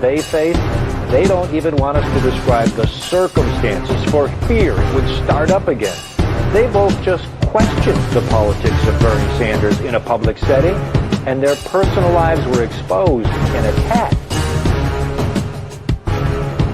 they face, they don't even want us to describe the circumstances for fear it would start up again. They both just questioned the politics of Bernie Sanders in a public setting, and their personal lives were exposed and attacked.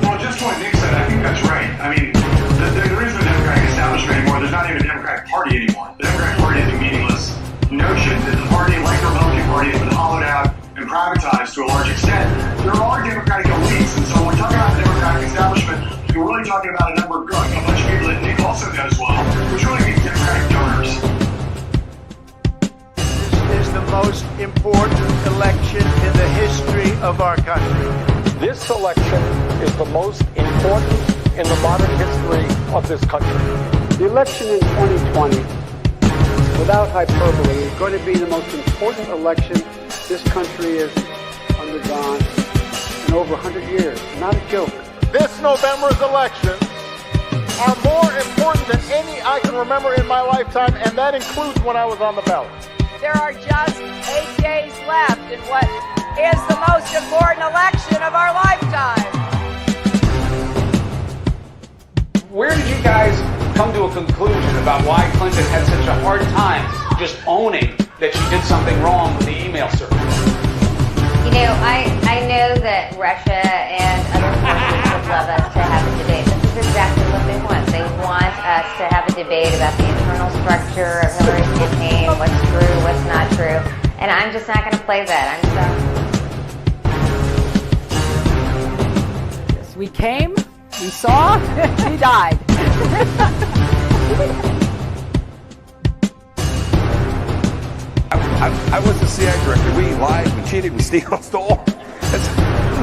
Well, just what Nick said, I think that's right. I mean, there is no Democratic establishment anymore. There's not even a Democratic Party anymore. The Democratic Party is a meaningless notion. That the party, like the Republican Party, has been hollowed out and privatized to a large extent. There are Democratic elites, and so when we're talking about the Democratic establishment, we're really talking about a number of, a bunch of people that Nick also knows well, which really means Democratic donors. This is the most important election in the history of our country. This election is the most important in the modern history of this country. The election in 2020, without hyperbole, is going to be the most important election this country has undergone in over 100 years. Not a joke. This November's elections are more important than any I can remember in my lifetime, and that includes when I was on the ballot. There are just 8 days left in what is the most important election of our lifetime. Where did you guys come to a conclusion about why Clinton had such a hard time just owning that she did something wrong with the email server? You know, I know that Russia and other forces would love us to have a debate. This is exactly what they want. They want us to have a debate about the internal structure of Hillary's campaign, what's true, what's not true. And I'm just not going to play that. I'm sorry. We came, we saw, we died. I was the CIA director. We lied, we cheated, we stole. It's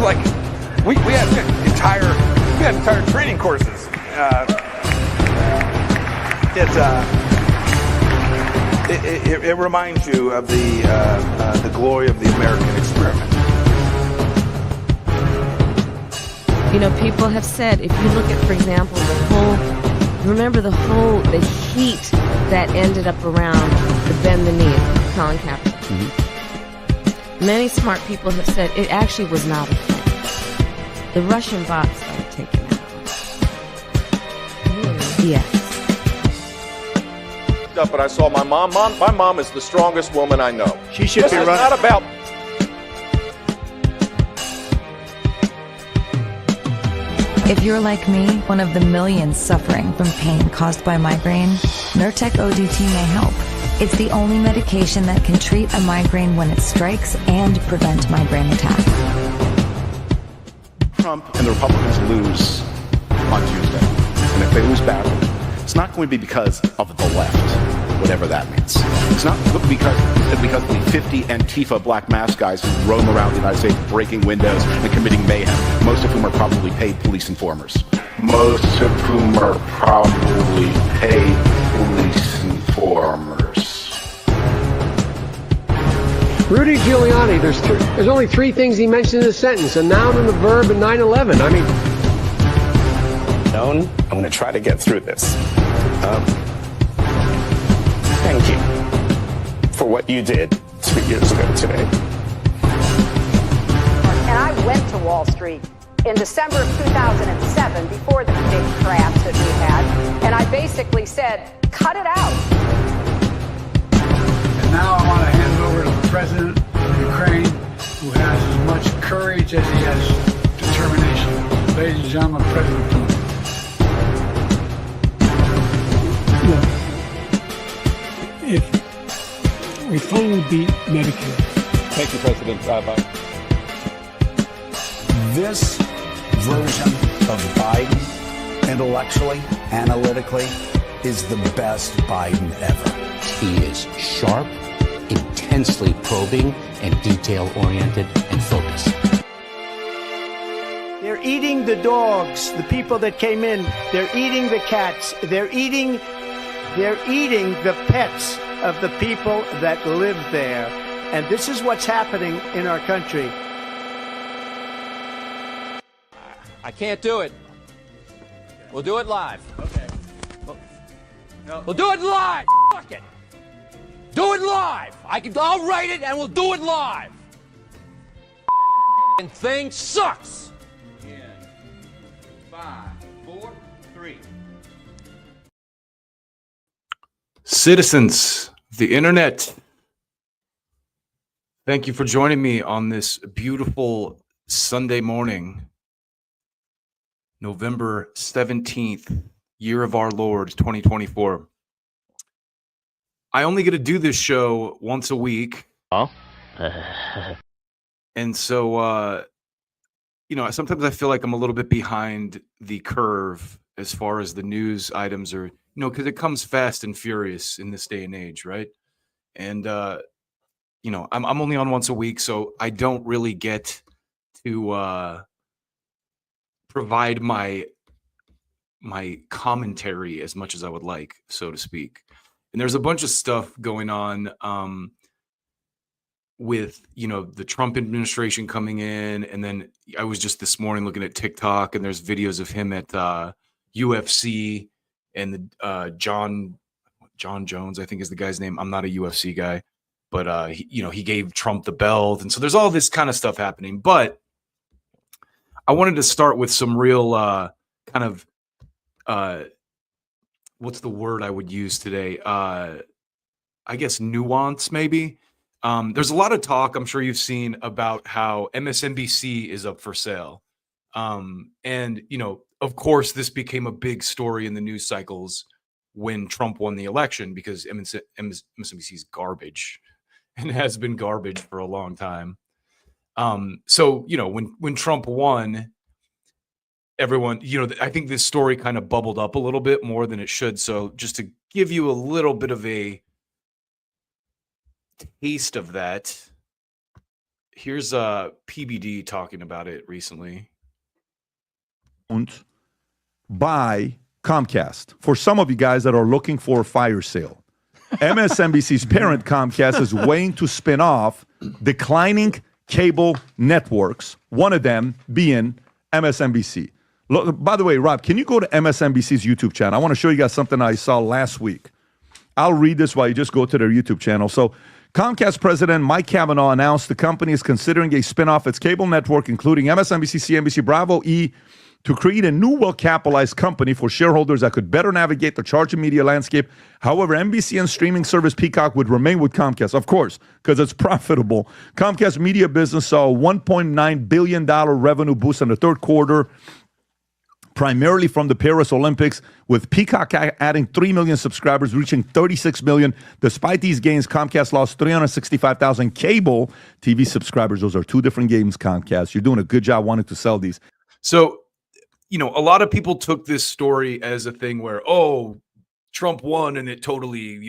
like we had entire training courses. It reminds you of the glory of the American experiment. You know, people have said, if you look at, for example, the heat that ended up around the bend the knee, Colin Kaepernick. Mm-hmm. Many smart people have said it actually was not a thing. The Russian bots started taking out. Yes. But I saw my mom. My mom is the strongest woman I know. She should be running. It's not about. If you're like me, one of the millions suffering from pain caused by migraine, Nurtec ODT may help. It's the only medication that can treat a migraine when it strikes and prevent migraine attacks. Trump and the Republicans lose on Tuesday, and if they lose badly, it's not going to be because of the left, whatever that means. It's not because of the 50 Antifa black mask guys who roam around the United States breaking windows and committing mayhem, most of whom are probably paid police informers. Most of whom are probably paid police informers. Rudy Giuliani, there's only 3 things he mentioned in a sentence: a noun and a verb and 9/11. I mean, I'm going to try to get through this. Thank you for what you did 3 years ago today. And I went to Wall Street in December of 2007, before the big crash that we had, and I basically said, cut it out. and now I want to hand it over to the president of Ukraine, who has as much courage as he has determination. Ladies and gentlemen, President Putin. If we finally beat Medicare. Thank you, President Biden. This version of Biden, intellectually, analytically, is the best Biden ever. He is sharp, intensely probing, and detail-oriented and focused. They're eating the dogs, the people that came in. They're eating the cats. They're eating the pets of the people that live there. And this is what's happening in our country. I can't do it. We'll do it live. Okay. We'll do it live. Fuck it. Do it live. I'll write it and we'll do it live. thing sucks. In 5, 4, 3. Citizens of the internet, thank you for joining me on this beautiful Sunday morning, November 17th, year of our Lord, 2024. I only get to do this show once a week. Oh. And so, sometimes I feel like I'm a little bit behind the curve as far as the news items are, because it comes fast and furious in this day and age, right? And, I'm only on once a week, so I don't really get to provide my commentary as much as I would like, so to speak. And there's a bunch of stuff going on with, the Trump administration coming in. And then I was just this morning looking at TikTok, and there's videos of him at UFC and the John Jones, I think is the guy's name. I'm not a UFC guy, but he gave Trump the belt. And so there's all this kind of stuff happening. But I wanted to start with some real kind of what's the word I would use today? I guess nuance, maybe. There's a lot of talk, I'm sure you've seen, about how MSNBC is up for sale. And, of course, this became a big story in the news cycles when Trump won the election, because MSNBC is garbage and has been garbage for a long time. So, when Trump won, everyone, I think this story kind of bubbled up a little bit more than it should. So just to give you a little bit of a taste of that, here's PBD talking about it recently. By Comcast. For some of you guys that are looking for a fire sale, MSNBC's parent Comcast is weighing to spin off declining cable networks, one of them being MSNBC. Look, by the way, Rob, can you go to MSNBC's YouTube channel? I want to show you guys something I saw last week. I'll read this while you just go to their YouTube channel. So Comcast president Mike Cavanaugh announced the company is considering a spinoff of its cable network, including MSNBC, CNBC, Bravo, E!, to create a new well-capitalized company for shareholders that could better navigate the charging media landscape. However, NBC and streaming service Peacock would remain with Comcast, of course, because it's profitable. Comcast media business saw a $1.9 billion revenue boost in the third quarter, primarily from the Paris Olympics, with Peacock adding 3 million subscribers, reaching 36 million. Despite these gains, Comcast lost 365,000 cable TV subscribers. Those are two different games, Comcast. You're doing a good job wanting to sell these. So, a lot of people took this story as a thing where, Trump won and it totally,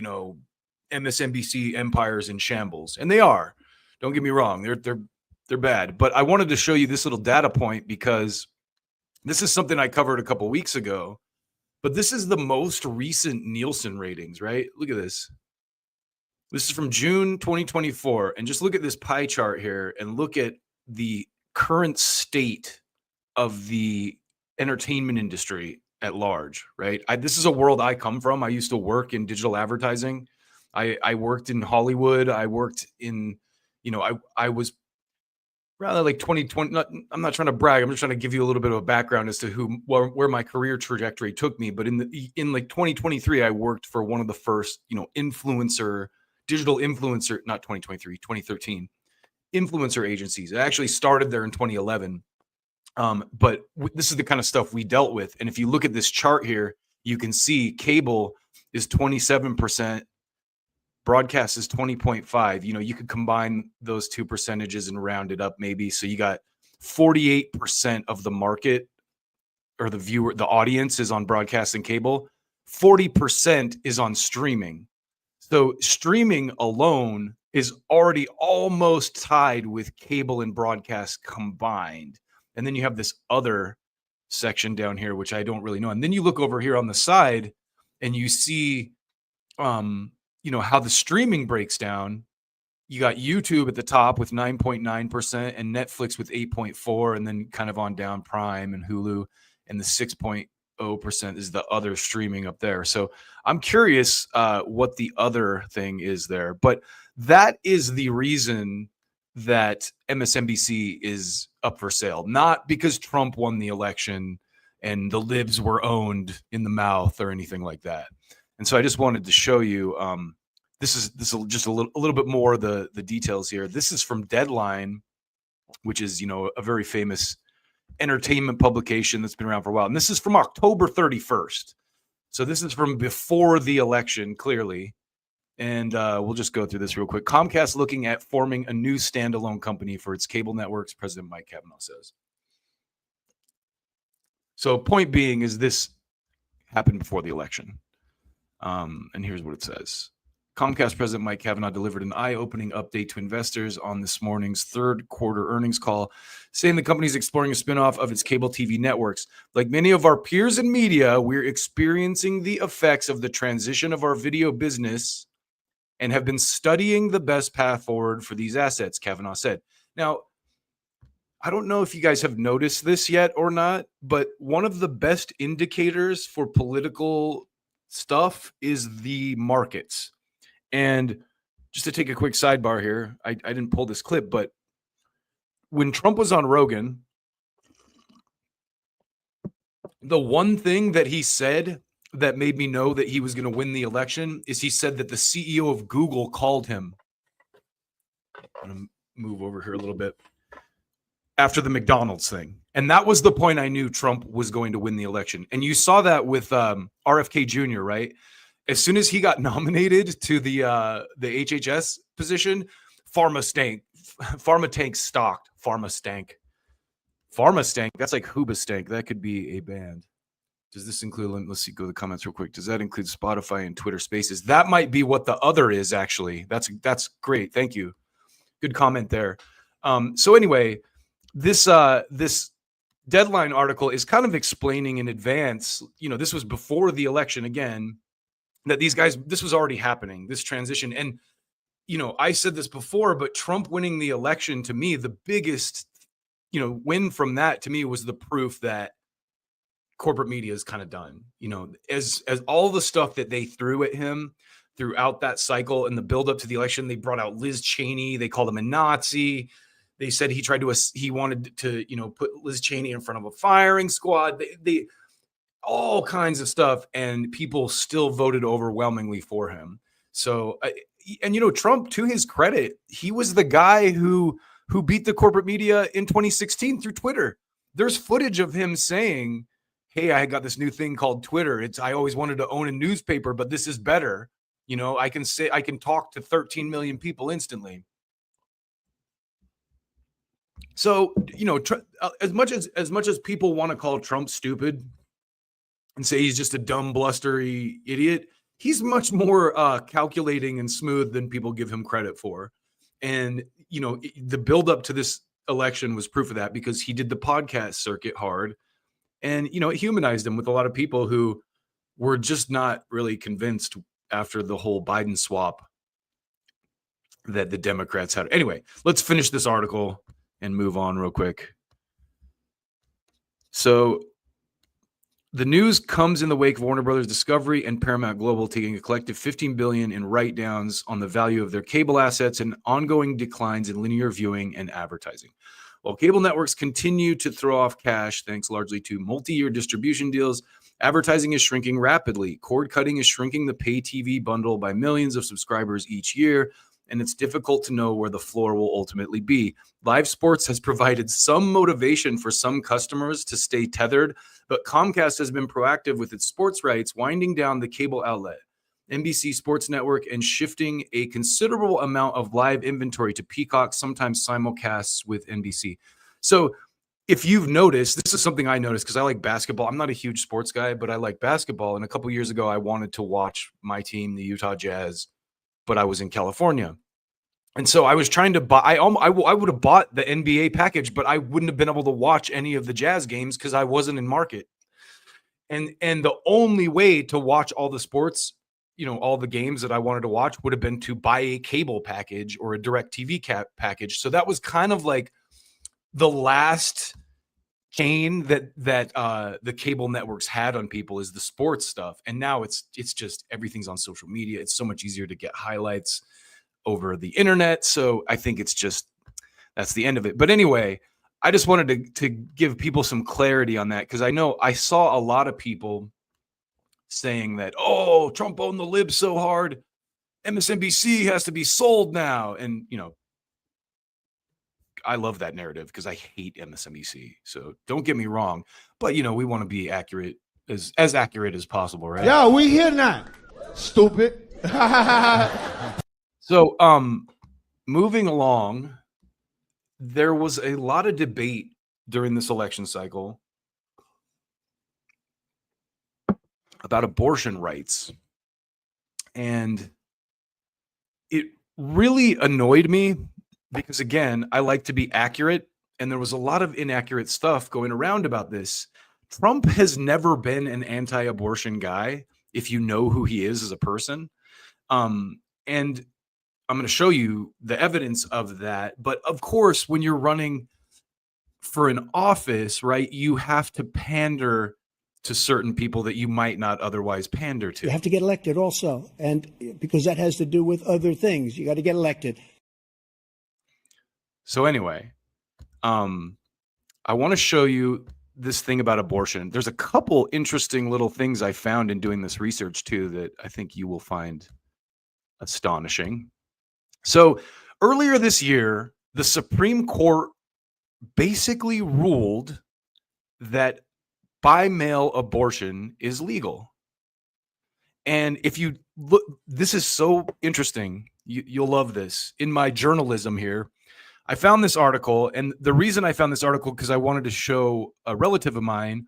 MSNBC empire's in shambles. And they are. Don't get me wrong. They're bad. But I wanted to show you this little data point because this is something I covered a couple weeks ago. But this is the most recent Nielsen ratings, right? Look at this. This is from June 2024. And just look at this pie chart here and look at the current state of the entertainment industry at large, right? This is a world I come from. I used to work in digital advertising. I worked in Hollywood. I worked in, I was rather like 2020. I'm not trying to brag. I'm just trying to give you a little bit of a background as to where my career trajectory took me. But in like 2023, I worked for one of the first, digital influencer, not 2023, 2013 influencer agencies. I actually started there in 2011. But this is the kind of stuff we dealt with. And if you look at this chart here, you can see cable is 27%, broadcast is 20.5. You could combine those two percentages and round it up maybe. So you got 48% of the market, or the audience is on broadcast and cable. 40% is on streaming. So streaming alone is already almost tied with cable and broadcast combined. And then you have this other section down here, which I don't really know. And then you look over here on the side and you see, how the streaming breaks down. You got YouTube at the top with 9.9% and Netflix with 8.4%, and then kind of on down Prime and Hulu, and the 6.0% is the other streaming up there. So I'm curious what the other thing is there. But that is the reason that MSNBC is up for sale, not because Trump won the election and the libs were owned in the mouth or anything like that. And so I just wanted to show you, this is just a little bit more of the details here. This is from Deadline, which is, a very famous entertainment publication that's been around for a while. And this is from October 31st. So this is from before the election, clearly. And we'll just go through this real quick. Comcast looking at forming a new standalone company for its cable networks, President Mike Kavanaugh says. So point being is this happened before the election. And here's what it says. Comcast President Mike Kavanaugh delivered an eye-opening update to investors on this morning's third quarter earnings call, saying the company is exploring a spinoff of its cable TV networks. Like many of our peers in media, we're experiencing the effects of the transition of our video business and have been studying the best path forward for these assets, Kavanaugh said. Now, I don't know if you guys have noticed this yet or not, but one of the best indicators for political stuff is the markets. And just to take a quick sidebar here, I didn't pull this clip, but when Trump was on Rogan, the one thing that he said that made me know that he was going to win the election is he said that the CEO of Google called him. I'm going to move over here a little bit. After the McDonald's thing. And that was the point I knew Trump was going to win the election. And you saw that with RFK Jr., right? As soon as he got nominated to the HHS position, Pharma Tank stocked. Pharma Stank. That's like Hoobastank. That could be a band. Does this include, let's see, go to the comments real quick. Does that include Spotify and Twitter Spaces? That might be what the other is, actually. That's great. Thank you. Good comment there. So anyway, this Deadline article is kind of explaining in advance, this was before the election again, that these guys, this was already happening, this transition. And, I said this before, but Trump winning the election, to me, the biggest, win from that to me was the proof that corporate media is kind of done, as all the stuff that they threw at him throughout that cycle and the build up to the election. They brought out Liz Cheney. They called him a Nazi. They said he wanted to, put Liz Cheney in front of a firing squad. They all kinds of stuff, and people still voted overwhelmingly for him. So, and Trump, to his credit, he was the guy who beat the corporate media in 2016 through Twitter. There's footage of him saying, "Hey, I got this new thing called Twitter. I always wanted to own a newspaper, but this is better. I can talk to 13 million people instantly." So, as much as people want to call Trump stupid and say he's just a dumb, blustery idiot, he's much more calculating and smooth than people give him credit for. And, the buildup to this election was proof of that, because he did the podcast circuit hard, and, it humanized him with a lot of people who were just not really convinced after the whole Biden swap that the Democrats had. Anyway, let's finish this article and move on real quick. So the news comes in the wake of Warner Brothers Discovery and Paramount Global taking a collective $15 billion in write-downs on the value of their cable assets and ongoing declines in linear viewing and advertising. While cable networks continue to throw off cash, thanks largely to multi-year distribution deals, advertising is shrinking rapidly. Cord cutting is shrinking the pay TV bundle by millions of subscribers each year, and it's difficult to know where the floor will ultimately be. Live sports has provided some motivation for some customers to stay tethered, but Comcast has been proactive with its sports rights, winding down the cable outlet, NBC Sports Network, and shifting a considerable amount of live inventory to Peacock, sometimes simulcasts with NBC. So if you've noticed, this is something I noticed because I like basketball. I'm not a huge sports guy, but I like basketball. And a couple years ago, I wanted to watch my team, the Utah Jazz, but I was in California. And so I was trying to buy, I would have bought the NBA package, but I wouldn't have been able to watch any of the Jazz games because I wasn't in market. And the only way to watch all the sports, all the games that I wanted to watch would have been to buy a cable package or a DirecTV package. So that was kind of like the last chain that the cable networks had on people, is the sports stuff. And now it's just everything's on social media. It's so much easier to get highlights over the internet. So I think it's just that's the end of it. But anyway, I just wanted to give people some clarity on that, because I know I saw a lot of people saying that, oh, Trump owned the libs so hard, MSNBC has to be sold now. And, you know, I love that narrative because I hate MSNBC. So don't get me wrong. But, you know, we want to be accurate, as accurate as possible, right? Yeah, we here now. Stupid. So, moving along, there was a lot of debate during this election cycle about abortion rights. And it really annoyed me because, again, I like to be accurate, and there was a lot of inaccurate stuff going around about this. Trump has never been an anti-abortion guy, if you know who he is as a person. And I'm going to show you the evidence of that. But of course, when you're running for an office, right, you have to pander to certain people that you might not otherwise pander to. You have to get elected also. And because that has to do with other things. You got to get elected. So anyway, I want to show you this thing about abortion. There's a couple interesting little things I found in doing this research too that I think you will find astonishing. So earlier this year, the Supreme Court basically ruled that by mail abortion is legal. And if you look, this is so interesting. You'll love this. In my journalism here, I found this article, and the reason I found this article because I wanted to show a relative of mine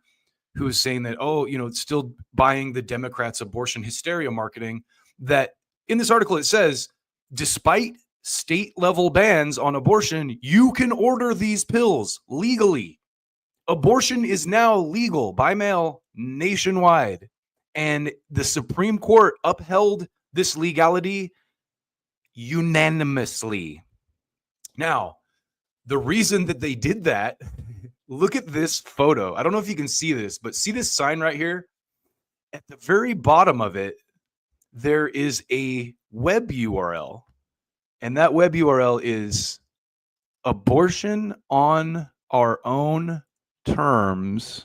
who was saying that, oh, you know, it's still buying the Democrats' abortion hysteria marketing. That in this article it says, despite state level bans on abortion, you can order these pills legally. Abortion is now legal by mail nationwide, and the Supreme Court upheld this legality unanimously. Now, the reason that they did that, look at this photo. I don't know if you can see this, but see this sign right here? At the very bottom of it, there is a web URL, and that web URL is abortion on our own terms.org.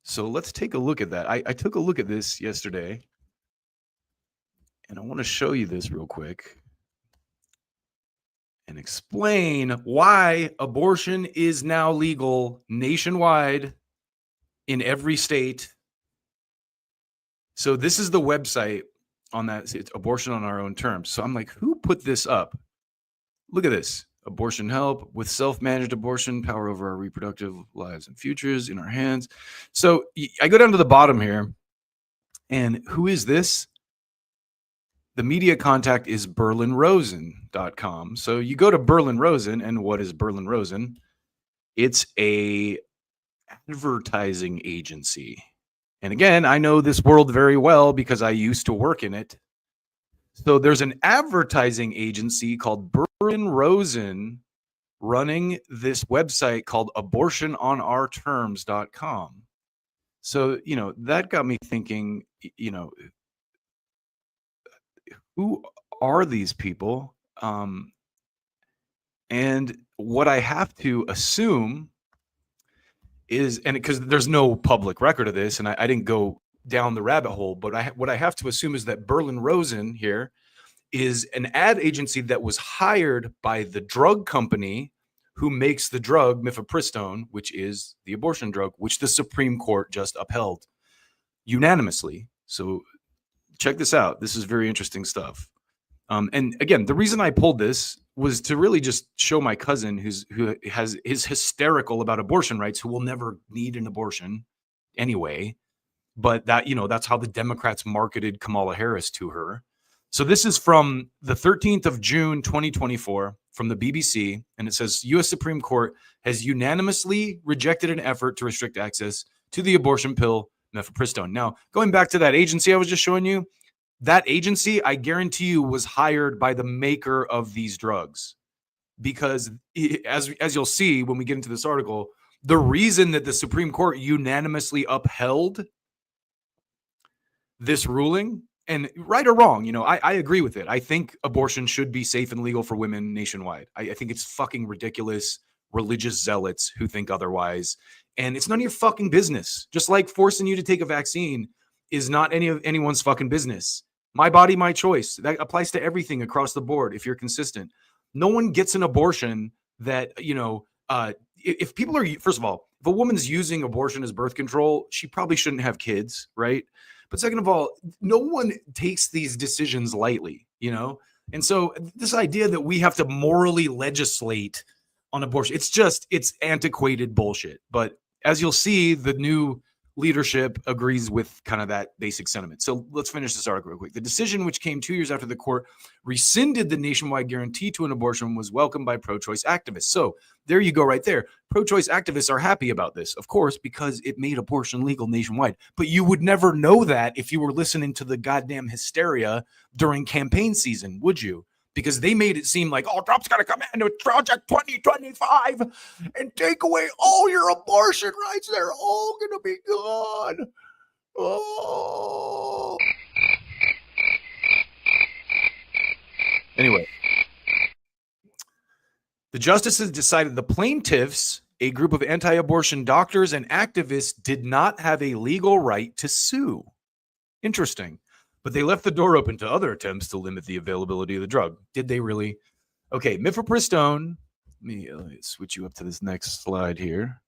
So let's take a look at that. I took a look at this yesterday, and I want to show you this real quick and explain why abortion is now legal nationwide in every state. So this is the website on that. It's abortion on our own terms. So I'm like, who put this up? Look at this. Abortion help with self-managed abortion, power over our reproductive lives and futures in our hands. So I go down to the bottom here, and who is this? The media contact is berlinrosen.com. So you go to Berlin Rosen, and what is Berlin Rosen? It's a advertising agency. And again, I know this world very well because I used to work in it. So there's an advertising agency called Berlin Rosen running this website called abortiononourterms.com. So, you know, that got me thinking, you know, who are these people? And what I have to assume is, and because there's no public record of this, and I didn't go down the rabbit hole, but what I have to assume is that Berlin Rosen here is an ad agency that was hired by the drug company who makes the drug mifepristone, which is the abortion drug, which the Supreme Court just upheld unanimously. So check this out. This is very interesting stuff. And again, the reason I pulled this was to really just show my cousin who is hysterical about abortion rights, who will never need an abortion anyway. But that, you know, that's how the Democrats marketed Kamala Harris to her. So this is from the 13th of June, 2024, from the BBC. And it says, U.S. Supreme Court has unanimously rejected an effort to restrict access to the abortion pill mifepristone. Now, going back to that agency I was just showing you, that agency, I guarantee you, was hired by the maker of these drugs. Because as you'll see when we get into this article, the reason that the Supreme Court unanimously upheld this ruling And right or wrong, I agree with it. I think abortion should be safe and legal for women nationwide. I think it's fucking ridiculous religious zealots who think otherwise. And it's none of your fucking business. Just like forcing you to take a vaccine is not anyone's fucking business. My body, my choice. That applies to everything across the board if you're consistent. No one gets an abortion that, if people are, first of all, if a woman's using abortion as birth control, she probably shouldn't have kids, right? But second of all, no one takes these decisions lightly, And so this idea that we have to morally legislate on abortion, it's antiquated bullshit. But as you'll see, the new leadership agrees with kind of that basic sentiment. So let's finish this article real quick. The decision, which came 2 years after the court rescinded the nationwide guarantee to an abortion, was welcomed by pro-choice activists. So there you go right there. Pro-choice activists are happy about this, of course, because it made abortion legal nationwide. But you would never know that if you were listening to the goddamn hysteria during campaign season, would you? Because they made it seem like, Trump's going to come into Project 2025 and take away all your abortion rights. They're all going to be gone. Oh. Anyway, the justices decided the plaintiffs, a group of anti-abortion doctors and activists, did not have a legal right to sue. Interesting. But they left the door open to other attempts to limit the availability of the drug. Did they really? Okay, mifepristone. Let me switch you up to this next slide here.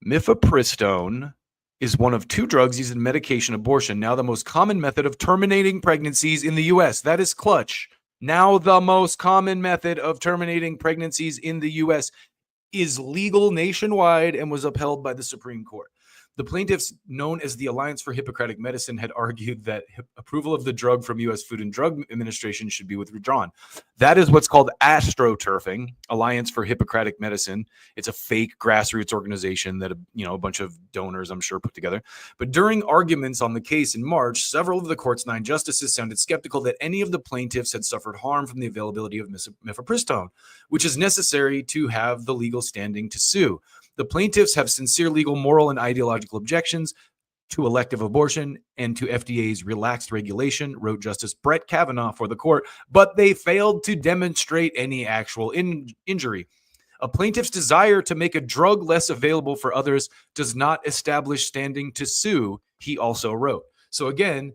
Mifepristone is one of 2 drugs used in medication abortion, now the most common method of terminating pregnancies in the U.S. That is clutch. Now the most common method of terminating pregnancies in the U.S. is legal nationwide and was upheld by the Supreme Court. The plaintiffs, known as the Alliance for Hippocratic Medicine, had argued that approval of the drug from U.S. Food and Drug Administration should be withdrawn. That is what's called astroturfing, Alliance for Hippocratic Medicine. It's a fake grassroots organization that a bunch of donors, I'm sure, put together. But during arguments on the case in March, several of the court's 9 justices sounded skeptical that any of the plaintiffs had suffered harm from the availability of mifepristone, which is necessary to have the legal standing to sue. The plaintiffs have sincere legal, moral, and ideological objections to elective abortion and to FDA's relaxed regulation, wrote Justice Brett Kavanaugh for the court, but they failed to demonstrate any actual injury. A plaintiff's desire to make a drug less available for others does not establish standing to sue, he also wrote. So again,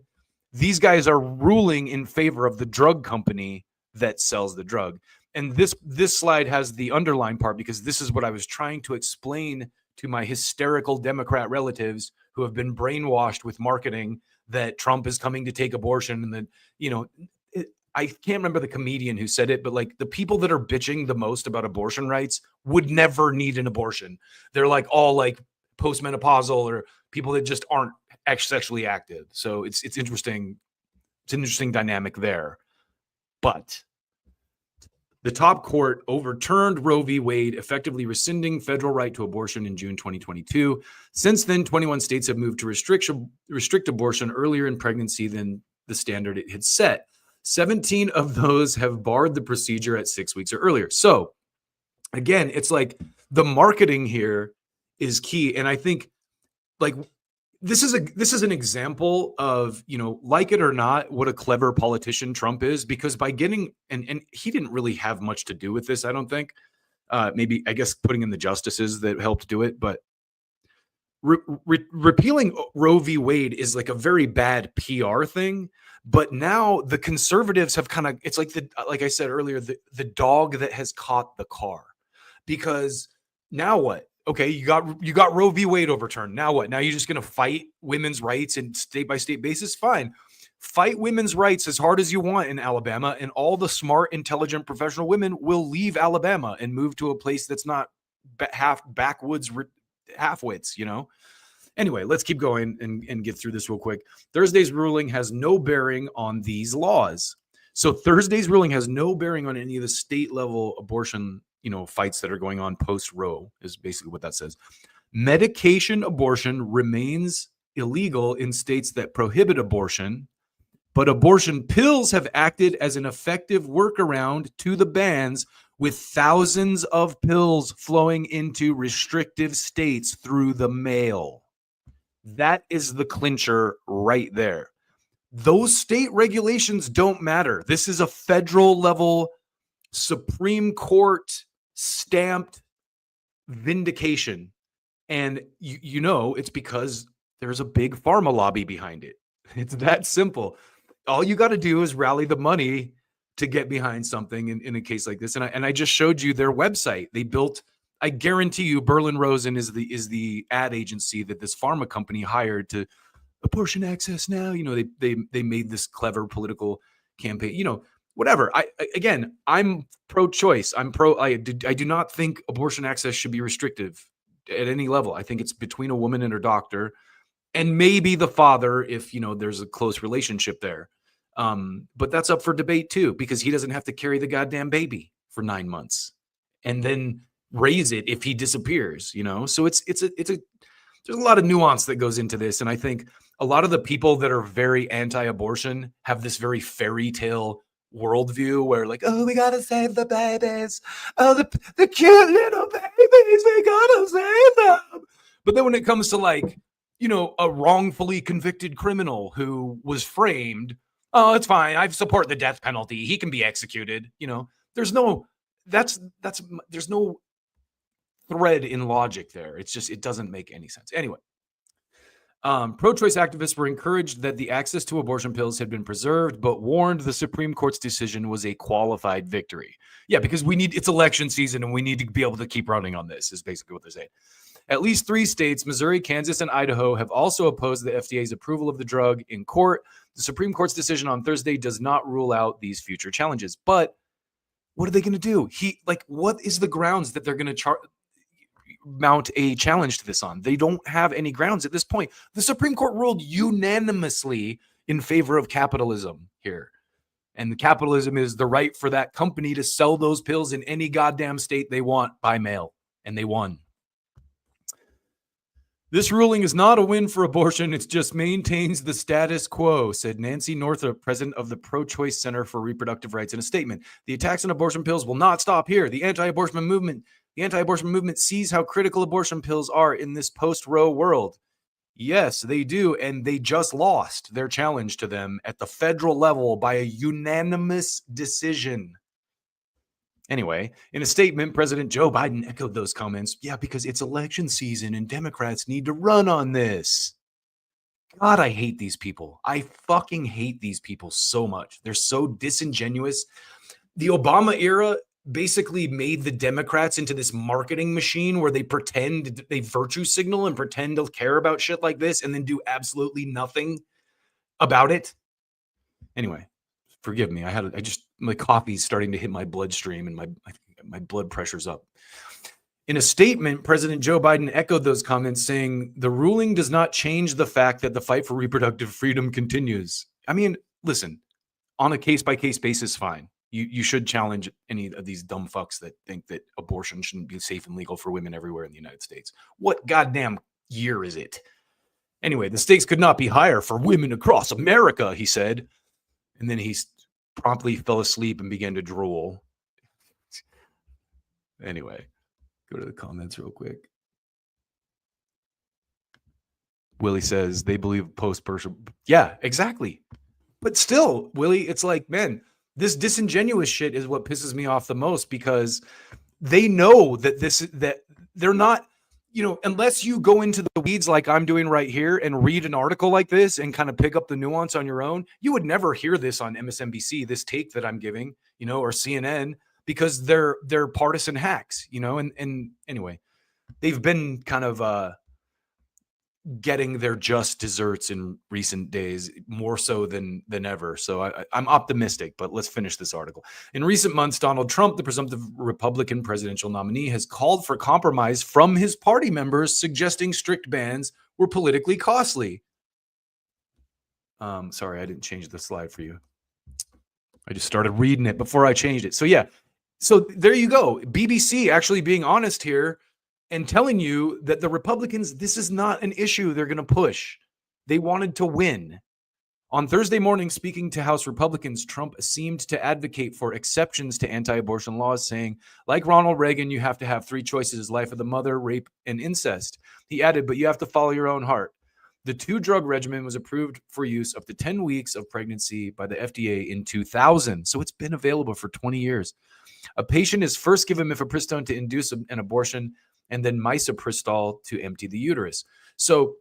these guys are ruling in favor of the drug company that sells the drug. And this slide has the underlined part because this is what I was trying to explain to my hysterical Democrat relatives who have been brainwashed with marketing that Trump is coming to take abortion. And then, I can't remember the comedian who said it, but like the people that are bitching the most about abortion rights would never need an abortion. They're like all like postmenopausal or people that just aren't sexually active. So it's interesting. It's an interesting dynamic there. But the top court overturned Roe v. Wade, effectively rescinding federal right to abortion in June 2022. Since then, 21 states have moved to restrict abortion earlier in pregnancy than the standard it had set. 17 of those have barred the procedure at 6 weeks or earlier. So, again, it's like the marketing here is key. And I think, like, this is an example of, like it or not, what a clever politician Trump is, because by getting, and he didn't really have much to do with this, I don't think. Maybe, I guess, putting in the justices that helped do it, but repealing Roe v. Wade is like a very bad PR thing. But now the conservatives have kind of, it's like like I said earlier, the dog that has caught the car. Because now what? Okay, you got Roe v. Wade overturned. Now what? Now you're just going to fight women's rights in state by state basis? Fine. Fight women's rights as hard as you want in Alabama, and all the smart, intelligent, professional women will leave Alabama and move to a place that's not backwoods, half-wits, Anyway, let's keep going and get through this real quick. Thursday's ruling has no bearing on these laws. So Thursday's ruling has no bearing on any of the state-level abortion fights that are going on post-Roe is basically what that says. Medication abortion remains illegal in states that prohibit abortion, but abortion pills have acted as an effective workaround to the bans, with thousands of pills flowing into restrictive states through the mail. That is the clincher right there. Those state regulations don't matter. This is a federal level, Supreme Court stamped vindication. And you know, it's because there's a big pharma lobby behind it. It's that simple. All you got to do is rally the money to get behind something in a case like this. And I just showed you their website. They built, I guarantee you, Berlin Rosen is the ad agency that this pharma company hired to abortion access now. You know, they made this clever political campaign, you know, whatever. I'm pro-choice. I do not think abortion access should be restrictive at any level. I think it's between a woman and her doctor, and maybe the father if, you know, there's a close relationship there. But that's up for debate too, because he doesn't have to carry the goddamn baby for 9 months and then raise it if he disappears, you know? So there's a lot of nuance that goes into this. And I think a lot of the people that are very anti-abortion have this very fairy tale worldview where, like, oh, we gotta save the babies. Oh, the cute little babies, we gotta save them. But then when it comes to, like, you know, a wrongfully convicted criminal who was framed, oh, it's fine, I support the death penalty, he can be executed. You know, there's no thread in logic there. It's just, it doesn't make any sense. Anyway, pro-choice activists were encouraged that the access to abortion pills had been preserved, but warned the Supreme Court's decision was a qualified victory. Yeah, because it's election season and we need to be able to keep running on this, is basically what they're saying. At least 3 states, Missouri, Kansas, and Idaho, have also opposed the FDA's approval of the drug in court. The Supreme Court's decision on Thursday does not rule out these future challenges. But what are they going to do? What is the grounds that they're going to mount a challenge to this on? They don't have any grounds at this point. The Supreme Court ruled unanimously in favor of capitalism here. And the capitalism is the right for that company to sell those pills in any goddamn state they want by mail. And they won. This ruling is not a win for abortion. It just maintains the status quo, said Nancy Northup, president of the Pro-Choice Center for Reproductive Rights, in a statement. The attacks on abortion pills will not stop here. The anti-abortion movement sees how critical abortion pills are in this post-Roe world. Yes, they do, and they just lost their challenge to them at the federal level by a unanimous decision. Anyway, in a statement, President Joe Biden echoed those comments. Yeah, because it's election season and Democrats need to run on this. God, I hate these people. I fucking hate these people so much. They're so disingenuous. The Obama era basically made the Democrats into this marketing machine where they pretend, they virtue signal and pretend to care about shit like this and then do absolutely nothing about it. Anyway, forgive me. My coffee's starting to hit my bloodstream and my blood pressure's up. In a statement, President Joe Biden echoed those comments, saying the ruling does not change the fact that the fight for reproductive freedom continues. I mean, listen, on a case-by-case basis, fine. You should challenge any of these dumb fucks that think that abortion shouldn't be safe and legal for women everywhere in the United States. What goddamn year is it? Anyway, the stakes could not be higher for women across America, he said. And then he promptly fell asleep and began to drool. Anyway, go to the comments real quick. Willie says they believe post-birth. Yeah, exactly. But still, Willie, it's like, man, this disingenuous shit is what pisses me off the most, because they know that they're not, you know, unless you go into the weeds like I'm doing right here and read an article like this and kind of pick up the nuance on your own, you would never hear this on MSNBC, this take that I'm giving, you know, or CNN, because they're partisan hacks, you know, and anyway, they've been kind of getting their just desserts in recent days, more so than ever. So I'm optimistic, but let's finish this article. In recent months, Donald Trump, the presumptive Republican presidential nominee, has called for compromise from his party members, suggesting strict bans were politically costly. Sorry, I didn't change the slide for you. I just started reading it before I changed it. So yeah, so there you go. BBC actually being honest here and telling you that the Republicans, this is not an issue they're going to push. They wanted to win. On Thursday morning, speaking to House Republicans, Trump seemed to advocate for exceptions to anti-abortion laws, saying, like Ronald Reagan, you have to have 3 choices: life of the mother, rape, and incest. He added, but you have to follow your own heart. The 2-drug regimen was approved for use up to 10 weeks of pregnancy by the FDA in 2000. So it's been available for 20 years. A patient is first given mifepristone to induce an abortion and then misoprostol to empty the uterus. So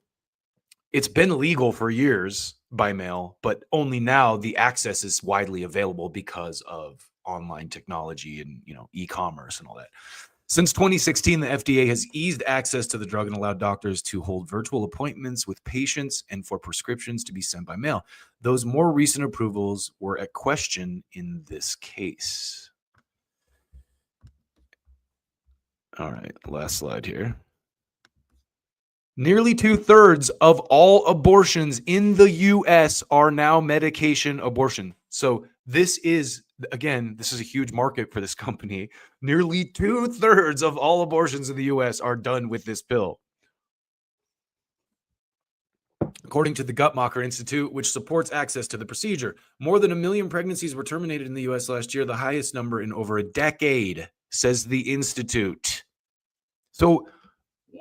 it's been legal for years by mail, but only now the access is widely available because of online technology and, e-commerce and all that. Since 2016, the FDA has eased access to the drug and allowed doctors to hold virtual appointments with patients and for prescriptions to be sent by mail. Those more recent approvals were at question in this case. All right, last slide here. Nearly 2/3 of all abortions in the U.S. are now medication abortion. So this is a huge market for this company. Nearly 2/3 of all abortions in the U.S. are done with this pill. According to the Guttmacher Institute, which supports access to the procedure, more than 1 million pregnancies were terminated in the U.S. last year, the highest number in over a decade, says the Institute. So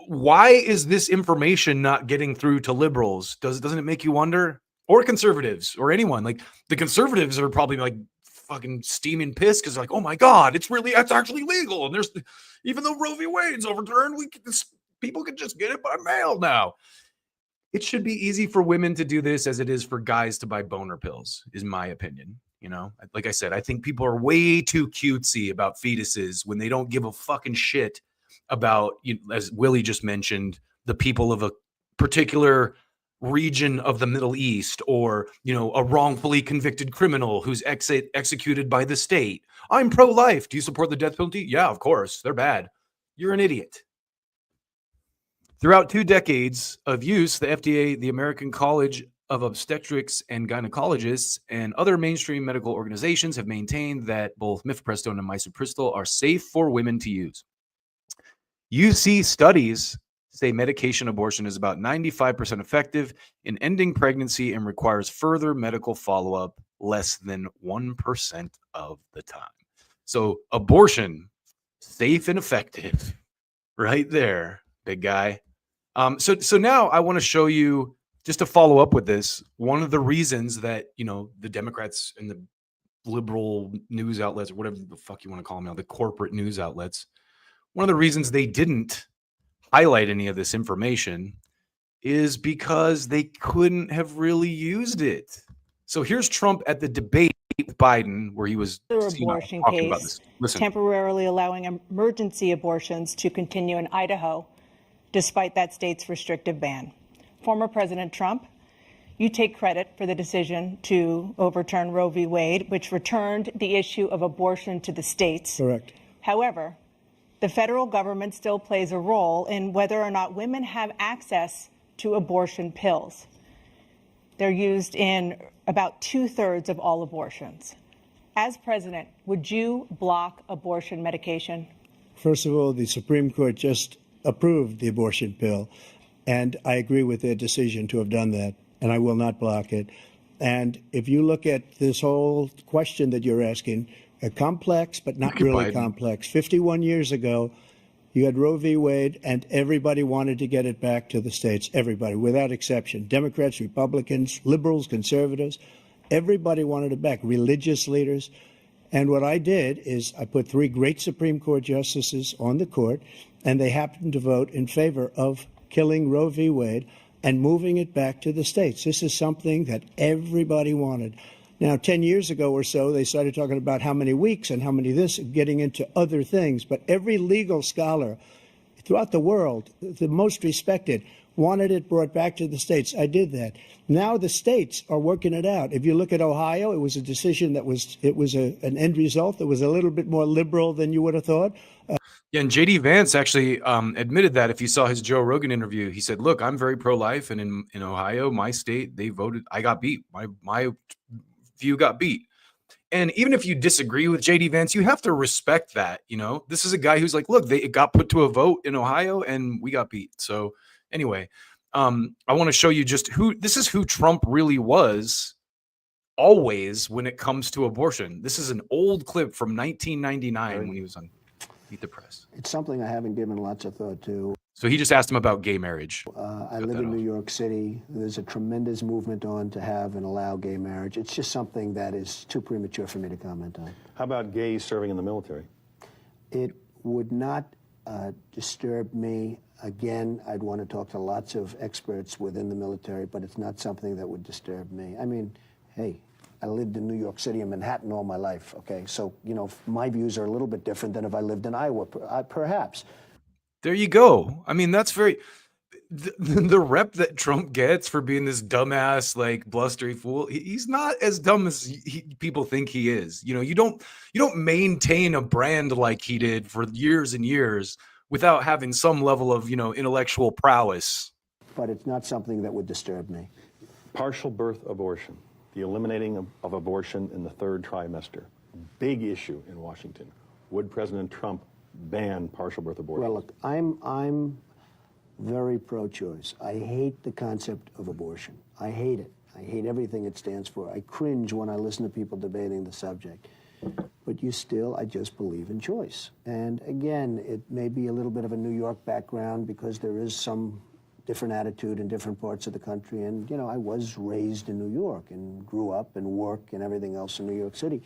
why is this information not getting through to liberals? Doesn't it make you wonder? Or conservatives or anyone? Like the conservatives are probably like fucking steaming pissed because like, oh my God, it's actually legal. And there's, even though Roe v. Wade's overturned, people can just get it by mail now. It should be easy for women to do this as it is for guys to buy boner pills, is my opinion. Like I said, I think people are way too cutesy about fetuses when they don't give a fucking shit about, as Willie just mentioned, the people of a particular region of the Middle East, or, a wrongfully convicted criminal who's executed by the state. I'm pro-life. Do you support the death penalty? Yeah, of course. They're bad. You're an idiot. Throughout 2 decades of use, the FDA, the American College of Obstetrics and Gynecologists, and other mainstream medical organizations have maintained that both mifepristone and misoprostol are safe for women to use. UC studies say medication abortion is about 95% effective in ending pregnancy and requires further medical follow-up less than 1% of the time. So abortion, safe and effective, right there, big guy. So now I want to show you, just to follow up with this, one of the reasons that, the Democrats and the liberal news outlets, or whatever the fuck you want to call them now, the corporate news outlets, one of the reasons they didn't highlight any of this information is because they couldn't have really used it. So here's Trump at the debate with Biden, where he was abortion talking about this. Listen. Temporarily allowing emergency abortions to continue in Idaho, despite that state's restrictive ban. Former President Trump, you take credit for the decision to overturn Roe v. Wade, which returned the issue of abortion to the states. Correct. However, the federal government still plays a role in whether or not women have access to abortion pills. They're used in about 2/3 of all abortions. As president, would you block abortion medication? First of all, the Supreme Court just approved the abortion pill, and I agree with their decision to have done that, and I will not block it. And if you look at this whole question that you're asking, complex, but not really complex. 51 years ago, you had Roe v. Wade, and everybody wanted to get it back to the states. Everybody, without exception. Democrats, Republicans, liberals, conservatives, everybody wanted it back. Religious leaders. And what I did is I put 3 great Supreme Court justices on the court, and they happened to vote in favor of killing Roe v. Wade and moving it back to the states. This is something that everybody wanted. Now, 10 years ago or so, they started talking about how many weeks and how many this, getting into other things. But every legal scholar throughout the world, the most respected, wanted it brought back to the states. I did that. Now the states are working it out. If you look at Ohio, it was a decision that was an end result that was a little bit more liberal than you would have thought. Yeah, and J.D. Vance actually admitted that. If you saw his Joe Rogan interview, he said, look, I'm very pro-life, and in Ohio, my state, they voted, I got beat. My view got beat. And even if you disagree with J.D. Vance, you have to respect that. This is a guy who's like, look, it got put to a vote in Ohio and we got beat. So anyway, I want to show you just this is who Trump really was always when it comes to abortion. This is an old clip from 1999 when he was on Meet the Press. It's something I haven't given lots of thought to. So he just asked him about gay marriage. I live in New York City. There's a tremendous movement on to have and allow gay marriage. It's just something that is too premature for me to comment on. How about gays serving in the military? It would not disturb me. Again, I'd want to talk to lots of experts within the military, but it's not something that would disturb me. I mean, hey, I lived in New York City and Manhattan all my life, okay? So, you know, my views are a little bit different than if I lived in Iowa, perhaps. There you go. I mean, that's very the rep that Trump gets for being this dumbass, like blustery fool. He's not as dumb as people think he is. You know, you don't maintain a brand like he did for years and years without having some level of, you know, intellectual prowess. But it's not something that would disturb me. Partial birth abortion, the eliminating of abortion in the third trimester. Big issue in Washington. Would President Trump ban partial birth abortion? Well, look, I'm very pro-choice. I hate the concept of abortion. I hate it. I hate everything it stands for. I cringe when I listen to people debating the subject. But I just believe in choice. And again, it may be a little bit of a New York background because there is some different attitude in different parts of the country. And, you know, I was raised in New York and grew up and work and everything else in New York City.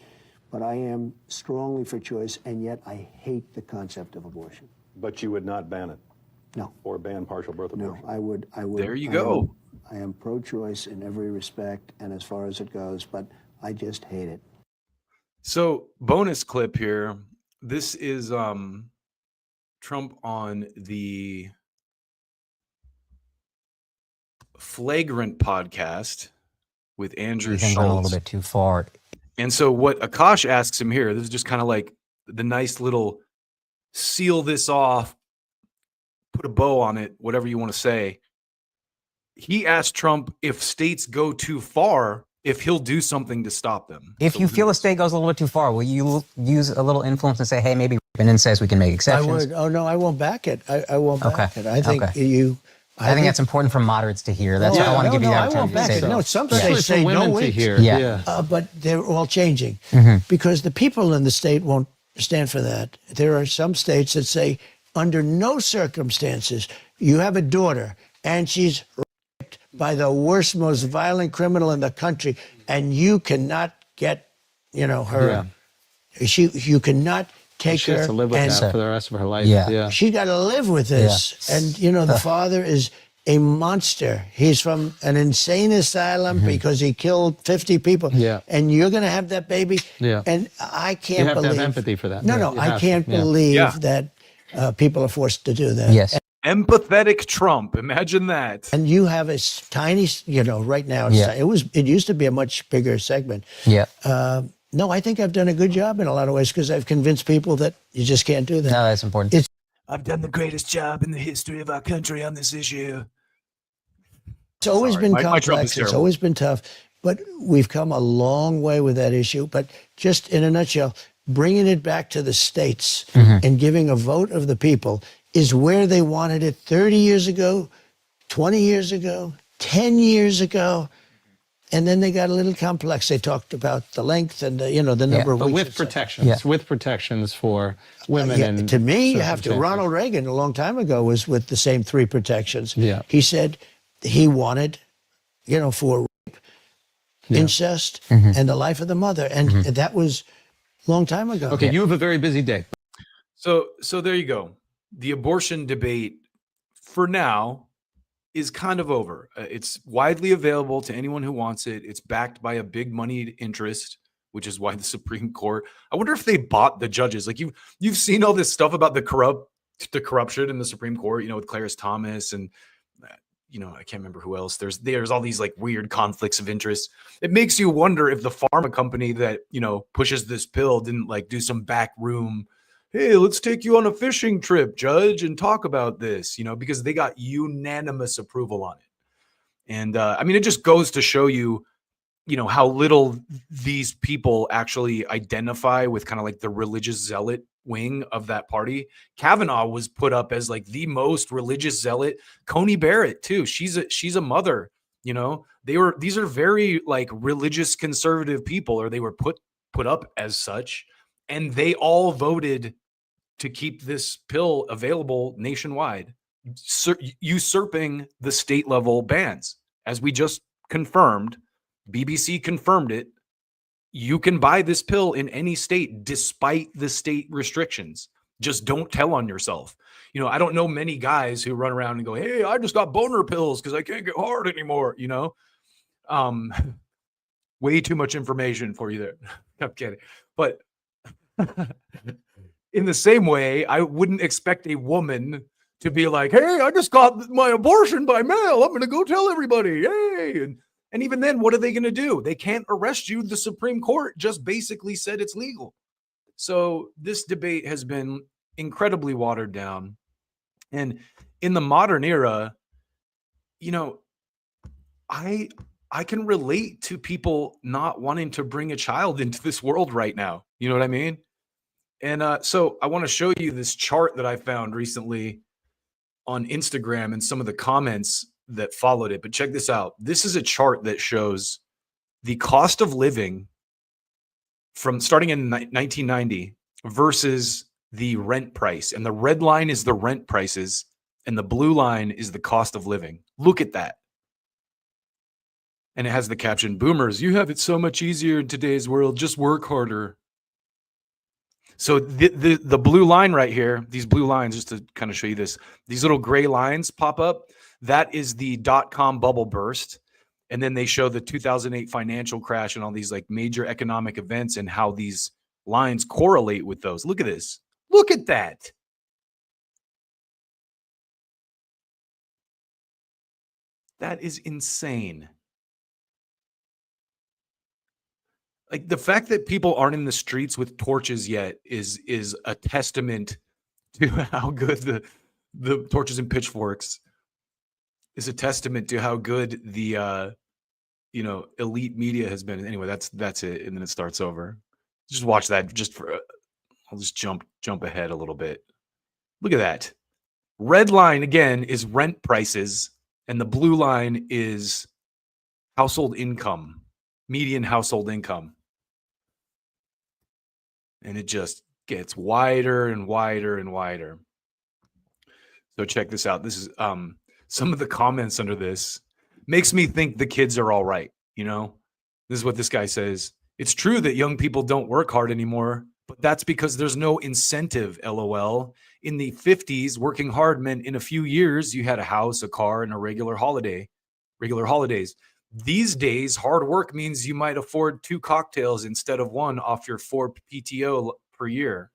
But I am strongly for choice, and yet I hate the concept of abortion. But you would not ban it? No. Or ban partial birth abortion? No, I would. There you go. I am pro-choice in every respect and as far as it goes, but I just hate it. So, bonus clip here. This is Trump on the Flagrant podcast with Andrew Schultz. Going a little bit too far. And so what Akash asks him here, this is just kind of like the nice little seal this off, put a bow on it, whatever you want to say. He asked Trump if states go too far, if he'll do something to stop them. If you feel a state goes a little bit too far, will you use a little influence and say, hey, maybe, and then says we can make exceptions? I would. Oh, no, I won't back it. I won't back it. I think I think that's important for moderates to hear. That's why I want to give you that opportunity to say that. No, some states say no way. But they're all changing because the people in the state won't stand for that. There are some states that say under no circumstances, you have a daughter and she's raped by the worst, most violent criminal in the country, and you cannot get, her. You cannot take she her has to live with and that for the rest of her life. She's got to live with this. And, the father is a monster. He's from an insane asylum because he killed 50 people. And you're going to have that baby. And I can't you have believe. To have empathy for that. No, I can't believe that people are forced to do that. Yes. Empathetic Trump. Imagine that. And you have a tiny, right now, it used to be a much bigger segment. No, I think I've done a good job in a lot of ways because I've convinced people that you just can't do that. No, that's important. I've done the greatest job in the history of our country on this issue. It's always been complex. It's always been tough. But we've come a long way with that issue. But just in a nutshell, bringing it back to the states and giving a vote of the people is where they wanted it 30 years ago, 20 years ago, 10 years ago. And then they got a little complex. They talked about the length and the number of but weeks. with protections, with protections for women. And to me, you have to. Ronald Reagan, a long time ago, was with the same three protections. He said he wanted, for rape, incest, and the life of the mother, and that was a long time ago. Okay, you have a very busy day. So there you go. The abortion debate, for now, is kind of over. It's widely available to anyone who wants it. It's backed by a big moneyed interest, which is why the Supreme Court. I wonder if they bought the judges. Like you've seen all this stuff about the corruption in the Supreme Court. With Clarence Thomas and I can't remember who else. There's all these like weird conflicts of interest. It makes you wonder if the pharma company that pushes this pill didn't like do some back room. Hey, let's take you on a fishing trip, Judge, and talk about this, because they got unanimous approval on it. And it just goes to show you, how little these people actually identify with kind of like the religious zealot wing of that party. Kavanaugh was put up as like the most religious zealot. Coney Barrett too. She's a mother, these are very like religious conservative people, or they were put up as such. And they all voted to keep this pill available nationwide. usurping the state level bans. As we just confirmed, BBC confirmed it. You can buy this pill in any state despite the state restrictions. Just don't tell on yourself. You know, I don't know many guys who run around and go, hey, I just got boner pills because I can't get hard anymore, you know? Way too much information for you there. I'm kidding. But in the same way, I wouldn't expect a woman to be like, hey, I just got my abortion by mail. I'm going to go tell everybody. Hey. And even then, what are they going to do? They can't arrest you. The Supreme Court just basically said it's legal. So this debate has been incredibly watered down. And in the modern era, you know, I can relate to people not wanting to bring a child into this world right now. You know what I mean? And so I want to show you this chart that I found recently on Instagram and some of the comments that followed it. But check this out. This is a chart that shows the cost of living from starting in 1990 versus the rent price. And the red line is the rent prices and the blue line is the cost of living. Look at that. And it has the caption, boomers, you have it so much easier in today's world. Just work harder. So the blue line right here, these blue lines, just to kind of show you this, these little gray lines pop up. That is the dot-com bubble burst. And then they show the 2008 financial crash and all these like major economic events and how these lines correlate with those. Look at this. Look at that. That is insane. Like the fact that people aren't in the streets with torches yet is a testament to how good the torches and pitchforks is a testament to how good the elite media has been. Anyway, that's it, and then it starts over. Just watch that. I'll just jump ahead a little bit. Look at that. Red line again is rent prices, and the blue line is household income, median household income. And it just gets wider and wider and wider. So check this out. This is some of the comments under this makes me think the kids are all right. You know, this is what this guy says. It's true that young people don't work hard anymore, but that's because there's no incentive, LOL. In the 50s, working hard meant in a few years, you had a house, a car, and a regular holidays. These days, hard work means you might afford 2 cocktails instead of 1 off your 4 PTO per year.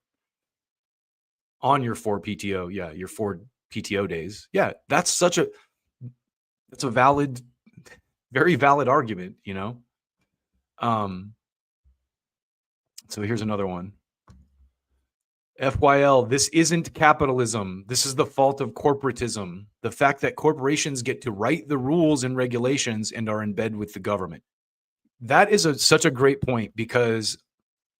On your 4 PTO, yeah, your 4 PTO days. Yeah, that's a valid, very valid argument, you know? So here's another one. FYL, this isn't capitalism. This is the fault of corporatism. The fact that corporations get to write the rules and regulations and are in bed with the government. That is such a great point because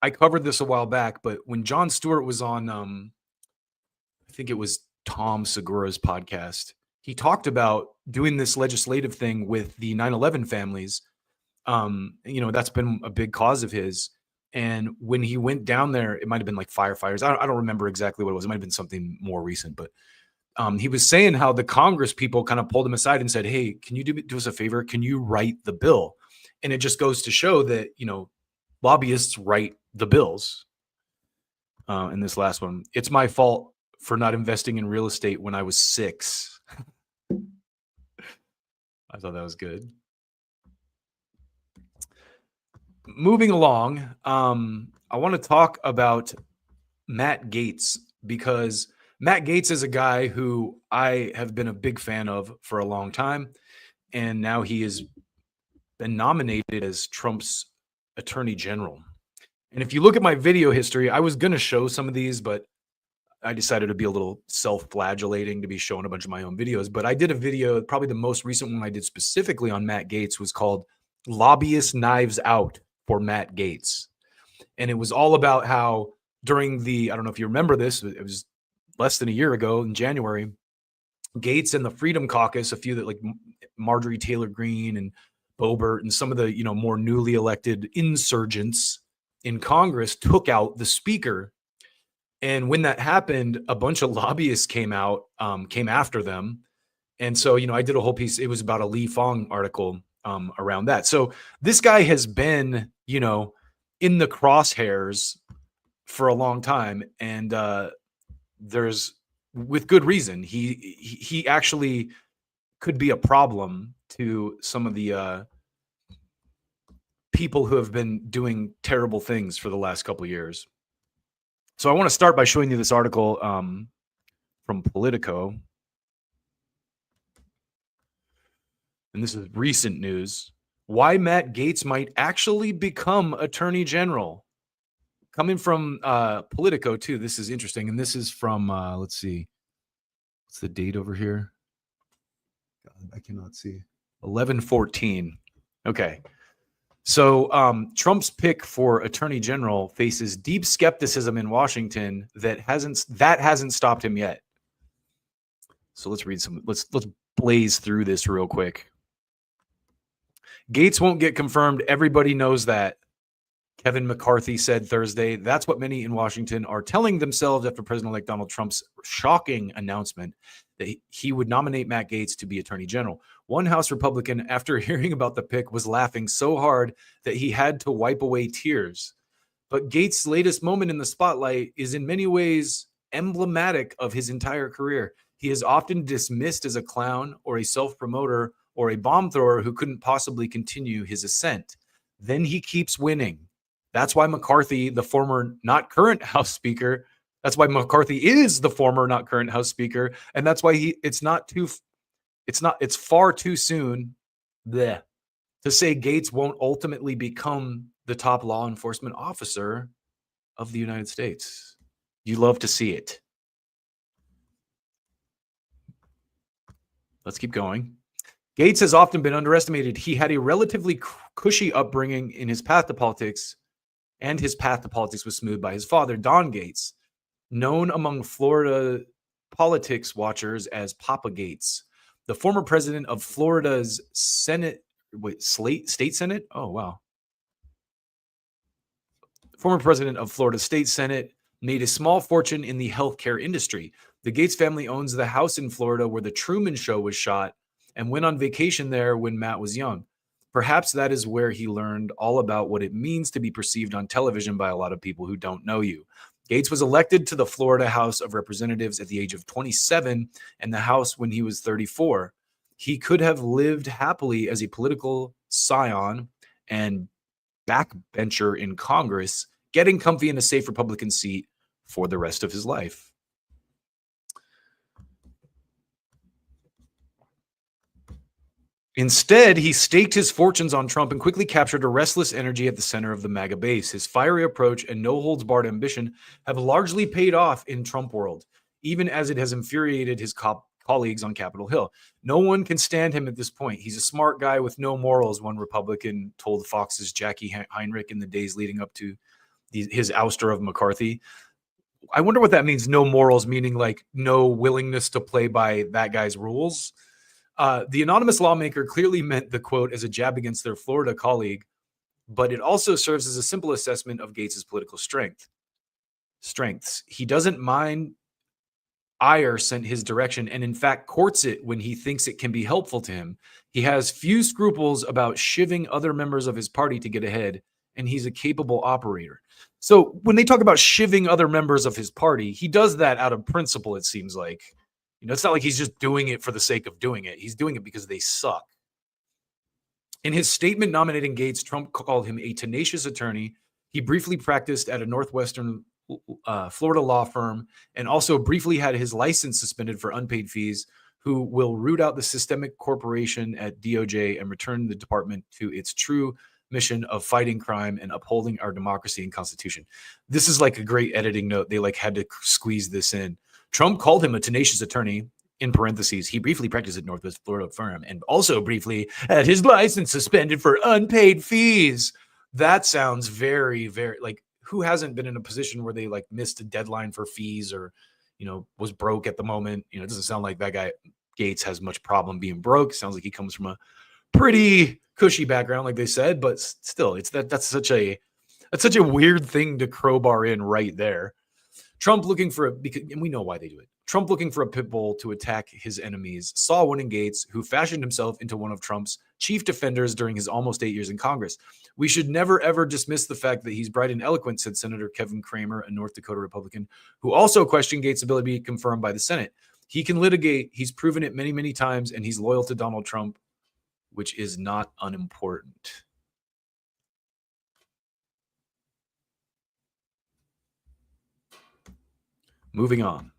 I covered this a while back, but when Jon Stewart was on, I think it was Tom Segura's podcast, he talked about doing this legislative thing with the 9/11 families. That's been a big cause of his. And when he went down there, it might have been like firefighters. I don't remember exactly what it was. It might have been something more recent, but he was saying how the Congress people kind of pulled him aside and said, hey, can you do us a favor? Can you write the bill? And it just goes to show that, lobbyists write the bills. And this last one, it's my fault for not investing in real estate when I was 6. I thought that was good. Moving along, I want to talk about Matt Gaetz because Matt Gaetz is a guy who I have been a big fan of for a long time. And now he has been nominated as Trump's attorney general. And if you look at my video history, I was going to show some of these, but I decided to be a little self-flagellating to be showing a bunch of my own videos. But I did a video, probably the most recent one I did specifically on Matt Gaetz was called Lobbyist Knives Out for Matt Gaetz. And it was all about how during I don't know if you remember this, it was less than a year ago in January, Gaetz and the Freedom Caucus, a few that like Marjorie Taylor Greene and Boebert and some of the, more newly elected insurgents in Congress took out the speaker. And when that happened, a bunch of lobbyists came after them. And so, I did a whole piece. It was about a Li Fong article around that. So this guy has been, in the crosshairs for a long time. And there's, with good reason, he actually could be a problem to some of the people who have been doing terrible things for the last couple of years. So I want to start by showing you this article from Politico. And this is recent news. Why Matt Gaetz might actually become Attorney General. Coming from Politico, too. This is interesting. And this is from, let's see. What's the date over here? God, I cannot see. 11/14. Okay. So Trump's pick for Attorney General faces deep skepticism in Washington that hasn't stopped him yet. So let's read some. Let's blaze through this real quick. Gaetz won't get confirmed. Everybody knows that. Kevin McCarthy said Thursday. That's what many in Washington are telling themselves after President-elect Donald Trump's shocking announcement that he would nominate Matt Gaetz to be Attorney General. One House Republican, after hearing about the pick, was laughing so hard that he had to wipe away tears. But Gaetz' latest moment in the spotlight is in many ways emblematic of his entire career. He is often dismissed as a clown or a self-promoter or a bomb thrower who couldn't possibly continue his ascent. Then he keeps winning. That's why McCarthy, the former not current House Speaker, that's why McCarthy is the former not current House Speaker, and that's why it's far too soon to say Gaetz won't ultimately become the top law enforcement officer of the United States. You love to see it. Let's keep going. Gaetz has often been underestimated. He had a relatively cushy upbringing in his path to politics, and his path to politics was smoothed by his father, Don Gaetz, known among Florida politics watchers as Papa Gaetz. The former president of Florida's state Senate? Oh, wow. Former president of Florida State Senate made a small fortune in the healthcare industry. The Gaetz family owns the house in Florida where the Truman Show was shot and went on vacation there when Matt was young. Perhaps that is where he learned all about what it means to be perceived on television by a lot of people who don't know you. Gaetz was elected to the Florida House of Representatives at the age of 27 and the House when he was 34. He could have lived happily as a political scion and backbencher in Congress, getting comfy in a safe Republican seat for the rest of his life. Instead, he staked his fortunes on Trump and quickly captured a restless energy at the center of the MAGA base. His fiery approach and no-holds-barred ambition have largely paid off in Trump world, even as it has infuriated his colleagues on Capitol Hill. No one can stand him at this point. He's a smart guy with no morals, one Republican told Fox's Jackie Heinrich in the days leading up to his ouster of McCarthy. I wonder what that means, no morals, meaning like no willingness to play by that guy's rules. The anonymous lawmaker clearly meant the quote as a jab against their Florida colleague, but it also serves as a simple assessment of Gaetz's political strengths. He doesn't mind ire sent his direction and in fact courts it when he thinks it can be helpful to him. He has few scruples about shivving other members of his party to get ahead, and he's a capable operator. So when they talk about shivving other members of his party, he does that out of principle, it seems like. It's not like he's just doing it for the sake of doing it. He's doing it because they suck. In his statement nominating Gaetz, Trump called him a tenacious attorney. He briefly practiced at a Northwestern Florida law firm and also briefly had his license suspended for unpaid fees, who will root out the systemic corporation at DOJ and return the department to its true mission of fighting crime and upholding our democracy and constitution. This is like a great editing note. They had to squeeze this in. Trump called him a tenacious attorney, in parentheses. He briefly practiced at Northwest Florida firm and also briefly had his license suspended for unpaid fees. That sounds very, very like, who hasn't been in a position where they missed a deadline for fees or, was broke at the moment? It doesn't sound like that guy Gaetz has much problem being broke. It sounds like he comes from a pretty cushy background, like they said, but still, that's such a weird thing to crowbar in right there. Trump looking for and we know why they do it. Trump looking for a pit bull to attack his enemies saw one in Gaetz, who fashioned himself into one of Trump's chief defenders during his almost 8 years in Congress. We should never, ever dismiss the fact that he's bright and eloquent, said Senator Kevin Cramer, a North Dakota Republican, who also questioned Gaetz' ability to be confirmed by the Senate. He can litigate. He's proven it many, many times, and he's loyal to Donald Trump, which is not unimportant. Moving on.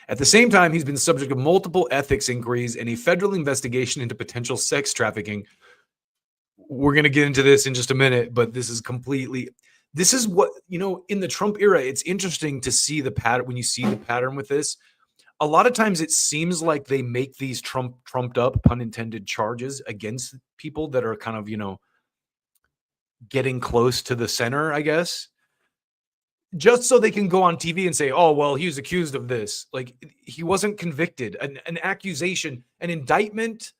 At the same time, he's been subject of multiple ethics inquiries and a federal investigation into potential sex trafficking. We're going to get into this in just a minute, but this is what, in the Trump era, it's interesting to see the pattern. When you see the pattern with this, a lot of times it seems like they make these trumped up, pun intended, charges against people that are kind of, getting close to the center, I guess, just so they can go on TV and say, oh, well, he was accused of this. Like, he wasn't convicted. An accusation, an indictment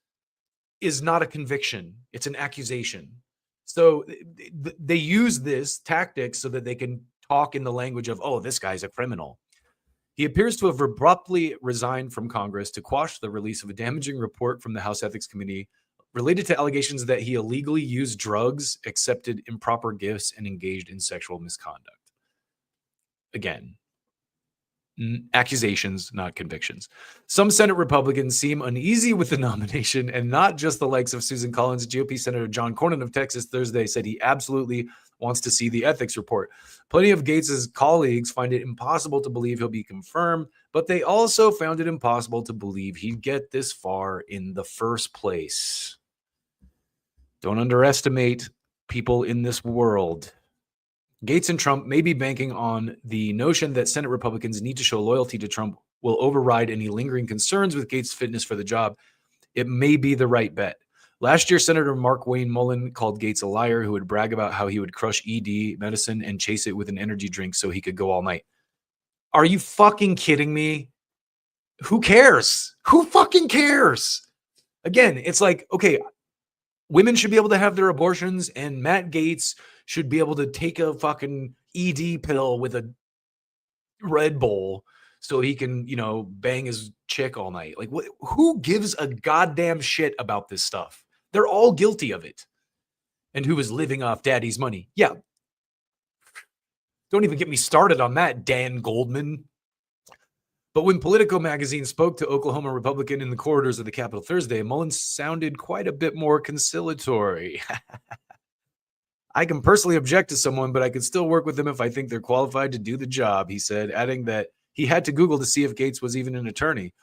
is not a conviction. It's an accusation. So they use this tactic so that they can talk in the language of, oh, this guy's a criminal. He appears to have abruptly resigned from Congress to quash the release of a damaging report from the House Ethics Committee related to allegations that he illegally used drugs, accepted improper gifts, and engaged in sexual misconduct. Again, accusations, not convictions. Some Senate Republicans seem uneasy with the nomination, and not just the likes of Susan Collins. GOP Senator John Cornyn of Texas Thursday said he absolutely wants to see the ethics report. Plenty of Gaetz's colleagues find it impossible to believe he'll be confirmed, but they also found it impossible to believe he'd get this far in the first place. Don't underestimate people in this world. Gaetz and Trump may be banking on the notion that Senate Republicans need to show loyalty to Trump will override any lingering concerns with Gaetz' fitness for the job. It may be the right bet. Last year, Senator Mark Wayne Mullen called Gaetz a liar who would brag about how he would crush ED medicine and chase it with an energy drink so he could go all night. Are you fucking kidding me? Who cares? Who fucking cares? Again, it's like, okay, women should be able to have their abortions, and Matt Gaetz should be able to take a fucking ED pill with a Red Bull so he can, bang his chick all night. Like, who gives a goddamn shit about this stuff? They're all guilty of it. And who is living off daddy's money? Yeah. Don't even get me started on that, Dan Goldman. But when Politico magazine spoke to Oklahoma Republican in the corridors of the Capitol Thursday, Mullins sounded quite a bit more conciliatory. I can personally object to someone, but I could still work with them if I think they're qualified to do the job, he said, adding that he had to Google to see if Gaetz was even an attorney.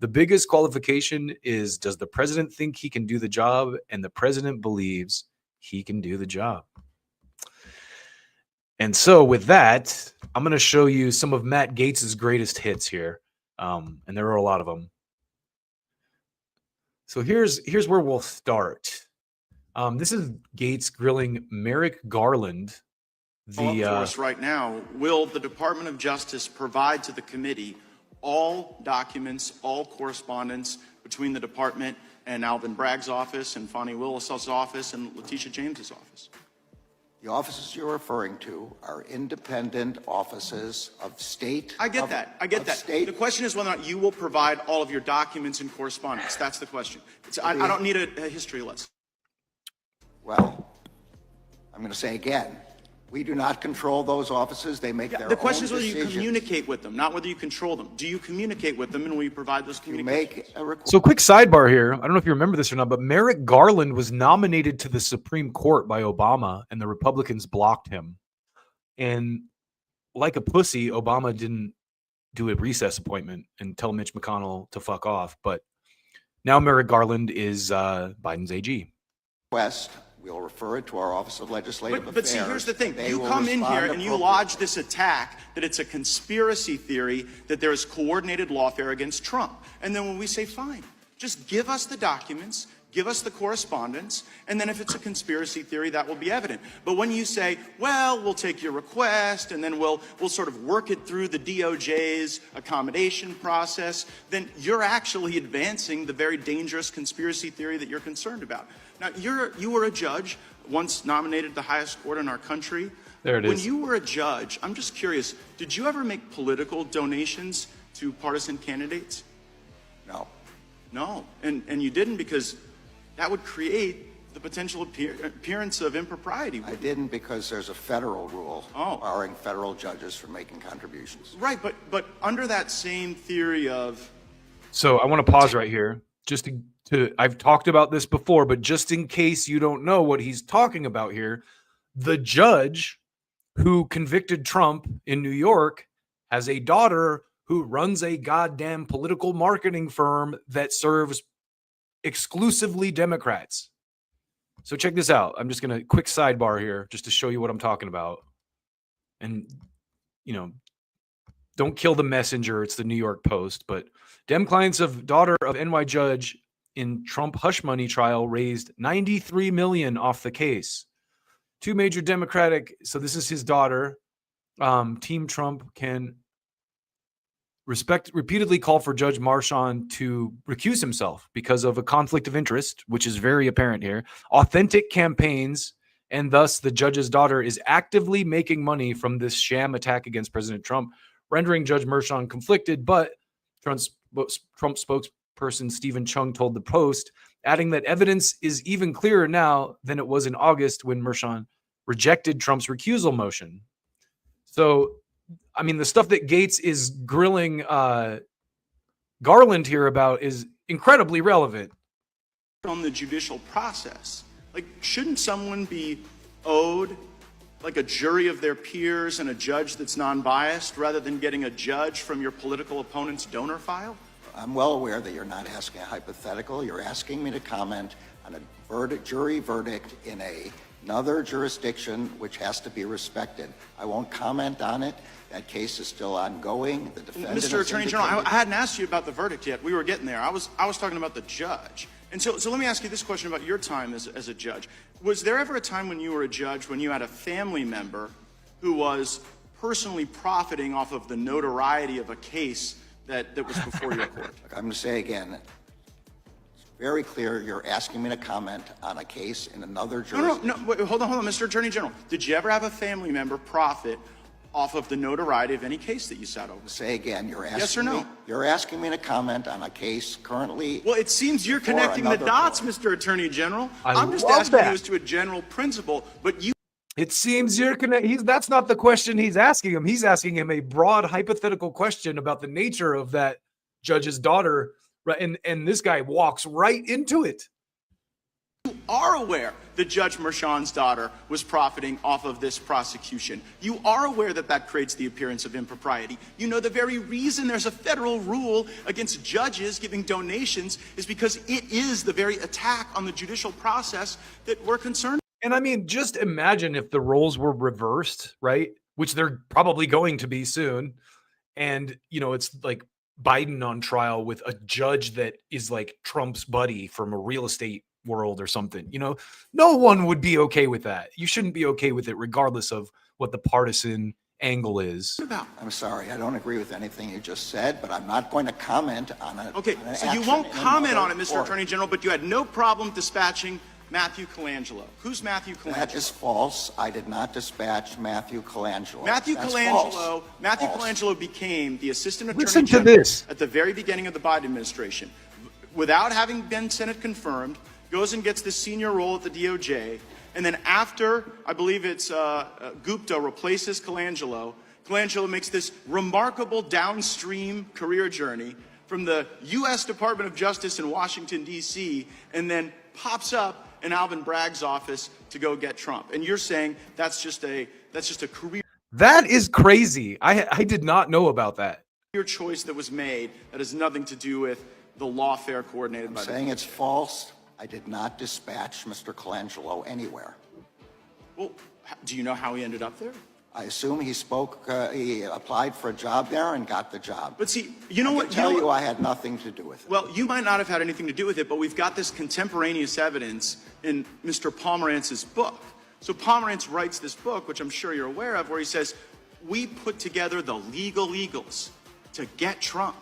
The biggest qualification is, does the president think he can do the job? And the president believes he can do the job. And so with that, I'm going to show you some of Matt Gaetz's greatest hits here. And there are a lot of them. So here's where we'll start. This is Gaetz grilling Merrick Garland. For us right now, will the Department of Justice provide to the committee all documents, all correspondence between the department and Alvin Bragg's office and Fonnie Willis's office and Letitia James's office? The offices you're referring to are independent offices of state. I get that. I get that. The question is whether or not you will provide all of your documents and correspondence. That's the question. I don't need a history lesson. Well, I'm going to say again, we do not control those offices. They make their own decisions. The question is whether you communicate with them, not whether you control them. Do you communicate with them, and will you provide those communications? So quick sidebar here. I don't know if you remember this or not, but Merrick Garland was nominated to the Supreme Court by Obama, and the Republicans blocked him. And like a pussy, Obama didn't do a recess appointment and tell Mitch McConnell to fuck off. But now Merrick Garland is Biden's AG. We'll refer it to our Office of Legislative Affairs. But see, here's the thing. You come in here and you lodge this attack that it's a conspiracy theory, that there is coordinated lawfare against Trump. And then when we say, fine, just give us the documents, give us the correspondence, and then if it's a conspiracy theory, that will be evident. But when you say, well, we'll take your request, and then we'll sort of work it through the DOJ's accommodation process, then you're actually advancing the very dangerous conspiracy theory that you're concerned about. Now, you were a judge, once nominated the highest court in our country. There it is. When you were a judge, I'm just curious, did you ever make political donations to partisan candidates? No. No, and you didn't because that would create the potential appearance of impropriety. I didn't because there's a federal rule barring federal judges from making contributions. Right, but under that same theory of... So I want to pause right here. Just to I've talked about this before, but just in case you don't know what he's talking about here, the judge who convicted Trump in New York has a daughter who runs a goddamn political marketing firm that serves exclusively Democrats. So check this out. I'm just going to quick sidebar here just to show you what I'm talking about. And, you know, don't kill the messenger. It's the New York Post. But Dem clients of daughter of NY judge in Trump hush money trial raised $93 million off the case. Two major Democratic. So this is his daughter. Team Trump can repeatedly call for Judge Marchand to recuse himself because of a conflict of interest, which is very apparent here, authentic campaigns, and thus the judge's daughter is actively making money from this sham attack against President Trump, rendering Judge Marchand conflicted. But Trump spokesperson Stephen Chung told the Post, adding that evidence is even clearer now than it was in August when Marchand rejected Trump's recusal motion. So, I mean, the stuff that Gaetz is grilling Garland here about is incredibly relevant. On the judicial process, like, shouldn't someone be owed like a jury of their peers and a judge that's non-biased rather than getting a judge from your political opponent's donor file? I'm well aware that you're not asking a hypothetical. You're asking me to comment on a jury verdict in another jurisdiction which has to be respected. I won't comment on it. That case is still ongoing. The defendant Mr. Attorney General, I hadn't asked you about the verdict yet. We were getting there. I was talking about the judge. And so let me ask you this question about your time as a judge. Was there ever a time when you were a judge when you had a family member who was personally profiting off of the notoriety of a case that was before your court? I'm going to say again, it's very clear you're asking me to comment on a case in another jurisdiction. No, wait, hold on, Mr. Attorney General. Did you ever have a family member profit off of the notoriety of any case that you sat over? Say again, you're asking yes or no? You're asking me to comment on a case currently. Well, it seems you're connecting the dots, Mr. Attorney General. I'm just love asking that. you as to a general principle, but you... It seems you're connecting. That's not the question he's asking him. He's asking him a broad hypothetical question about the nature of that judge's daughter, right? And this guy walks right into it. You are aware that Judge Marchand's daughter was profiting off of this prosecution. You are aware that that creates the appearance of impropriety. You know the very reason there's a federal rule against judges giving donations is because it is the very attack on the judicial process that we're concerned. And I mean, just imagine if the roles were reversed, right? Which they're probably going to be soon. And, you know, it's like Biden on trial with a judge that is like Trump's buddy from a real estate world or something. You know, no one would be okay with that. You shouldn't be okay with it regardless of what the partisan angle is. I'm sorry, I don't agree with anything you just said, but I'm not going to comment on it. Okay, so you won't comment on it, Mr. Attorney General, but you had no problem dispatching Matthew Colangelo. Who's Matthew Colangelo? That is false. I did not dispatch Matthew Colangelo. Matthew That's Colangelo. false. Matthew False. Colangelo became the Assistant Attorney Listen to General this. at the very beginning of the Biden administration. Without having been Senate confirmed, goes and gets this senior role at the DOJ, and then after, I believe it's Gupta replaces Colangelo, Colangelo makes this remarkable downstream career journey from the U.S. Department of Justice in Washington, D.C., and then pops up in Alvin Bragg's office to go get Trump. And you're saying that's just a career. That is crazy. I did not know about that. Your choice that was made that has nothing to do with the lawfare coordinated I'm by saying it's false. I did not dispatch Mr. Colangelo anywhere. Well, do you know how he ended up there? I assume he he applied for a job there and got the job. But see, you know what? I can tell you I had nothing to do with it. Well, you might not have had anything to do with it, but we've got this contemporaneous evidence in Mr. Pomerantz's book. So Pomerantz writes this book, which I'm sure you're aware of, where he says, we put together the legal eagles to get Trump.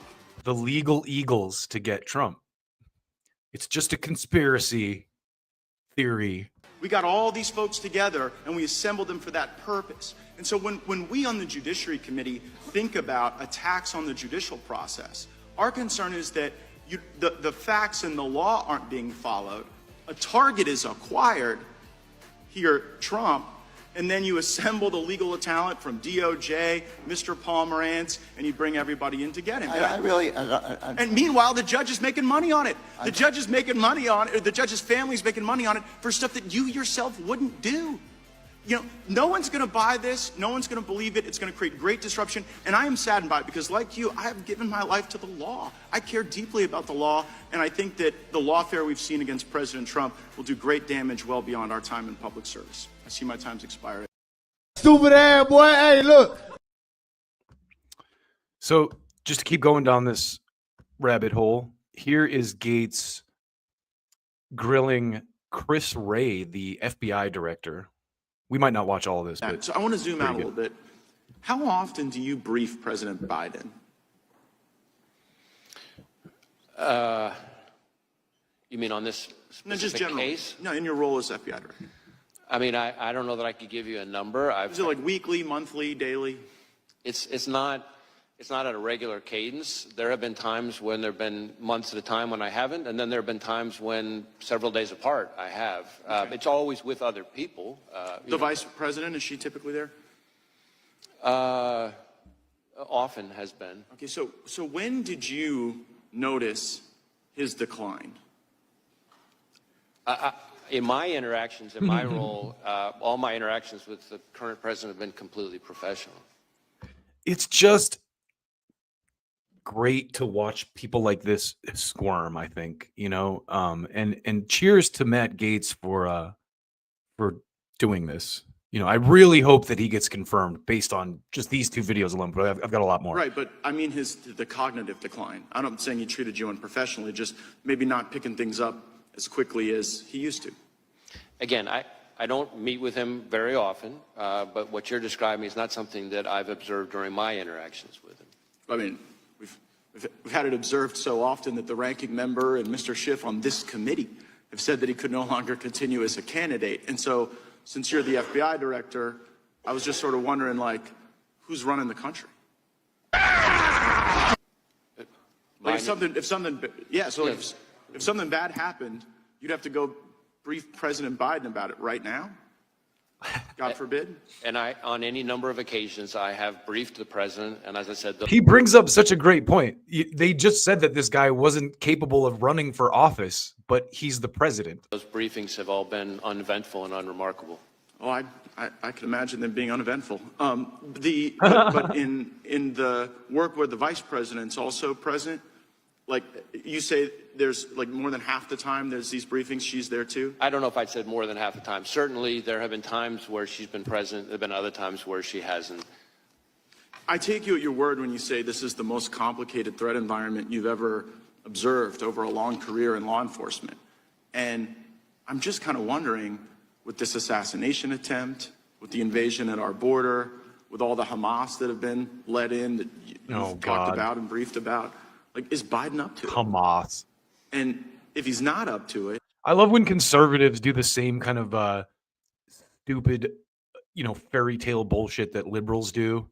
The legal eagles to get Trump. It's just a conspiracy theory. We got all these folks together and we assembled them for that purpose. And so when we on the Judiciary Committee think about attacks on the judicial process, our concern is that the facts and the law aren't being followed. A target is acquired, here Trump, and then you assemble the legal talent from DOJ, Mr. Pomerantz, and you bring everybody in to get him. And meanwhile, the judge is making money on it. The judge is making money on it, or the judge's family's making money on it for stuff that you yourself wouldn't do. You know, no one's going to buy this. No one's going to believe it. It's going to create great disruption. And I am saddened by it because, like you, I have given my life to the law. I care deeply about the law. And I think that the lawfare we've seen against President Trump will do great damage well beyond our time in public service. I see my time's expired. Stupid ass boy. Hey, look. So just to keep going down this rabbit hole, here is Gaetz grilling Chris Wray, the FBI director. We might not watch all of this, but so I want to zoom out a little bit. How often do you brief President Biden? You mean on this specific just generally. case? No, in your role as FBI director. I mean, I don't know that I could give you a number. Is it like weekly, monthly, daily? It's not at a regular cadence. There have been times when there have been months at a time when I haven't, and then there have been times when several days apart I have. Okay. It's always with other people. The vice president, is she typically there? Often has been. Okay, so when did you notice his decline? In my interactions, in my role, all my interactions with the current president have been completely professional. it's just great to watch people like this squirm, I think, you know, and cheers to Matt Gaetz for doing this. You know, I really hope that he gets confirmed based on just these two videos alone, but I've got a lot more. Right, but I mean the cognitive decline. I'm not saying he treated you unprofessionally, just maybe not picking things up as quickly as he used to. Again, I don't meet with him very often, but what you're describing is not something that I've observed during my interactions with him. I mean, we've had it observed so often that the ranking member and Mr. Schiff on this committee have said that he could no longer continue as a candidate. And so, since you're the FBI director, I was just sort of wondering, like, who's running the country? Like if something bad happened, you'd have to go brief President Biden about it right now? God forbid. And on any number of occasions, I have briefed the president, and as I said, He brings up such a great point. They just said that this guy wasn't capable of running for office, but he's the president. Those briefings have all been uneventful and unremarkable. Oh, I can imagine them being uneventful. But in the work where the vice president's also present, like you say, there's like more than half the time there's these briefings, she's there too? I don't know if I'd said more than half the time. Certainly, there have been times where she's been present. There have been other times where she hasn't. I take you at your word when you say this is the most complicated threat environment you've ever observed over a long career in law enforcement. And I'm just kind of wondering, with this assassination attempt, with the invasion at our border, with all the Hamas that have been let in that you've talked about and briefed about, like, is Biden up to it? Hamas. And if he's not up to it, I love when conservatives do the same kind of stupid, you know, fairy tale bullshit that liberals do.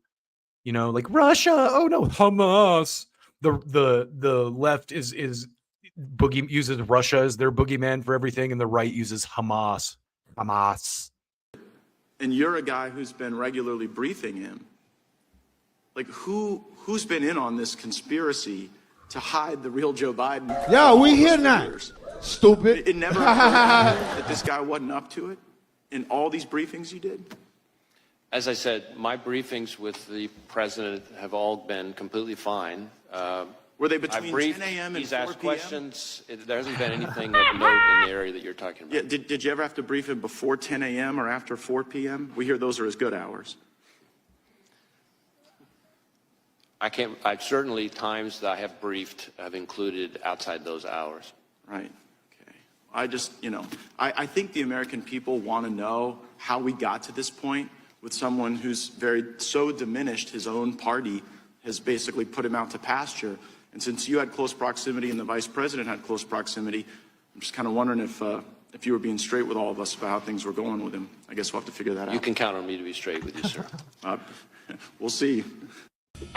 You know, like Russia. Oh no, Hamas. The left is uses Russia as their boogeyman for everything, and the right uses Hamas. Hamas. And you're a guy who's been regularly briefing him. Like, who's been in on this conspiracy to hide the real Joe Biden? Yo, we here now. Stupid. It never occurred to you that this guy wasn't up to it in all these briefings you did? As I said, my briefings with the president have all been completely fine. Were they between 10 a.m. and 4 He's asked p.m.? questions. There hasn't been anything of note in the area that you're talking about. Yeah, did you ever have to brief him before 10 a.m. or after 4 p.m.? We hear those are as good hours. Certainly times that I have briefed have included outside those hours. Right. Okay. I just, you know, I think the American people want to know how we got to this point with someone who's so diminished his own party has basically put him out to pasture. And since you had close proximity and the vice president had close proximity, I'm just kind of wondering if if you were being straight with all of us about how things were going with him, I guess we'll have to figure that out. You can count on me to be straight with you, sir. We'll see.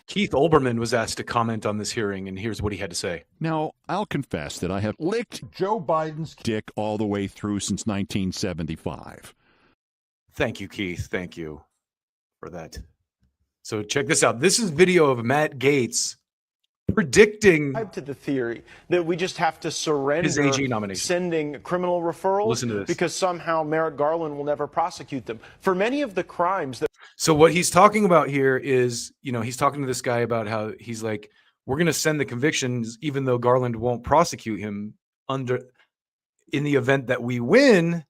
Keith Olbermann was asked to comment on this hearing, and here's what he had to say. Now, I'll confess that I have licked Joe Biden's dick all the way through since 1975. Thank you, Keith. Thank you for that. So check this out. This is video of Matt Gaetz predicting to the theory that we just have to surrender his AG nomination. Sending criminal referrals. Listen to this. Because somehow Merrick Garland will never prosecute them for many of the crimes that. So what he's talking about here is, he's talking to this guy about how he's like, we're going to send the convictions even though Garland won't prosecute him in the event that we win.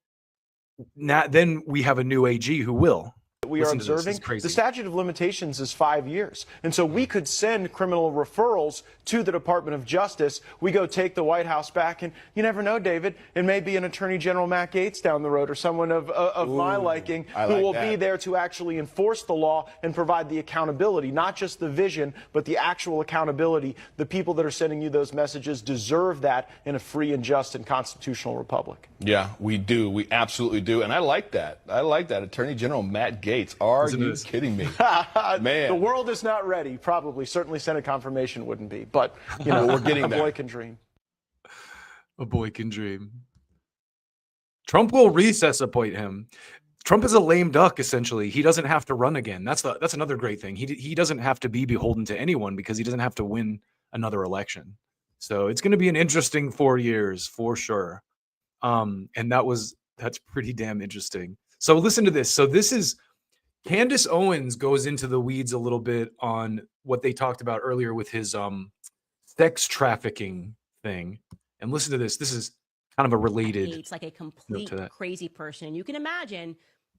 Then we have a new AG who will. We are observing, the statute of limitations is 5 years. And so we could send criminal referrals to the Department of Justice. We go take the White House back, and you never know, David, it may be an Attorney General Matt Gaetz down the road or someone of my liking who will be there to actually enforce the law and provide the accountability, not just the vision, but the actual accountability. The people that are sending you those messages deserve that in a free and just and constitutional republic. Yeah, we do. We absolutely do. And I like that. I like that. Attorney General Matt Gaetz. Are you kidding me? Man. The world is not ready, probably. Certainly Senate confirmation wouldn't be. But, we're getting there. A boy can dream. A boy can dream. Trump will resuscitate him. Trump is a lame duck, essentially. He doesn't have to run again. That's another great thing. He doesn't have to be beholden to anyone because he doesn't have to win another election. So it's going to be an interesting 4 years for sure. And that's pretty damn interesting. So listen to this. So this is Candace Owens goes into the weeds a little bit on what they talked about earlier with his sex trafficking thing. And listen to this. This is kind of a related. It's like a complete crazy person. And you can imagine,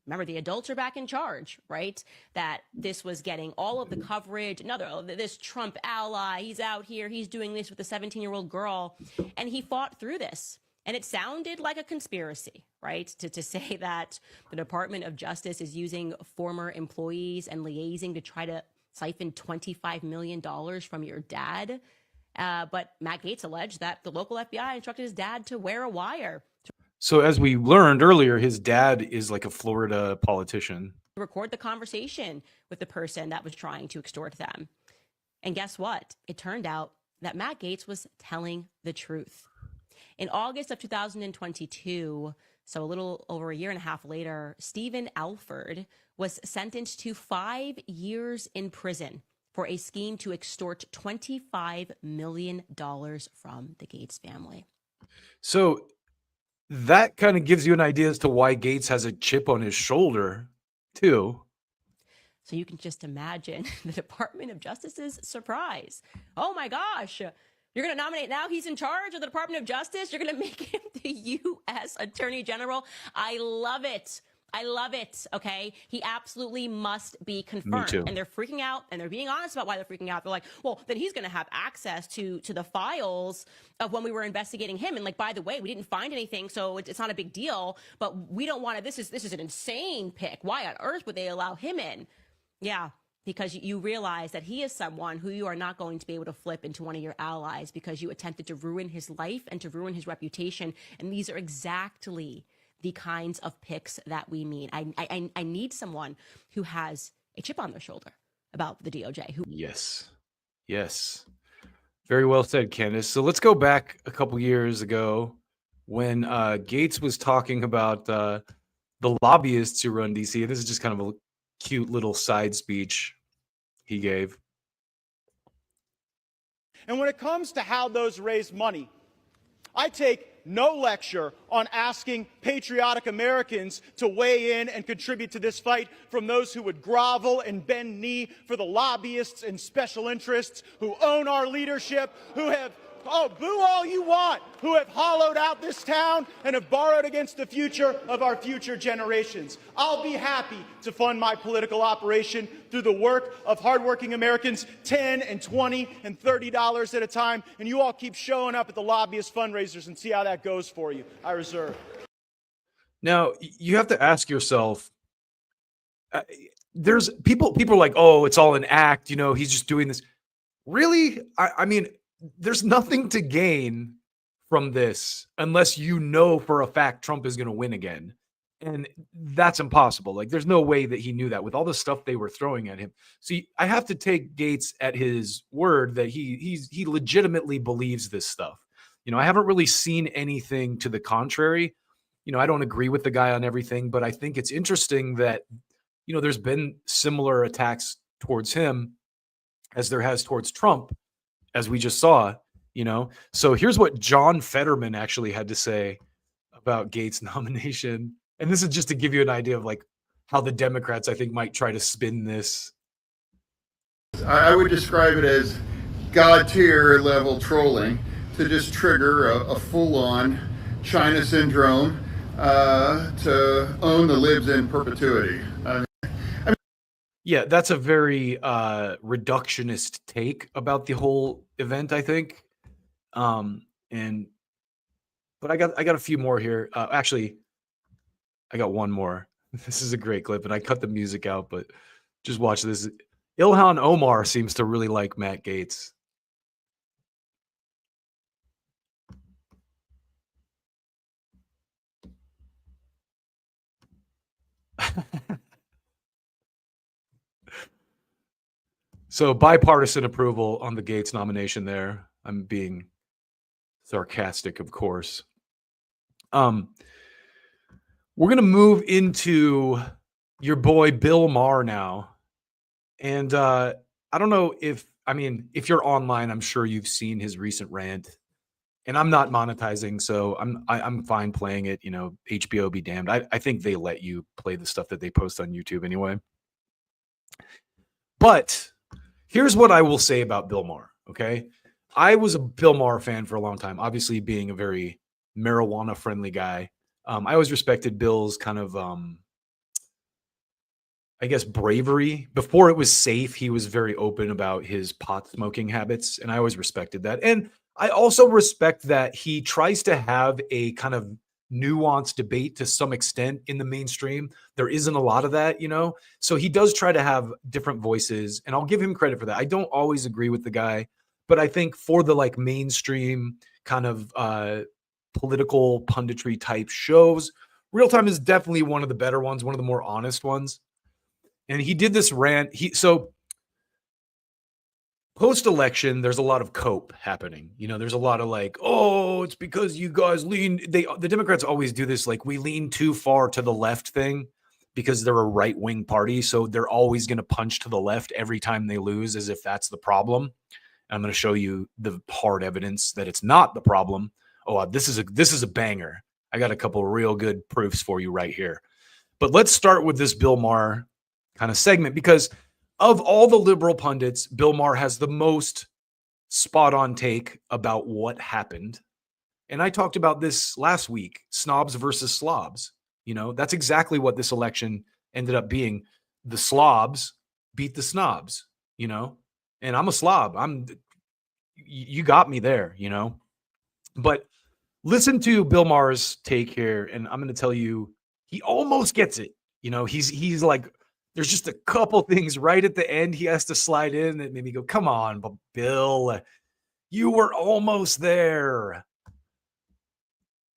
remember, the adults are back in charge, right? That this was getting all of the coverage. This Trump ally, he's out here, he's doing this with a 17-year-old girl. And he fought through this. And it sounded like a conspiracy, right? To say that the Department of Justice is using former employees and liaising to try to siphon $25 million from your dad. But Matt Gaetz alleged that the local FBI instructed his dad to wear a wire. So as we learned earlier, his dad is like a Florida politician. To record the conversation with the person that was trying to extort them. And guess what? It turned out that Matt Gaetz was telling the truth. In August of 2022, so a little over a year and a half later, Stephen Alford was sentenced to 5 years in prison for a scheme to extort $25 million from the Gaetz family. So that kind of gives you an idea as to why Gaetz has a chip on his shoulder, too. So you can just imagine the Department of Justice's surprise. Oh, my gosh. You're going to nominate now? He's in charge of the Department of Justice? You're going to make him the U.S. Attorney General? I love it. I love it. Okay. He absolutely must be confirmed. Me too. And they're freaking out, and they're being honest about why they're freaking out. They're like, well, then he's going to have access to the files of when we were investigating him. And like, by the way, we didn't find anything, so it's not a big deal, but we don't want to, this is an insane pick. Why on earth would they allow him in? Yeah. Because you realize that he is someone who you are not going to be able to flip into one of your allies because you attempted to ruin his life and to ruin his reputation. And these are exactly the kinds of picks that we mean. I need someone who has a chip on their shoulder about the DOJ. Yes. Very well said, Candace. So let's go back a couple years ago when Gaetz was talking about the lobbyists who run DC. This is just kind of a cute little side speech he gave. And when it comes to how those raise money, I take no lecture on asking patriotic Americans to weigh in and contribute to this fight from those who would grovel and bend knee for the lobbyists and special interests who own our leadership, who have, boo all you want, who have hollowed out this town and have borrowed against the future of our future generations. I'll be happy to fund my political operation through the work of hardworking Americans, $10 and $20 and $30 at a time, and you all keep showing up at the lobbyist fundraisers and see how that goes for you. I reserve. Now, you have to ask yourself, there's people are like, oh, it's all an act, he's just doing this. Really? I mean, there's nothing to gain from this unless you know for a fact Trump is going to win again. And that's impossible. Like, there's no way that he knew that with all the stuff they were throwing at him. See, I have to take Gaetz at his word that he legitimately believes this stuff. I haven't really seen anything to the contrary. I don't agree with the guy on everything, but I think it's interesting that, there's been similar attacks towards him as there has towards Trump, as we just saw, So here's what John Fetterman actually had to say about Gaetz' nomination. And this is just to give you an idea of like how the Democrats, I think, might try to spin this. I would describe it as God tier level trolling to just trigger a full-on China syndrome to own the libs in perpetuity. Yeah, that's a very reductionist take about the whole event, I think. But I got a few more here. Actually, I got one more. This is a great clip, and I cut the music out, but just watch this. Ilhan Omar seems to really like Matt Gaetz. So bipartisan approval on the Gaetz nomination there. I'm being sarcastic, of course. We're going to move into your boy Bill Maher now. And I don't know if you're online, I'm sure you've seen his recent rant. And I'm not monetizing, so I'm fine playing it. HBO be damned. I think they let you play the stuff that they post on YouTube anyway. But here's what I will say about Bill Maher, okay? I was a Bill Maher fan for a long time, obviously being a very marijuana-friendly guy. I always respected Bill's kind of, bravery. Before it was safe, he was very open about his pot smoking habits, and I always respected that. And I also respect that he tries to have a kind of nuanced debate to some extent in the mainstream. There isn't a lot of that, So he does try to have different voices, and I'll give him credit for that. I don't always agree with the guy, but I think for the like mainstream kind of political punditry type shows, Real Time is definitely one of the better ones, one of the more honest ones. And he did this rant. So post-election, there's a lot of cope happening. There's a lot of like, oh, it's because you guys the Democrats always do this, like, we lean too far to the left thing because they're a right-wing party. So they're always going to punch to the left every time they lose, as if that's the problem. And I'm going to show you the hard evidence that it's not the problem. Oh, this is a banger. I got a couple of real good proofs for you right here. But let's start with this Bill Maher kind of segment, because of all the liberal pundits, Bill Maher has the most spot-on take about what happened. And I talked about this last week, snobs versus slobs. That's exactly what this election ended up being. The slobs beat the snobs, and I'm a slob. You got me there, But listen to Bill Maher's take here, and I'm going to tell you, he almost gets it. He's like, there's just a couple things right at the end he has to slide in that made me go, come on, but Bill, you were almost there.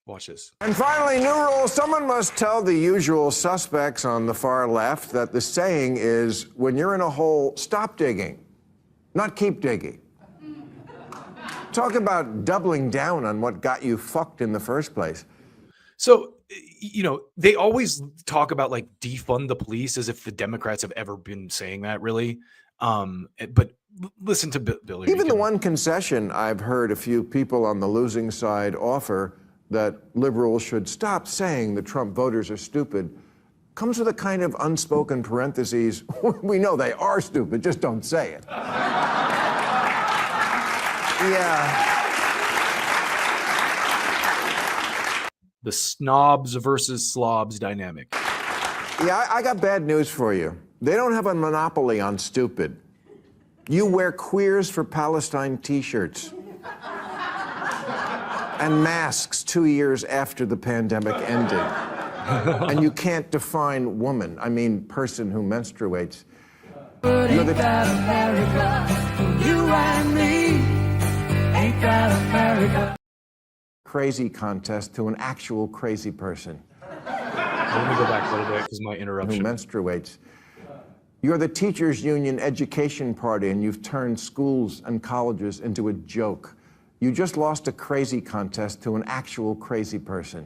Watch this. And finally, new rule. Someone must tell the usual suspects on the far left that the saying is, when you're in a hole, stop digging, not keep digging. Talk about doubling down on what got you fucked in the first place. So, they always talk about like defund the police as if the Democrats have ever been saying that, really. But listen to Bill. Even the one concession I've heard a few people on the losing side offer, that liberals should stop saying the Trump voters are stupid, comes with a kind of unspoken parentheses. We know they are stupid, just don't say it. Yeah. The snobs versus slobs dynamic. Yeah, I got bad news for you. They don't have a monopoly on stupid. You wear Queers for Palestine t-shirts and masks 2 years after the pandemic ended. And you can't define woman, I mean person who menstruates. Ain't that America, you and me, ain't that America. crazy contest to an actual crazy person. Let me go back a little bit because my interruption. Who menstruates. You're the teachers' union education party, and you've turned schools and colleges into a joke. You just lost a crazy contest to an actual crazy person.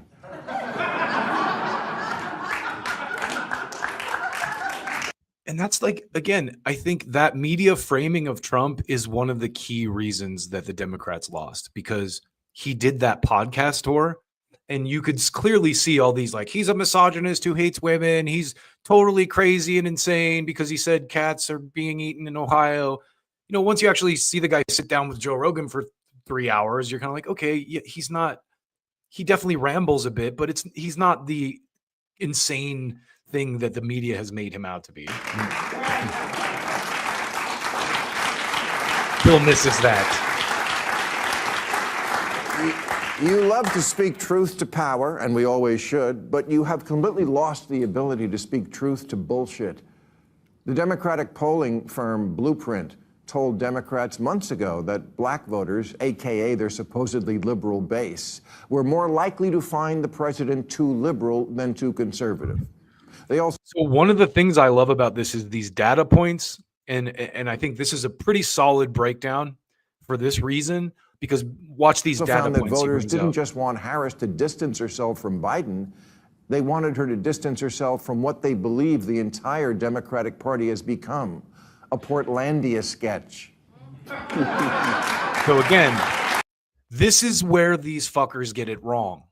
And that's like, again, I think that media framing of Trump is one of the key reasons that the Democrats lost, because he did that podcast tour and you could clearly see all these, like, he's a misogynist who hates women. He's totally crazy and insane because he said cats are being eaten in Ohio. You know, once you actually see the guy sit down with Joe Rogan for 3 hours, you're kind of like, okay, yeah, he's not, he definitely rambles a bit, but he's not the insane thing that the media has made him out to be. Bill misses that. You love to speak truth to power, and we always should, but you have completely lost the ability to speak truth to bullshit. The Democratic polling firm Blueprint told Democrats months ago that black voters, AKA their supposedly liberal base, were more likely to find the president too liberal than too conservative. They also— So one of the things I love about this is these data points, and I think this is a pretty solid breakdown for this reason, because watch these data found that points. voters didn't just want Harris to distance herself from Biden. They wanted her to distance herself from what they believe the entire Democratic Party has become, a Portlandia sketch. So again, this is where these fuckers get it wrong.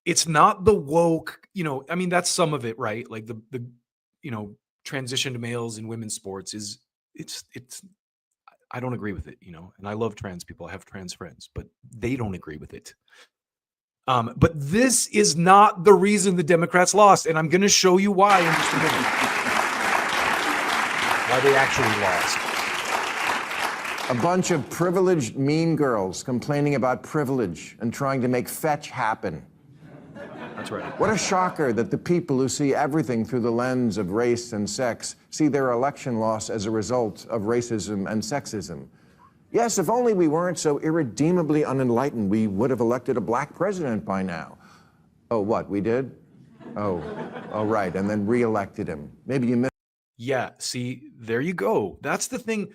It's not the woke, you know, I mean, that's some of it, right? Like the you know, transition to males in women's sports is, it's I don't agree with it, you know, and I love trans people. I have trans friends, but they don't agree with it. But this is not the reason the Democrats lost, and I'm going to show you why in just a minute. Why they actually lost. A bunch of privileged mean girls complaining about privilege and trying to make fetch happen. That's right. What a shocker that the people who see everything through the lens of race and sex see their election loss as a result of racism and sexism. Yes, if only we weren't so irredeemably unenlightened, we would have elected a black president by now. Oh, what, we did? Oh, right, and then re-elected him. Maybe you missed. Yeah, see, there you go. That's the thing.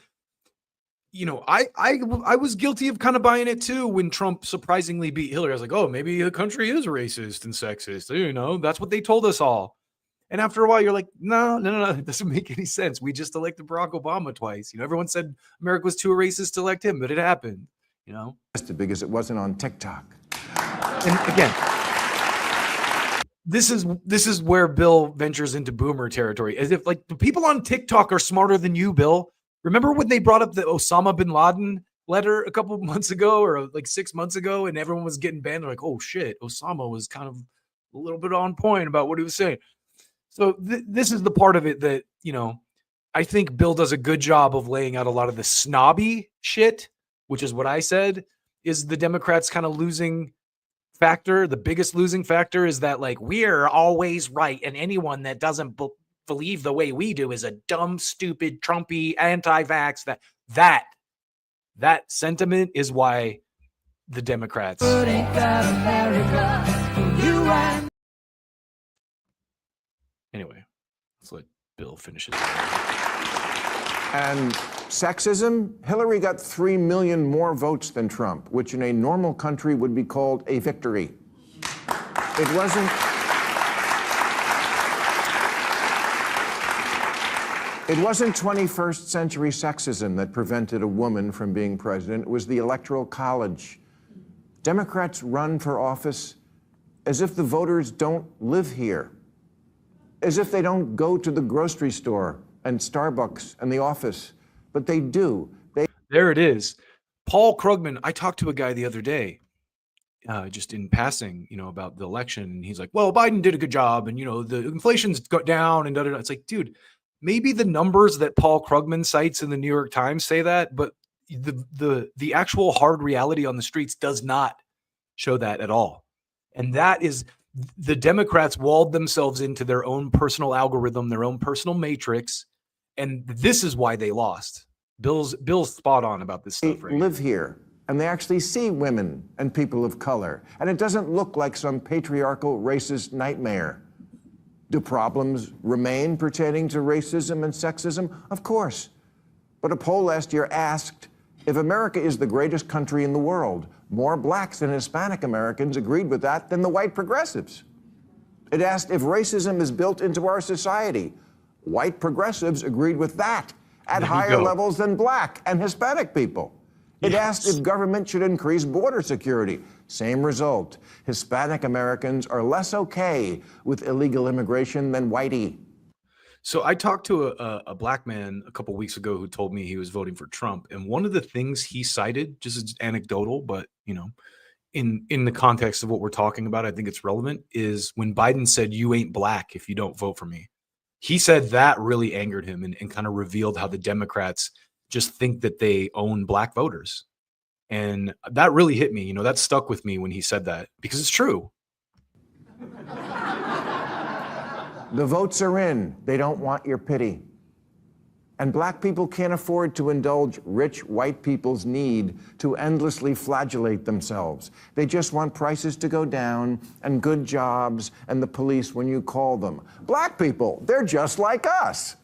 You know, I was guilty of kind of buying it too when Trump surprisingly beat Hillary. I was like, oh, maybe the country is racist and sexist. You know, that's what they told us all. And after a while, you're like, no, it doesn't make any sense. We just elected Barack Obama twice. You know, everyone said America was too racist to elect him, but it happened, you know? Because it wasn't on TikTok. And again, this is where Bill ventures into boomer territory, as if like the people on TikTok are smarter than you, Bill. Remember when they brought up the Osama bin Laden letter a couple of months ago, or like 6 months ago, and everyone was getting banned? They're like, oh shit, Osama was kind of a little bit on point about what he was saying. So this is the part of it that, you know, I think Bill does a good job of laying out a lot of the snobby shit, which is what I said is the Democrats' kind of losing factor. The biggest losing factor is that, like, we're always right, and anyone that doesn't believe the way we do is a dumb, stupid, Trumpy, anti-vax. That sentiment is why the Democrats. Anyway, let's let Bill finish it. And sexism, Hillary got 3 million more votes than Trump, which in a normal country would be called a victory. It wasn't 21st century sexism that prevented a woman from being president. It was the Electoral College. Democrats run for office as if the voters don't live here, as if they don't go to the grocery store and Starbucks and the office, but they do. There it is. Paul Krugman, I talked to a guy the other day, just in passing, you know, about the election. And he's like, well, Biden did a good job. And, you know, the inflation's got down and da-da-da. It's like, dude, maybe the numbers that Paul Krugman cites in the New York Times say that, but the actual hard reality on the streets does not show that at all. And that is, the Democrats walled themselves into their own personal algorithm, their own personal matrix. And this is why they lost. Bill's spot on about this stuff, right? Live here, and they actually see women and people of color, and it doesn't look like some patriarchal racist nightmare. Do problems remain pertaining to racism and sexism? Of course. But a poll last year asked, if America is the greatest country in the world, more blacks and Hispanic Americans agreed with that than the white progressives. It asked if racism is built into our society. White progressives agreed with that at higher levels than black and Hispanic people. It asked if government should increase border security. Same result. Hispanic Americans are less okay with illegal immigration than whitey. So I talked to a black man a couple weeks ago who told me he was voting for Trump. And one of the things he cited, just as anecdotal, but in the context of what we're talking about, I think it's relevant, is when Biden said, "You ain't black if you don't vote for me." He said that really angered him and kind of revealed how the Democrats just think that they own black voters. And that really hit me. That stuck with me when he said that, because it's true. The votes are in. They don't want your pity. And black people can't afford to indulge rich white people's need to endlessly flagellate themselves. They just want prices to go down and good jobs and the police when you call them. Black people, they're just like us.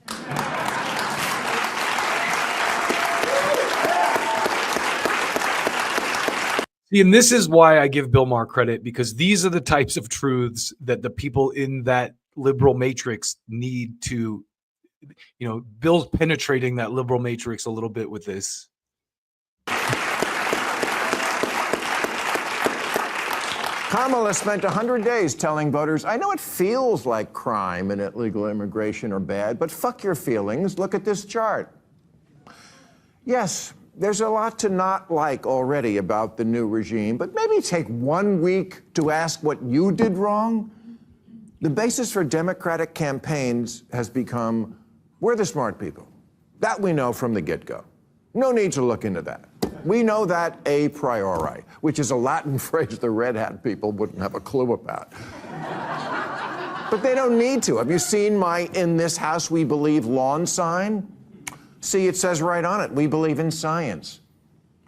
And this is why I give Bill Maher credit, because these are the types of truths that the people in that liberal matrix need to, Bill's penetrating that liberal matrix a little bit with this. Kamala spent 100 days telling voters, I know it feels like crime and illegal immigration are bad, but fuck your feelings. Look at this chart. Yes, there's a lot to not like already about the new regime, but maybe take 1 week to ask what you did wrong. The basis for Democratic campaigns has become, we're the smart people. That we know from the get-go. No need to look into that. We know that a priori, which is a Latin phrase the Red Hat people wouldn't have a clue about. But they don't need to. Have you seen my "In This House We Believe" lawn sign? See, it says right on it, we believe in science.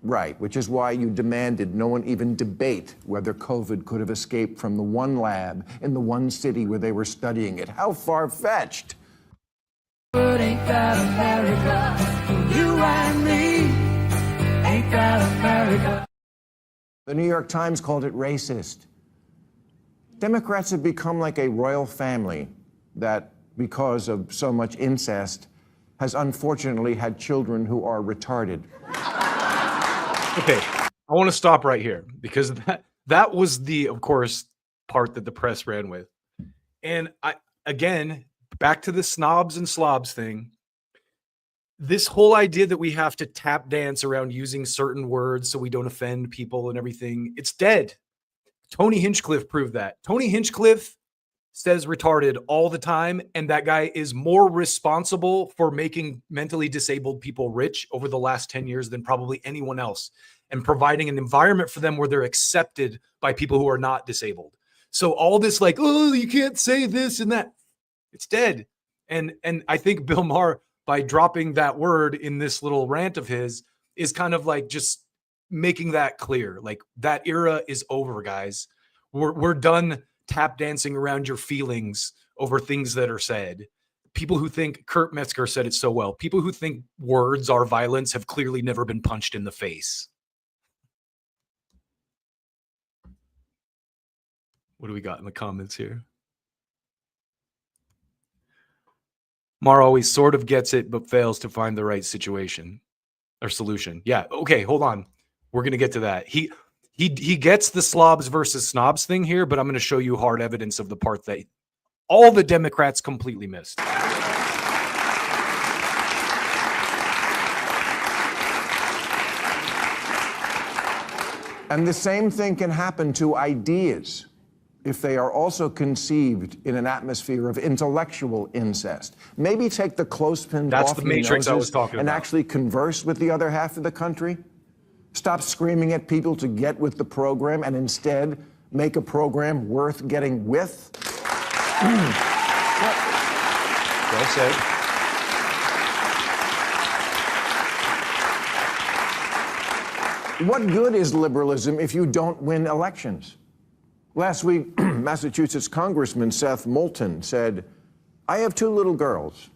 Right, which is why you demanded no one even debate whether COVID could have escaped from the one lab in the one city where they were studying it. How far-fetched. But ain't that America for you and me? Ain't that America? The New York Times called it racist. Democrats have become like a royal family that, because of so much incest, has unfortunately had children who are retarded. Okay, I want to stop right here, because that was the, of course, part that the press ran with. And again, back to the snobs and slobs thing. This whole idea that we have to tap dance around using certain words so we don't offend people and everything, it's dead. Tony Hinchcliffe proved that. Tony Hinchcliffe says retarded all the time, and that guy is more responsible for making mentally disabled people rich over the last 10 years than probably anyone else, and providing an environment for them where they're accepted by people who are not disabled. So all this like, oh, you can't say this and that, it's dead. And I think Bill Maher, by dropping that word in this little rant of his, is kind of like just making that clear. Like, that era is over, guys. We're done tap dancing around your feelings over things that are said. People who think, Kurt Metzger said it so well, people who think words are violence have clearly never been punched in the face. What do we got in the comments here? Maher always sort of gets it, but fails to find the right situation or solution. Yeah. Okay. Hold on. We're going to get to that. He gets the slobs versus snobs thing here, but I'm going to show you hard evidence of the part that all the Democrats completely missed. And the same thing can happen to ideas if they are also conceived in an atmosphere of intellectual incest. Maybe take the clothespin off the matrix I was talking and about. actually converse with the other half of the country. Stop screaming at people to get with the program and instead make a program worth getting with. Well said. What good is liberalism if you don't win elections? Last week, Massachusetts Congressman Seth Moulton said, I have 2 little girls.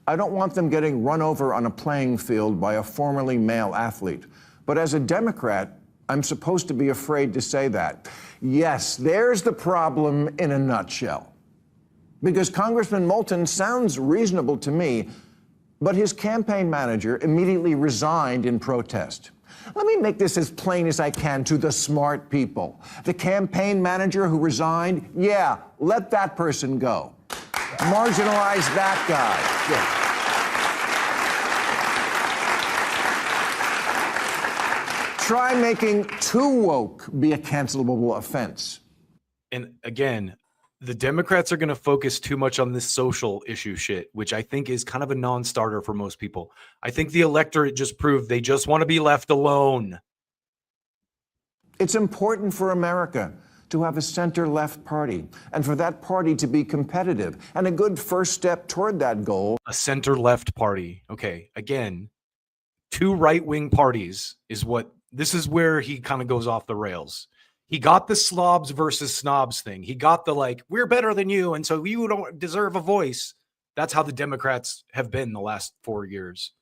I don't want them getting run over on a playing field by a formerly male athlete. But as a Democrat, I'm supposed to be afraid to say that. Yes, there's the problem in a nutshell. Because Congressman Moulton sounds reasonable to me, but his campaign manager immediately resigned in protest. Let me make this as plain as I can to the smart people. The campaign manager who resigned, yeah, let that person go. Marginalize that guy. Yeah. Try making too woke be a cancelable offense. And again, the Democrats are going to focus too much on this social issue shit, which I think is kind of a non-starter for most people. I think the electorate just proved they just want to be left alone. It's important for America to have a center-left party and for that party to be competitive. And a good first step toward that goal. A center-left party. Okay, again, 2 right-wing parties is what, this is where he kind of goes off the rails. He got the slobs versus snobs thing. He got the like, we're better than you, and so you don't deserve a voice. That's how the Democrats have been the last 4 years.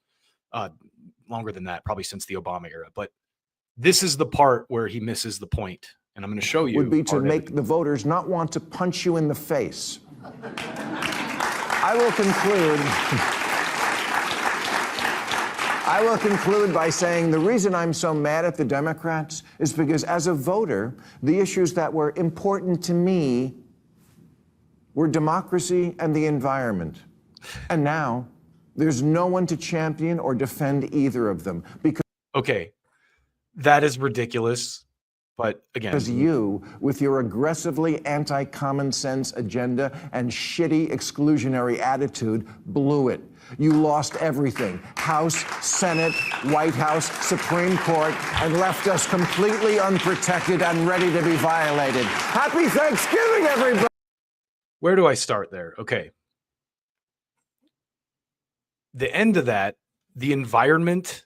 Longer than that, probably since the Obama era. But this is the part where he misses the point. And I'm going to show you. Would be to make the voters not want to punch you in the face. I will conclude by saying the reason I'm so mad at the Democrats is because as a voter, the issues that were important to me were democracy and the environment. And now there's no one to champion or defend either of them. Okay, that is ridiculous. But again, because you, with your aggressively anti-common sense agenda and shitty exclusionary attitude, blew it. You lost everything. House, Senate, White House, Supreme Court, and left us completely unprotected and ready to be violated. Happy Thanksgiving, everybody! Where do I start there? Okay. The end of that, the environment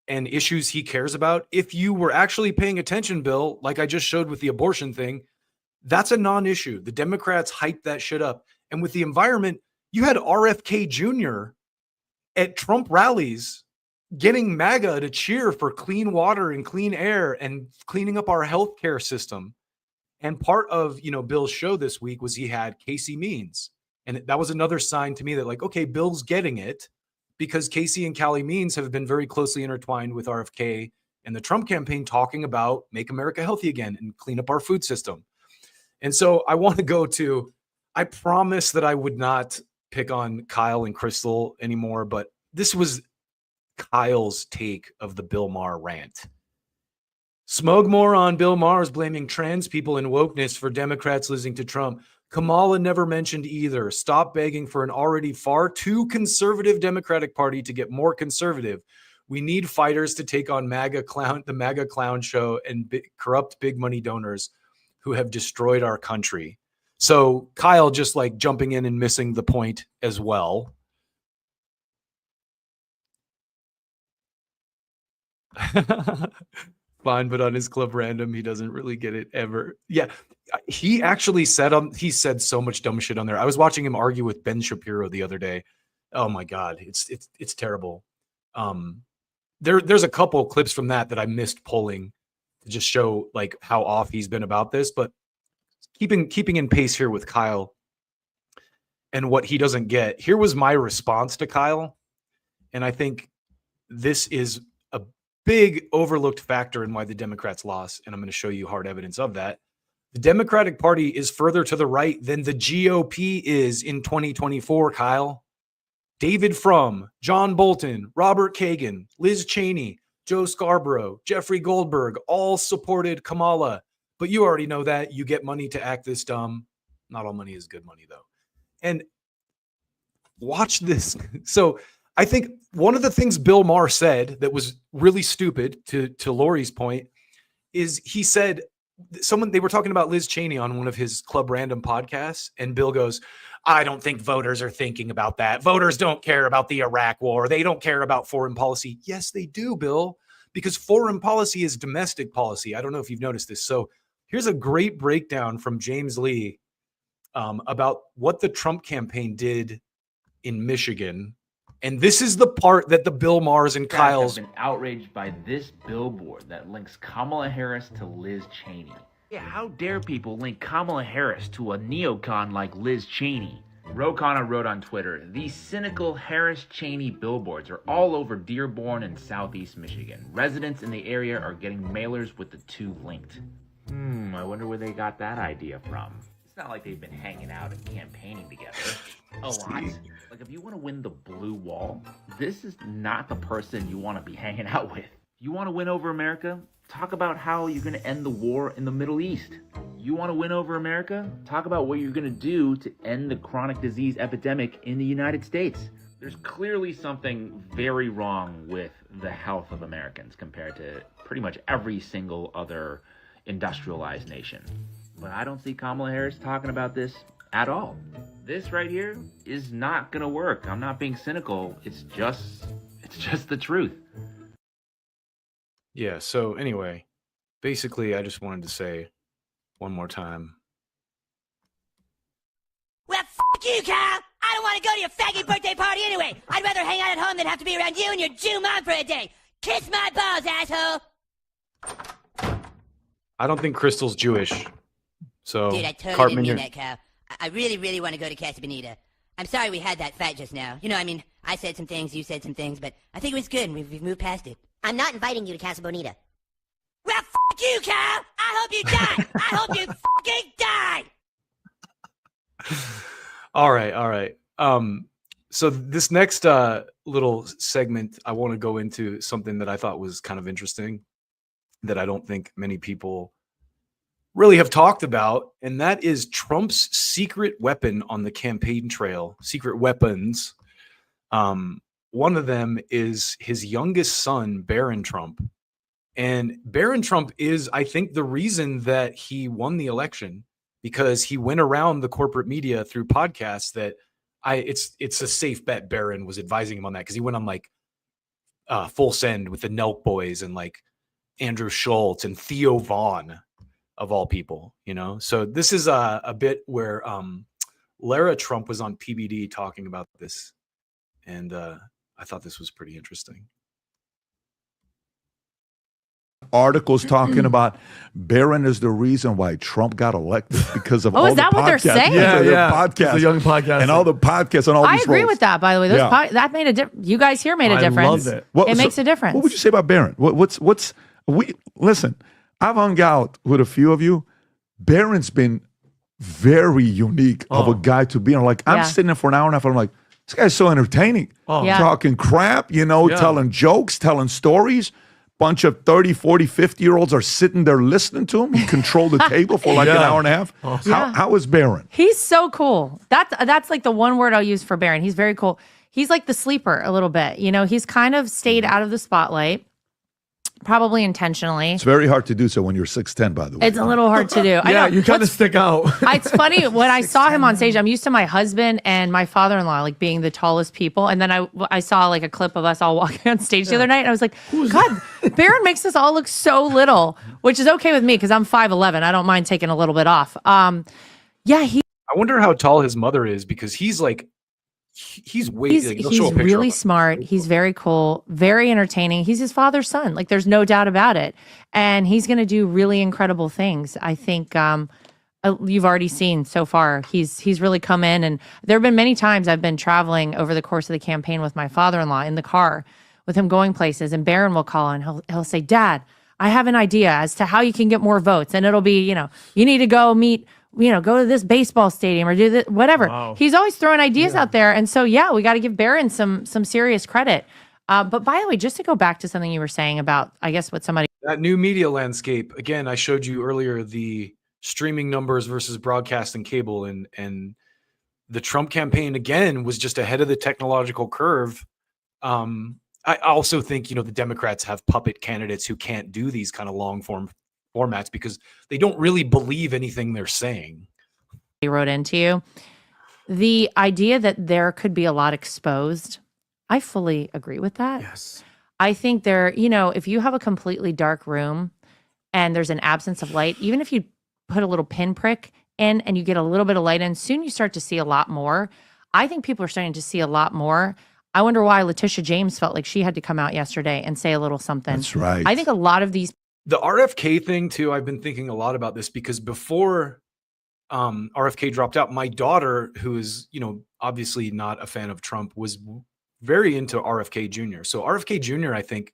and issues he cares about, if you were actually paying attention, Bill, like I just showed with the abortion thing, that's a non-issue. The Democrats hyped that shit up. And with the environment, you had RFK Jr. at Trump rallies getting MAGA to cheer for clean water and clean air and cleaning up our healthcare system. And part of, Bill's show this week was he had Casey Means. And that was another sign to me that like, okay, Bill's getting it, because Casey and Callie Means have been very closely intertwined with RFK and the Trump campaign, talking about make America healthy again and clean up our food system. And so I want to go to, I promised that I would not pick on Kyle and Crystal anymore, but this was Kyle's take of the Bill Maher rant. Smugmore on Bill Maher is blaming trans people and wokeness for Democrats losing to Trump. Kamala never mentioned either. Stop begging for an already far too conservative Democratic Party to get more conservative. We need fighters to take on the MAGA clown show and corrupt big money donors who have destroyed our country. So Kyle just like jumping in and missing the point as well. Fine, but on his club random, he doesn't really get it ever. Yeah, he actually said he said so much dumb shit on there. I was watching him argue with Ben Shapiro the other day. Oh my God, it's terrible. There's a couple clips from that I missed pulling to just show like how off he's been about this. But keeping in pace here with Kyle and what he doesn't get. Here was my response to Kyle, and I think this is a big overlooked factor in why the Democrats lost, and I'm going to show you hard evidence of that. The Democratic Party is further to the right than the GOP is in 2024, Kyle. David Frum, John Bolton, Robert Kagan, Liz Cheney, Joe Scarborough, Jeffrey Goldberg all supported Kamala. But you already know that. You get money to act this dumb. Not all money is good money, though. And watch this. So I think one of the things Bill Maher said that was really stupid, to Lori's point, is he said, they were talking about Liz Cheney on one of his Club Random podcasts, and Bill goes, I don't think voters are thinking about that. Voters don't care about the Iraq war. They don't care about foreign policy. Yes, they do, Bill, because foreign policy is domestic policy. I don't know if you've noticed this. So here's a great breakdown from James Lee about what the Trump campaign did in Michigan. And this is the part that the Bill Mahers and Kyles have been outraged by this billboard that links Kamala Harris to Liz Cheney. Yeah, how dare people link Kamala Harris to a neocon like Liz Cheney? Rokana wrote on Twitter, these cynical Harris-Cheney billboards are all over Dearborn and Southeast Michigan. Residents in the area are getting mailers with the two linked. I wonder where they got that idea from. It's not like they've been hanging out and campaigning together a lot. Like, if you want to win the blue wall, this is not the person you want to be hanging out with. You want to win over America? Talk about how you're going to end the war in the Middle East. You want to win over America? Talk about what you're going to do to end the chronic disease epidemic in the United States. There's clearly something very wrong with the health of Americans compared to pretty much every single other industrialized nation. But I don't see Kamala Harris talking about this at all. This right here is not going to work. I'm not being cynical. It's just the truth. Yeah, so anyway, basically, I just wanted to say one more time. Well, f*** you, Kyle! I don't want to go to your faggy birthday party anyway! I'd rather hang out at home than have to be around you and your Jew mom for a day! Kiss my balls, asshole! I don't think Crystal's Jewish. So, Dude, I totally Cartman, didn't mean you're- that, Kyle. I really, really want to go to Casa Bonita. I'm sorry we had that fight just now. You know, I mean, I said some things, you said some things, but I think it was good and we've moved past it. I'm not inviting you to Casa Bonita. Well, f*** you, Kyle! I hope you die! I hope you fucking die! All right. So this next little segment, I want to go into something that I thought was kind of interesting that I don't think many people really have talked about, and that is Trump's secret weapon on the campaign trail, secret weapons. One of them is his youngest son, Barron Trump. And Barron Trump is, I think, the reason that he won the election, because he went around the corporate media through podcasts that it's a safe bet Barron was advising him on that, because he went on like Full Send with the Nelk Boys and like Andrew Schultz and Theo Vaughn, of all people, you know? So this is a bit where Lara Trump was on PBD talking about this. And I thought this was pretty interesting. Articles talking about Barron is the reason why Trump got elected because of all is the that podcasts. what they're saying? Yeah, Podcasts. The young podcast. And all the podcasts and all I these agree roles. with that, by the way. Those that made a difference. You guys here made a difference. loved it. It makes a difference. What would you say about Barron? Listen, I've hung out with a few of you. Barron's been very unique of a guy to be on. Like, I'm sitting there for an hour and a half, and I'm like, this guy's so entertaining. Talking crap, telling jokes, telling stories. Bunch of 30, 40, 50-year-olds are sitting there listening to him. He controlled the table for like an hour and a half. How is Barron? He's so cool. That's like the one word I'll use for Barron. He's very cool. He's like the sleeper a little bit. He's kind of stayed out of the spotlight, probably intentionally. It's very hard to do so when you're 6'10", by the way. It's a little hard to do. I know. You kind of stick out. It's funny, when I saw him on stage, I'm used to my husband and my father-in-law like being the tallest people. And then I saw like a clip of us all walking on stage the other night. And I was like, God, Barron makes us all look so little, which is okay with me because I'm 5'11". I don't mind taking a little bit off. I wonder how tall his mother is, because he's like, he's really smart. He's very cool, very entertaining. He's his father's son. Like, there's no doubt about it. And he's going to do really incredible things. I think you've already seen so far. He's really come in, and there have been many times I've been traveling over the course of the campaign with my father-in-law in the car with him going places, and Barron will call and he'll say, Dad, I have an idea as to how you can get more votes. And it'll be, you need to go meet, go to this baseball stadium or do this, whatever. Wow. He's always throwing ideas out there. And so, we got to give Barron some serious credit. But by the way, just to go back to something you were saying about, I guess, what somebody... That new media landscape, again, I showed you earlier the streaming numbers versus broadcast and cable. And the Trump campaign, again, was just ahead of the technological curve. I also think, the Democrats have puppet candidates who can't do these kind of long form formats because they don't really believe anything they're saying. He wrote into you. The idea that there could be a lot exposed, I fully agree with that. Yes. I think if you have a completely dark room and there's an absence of light, even if you put a little pinprick in and you get a little bit of light in, soon you start to see a lot more. I think people are starting to see a lot more. I wonder why Letitia James felt like she had to come out yesterday and say a little something. That's right. I think a lot of these. The RFK thing too, I've been thinking a lot about this because before RFK dropped out, my daughter, who is, obviously not a fan of Trump, was very into RFK Jr. So RFK Jr., I think,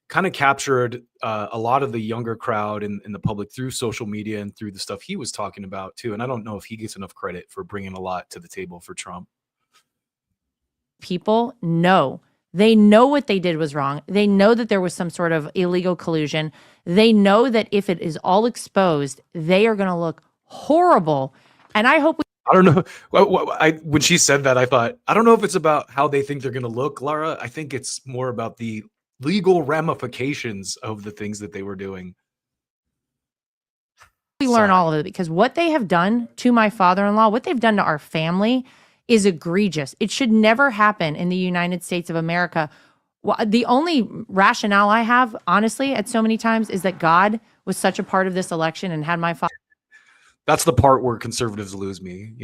kind of captured a lot of the younger crowd in the public through social media and through the stuff he was talking about too. And I don't know if he gets enough credit for bringing a lot to the table for Trump. People know. They know what they did was wrong. They know that there was some sort of illegal collusion. They know that if it is all exposed, they are going to look horrible. And I hope I don't know. When she said that, I thought, I don't know if it's about how they think they're going to look, Lara. I think it's more about the legal ramifications of the things that they were doing. we learn all of it, because what they have done to my father-in-law, what they've done to our family is egregious. It should never happen in the United States of America. The only rationale I have, honestly, at so many times is that God was such a part of this election and had my father. That's the part where conservatives lose me.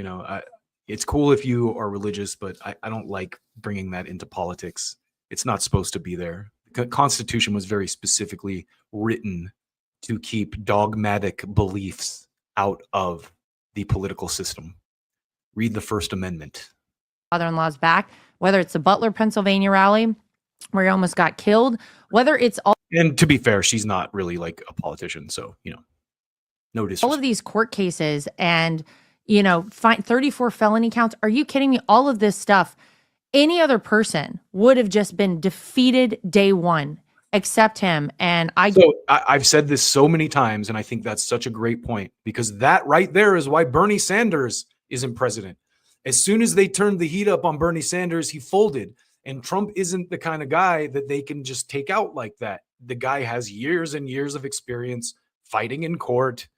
It's cool if you are religious, but I don't like bringing that into politics. It's not supposed to be there. The Constitution was very specifically written to keep dogmatic beliefs out of the political system. Read the First Amendment. Father-in-law's back, whether it's the Butler, Pennsylvania rally where he almost got killed, whether it's all. And to be fair, she's not really like a politician, so no disrespect. All of these court cases and 34 felony counts. Are you kidding me? All of this stuff, any other person would have just been defeated day one, except him. And I've said this so many times, and I think that's such a great point, because that right there is why Bernie Sanders isn't president. As soon as they turned the heat up on Bernie Sanders, he folded. And Trump isn't the kind of guy that they can just take out like that. The guy has years and years of experience fighting in court,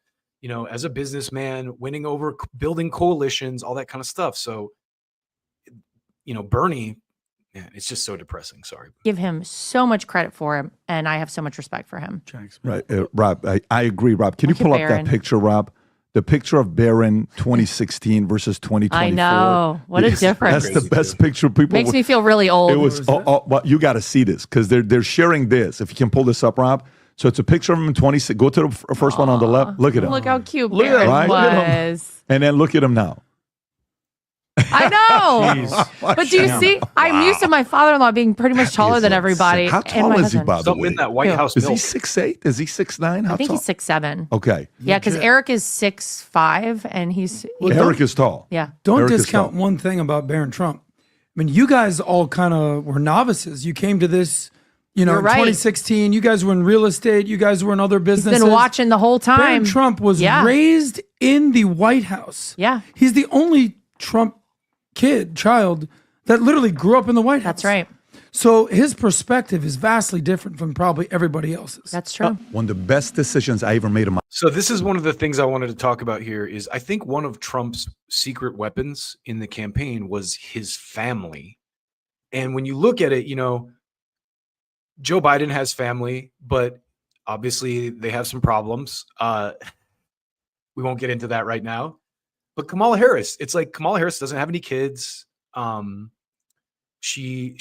as a businessman, winning over, building coalitions, all that kind of stuff. So, Bernie, man, it's just so depressing. Sorry. Give him so much credit for him, and I have so much respect for him. Right. Rob, I agree, Rob. Can you pull up that picture, Rob? The picture of Barron 2016 versus 2024. I know. What a difference. That's the best picture. People makes me feel really old. It was, well, you got to see this because they're sharing this. If you can pull this up, Rob. So it's a picture of him in 26. Go to the first one on the left. Look at him. Look how cute Barron was. And then look at him now. I know. But do you see? Wow. I'm used to my father-in-law being pretty much taller than everybody. How tall is he, by the way? In that White House is he 6'8"? Is he 6'9"? I think he's 6'7". Okay. Yeah, because Eric is 6'5", and he's... Eric is tall. Yeah. Don't discount one thing about Barron Trump. I mean, you guys all kind of were novices. You came to this... in 2016, you guys were in real estate. You guys were in other businesses. He's been watching the whole time. Barron Trump was raised in the White House. Yeah. He's the only Trump child that literally grew up in the White House. That's right. So his perspective is vastly different from probably everybody else's. That's true. One of the best decisions I ever made in my. So this is one of the things I wanted to talk about here is I think one of Trump's secret weapons in the campaign was his family. And when you look at it, Joe Biden has family, but obviously they have some problems. We won't get into that right now. But Kamala Harris, it's like Kamala Harris doesn't have any kids. She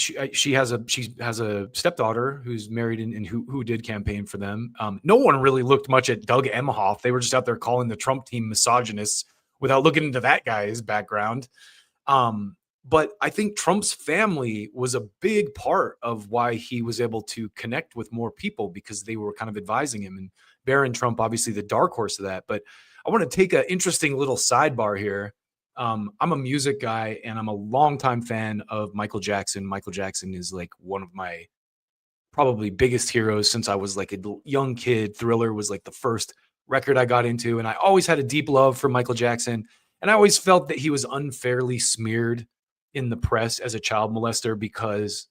has a stepdaughter who's married and who did campaign for them. No one really looked much at Doug Emhoff. They were just out there calling the Trump team misogynists without looking into that guy's background. But I think Trump's family was a big part of why he was able to connect with more people because they were kind of advising him. And Barron Trump, obviously the dark horse of that. But I want to take an interesting little sidebar here. I'm a music guy and I'm a longtime fan of Michael Jackson. Michael Jackson is like one of my probably biggest heroes since I was like a young kid. Thriller was like the first record I got into. And I always had a deep love for Michael Jackson. And I always felt that he was unfairly smeared in the press as a child molester because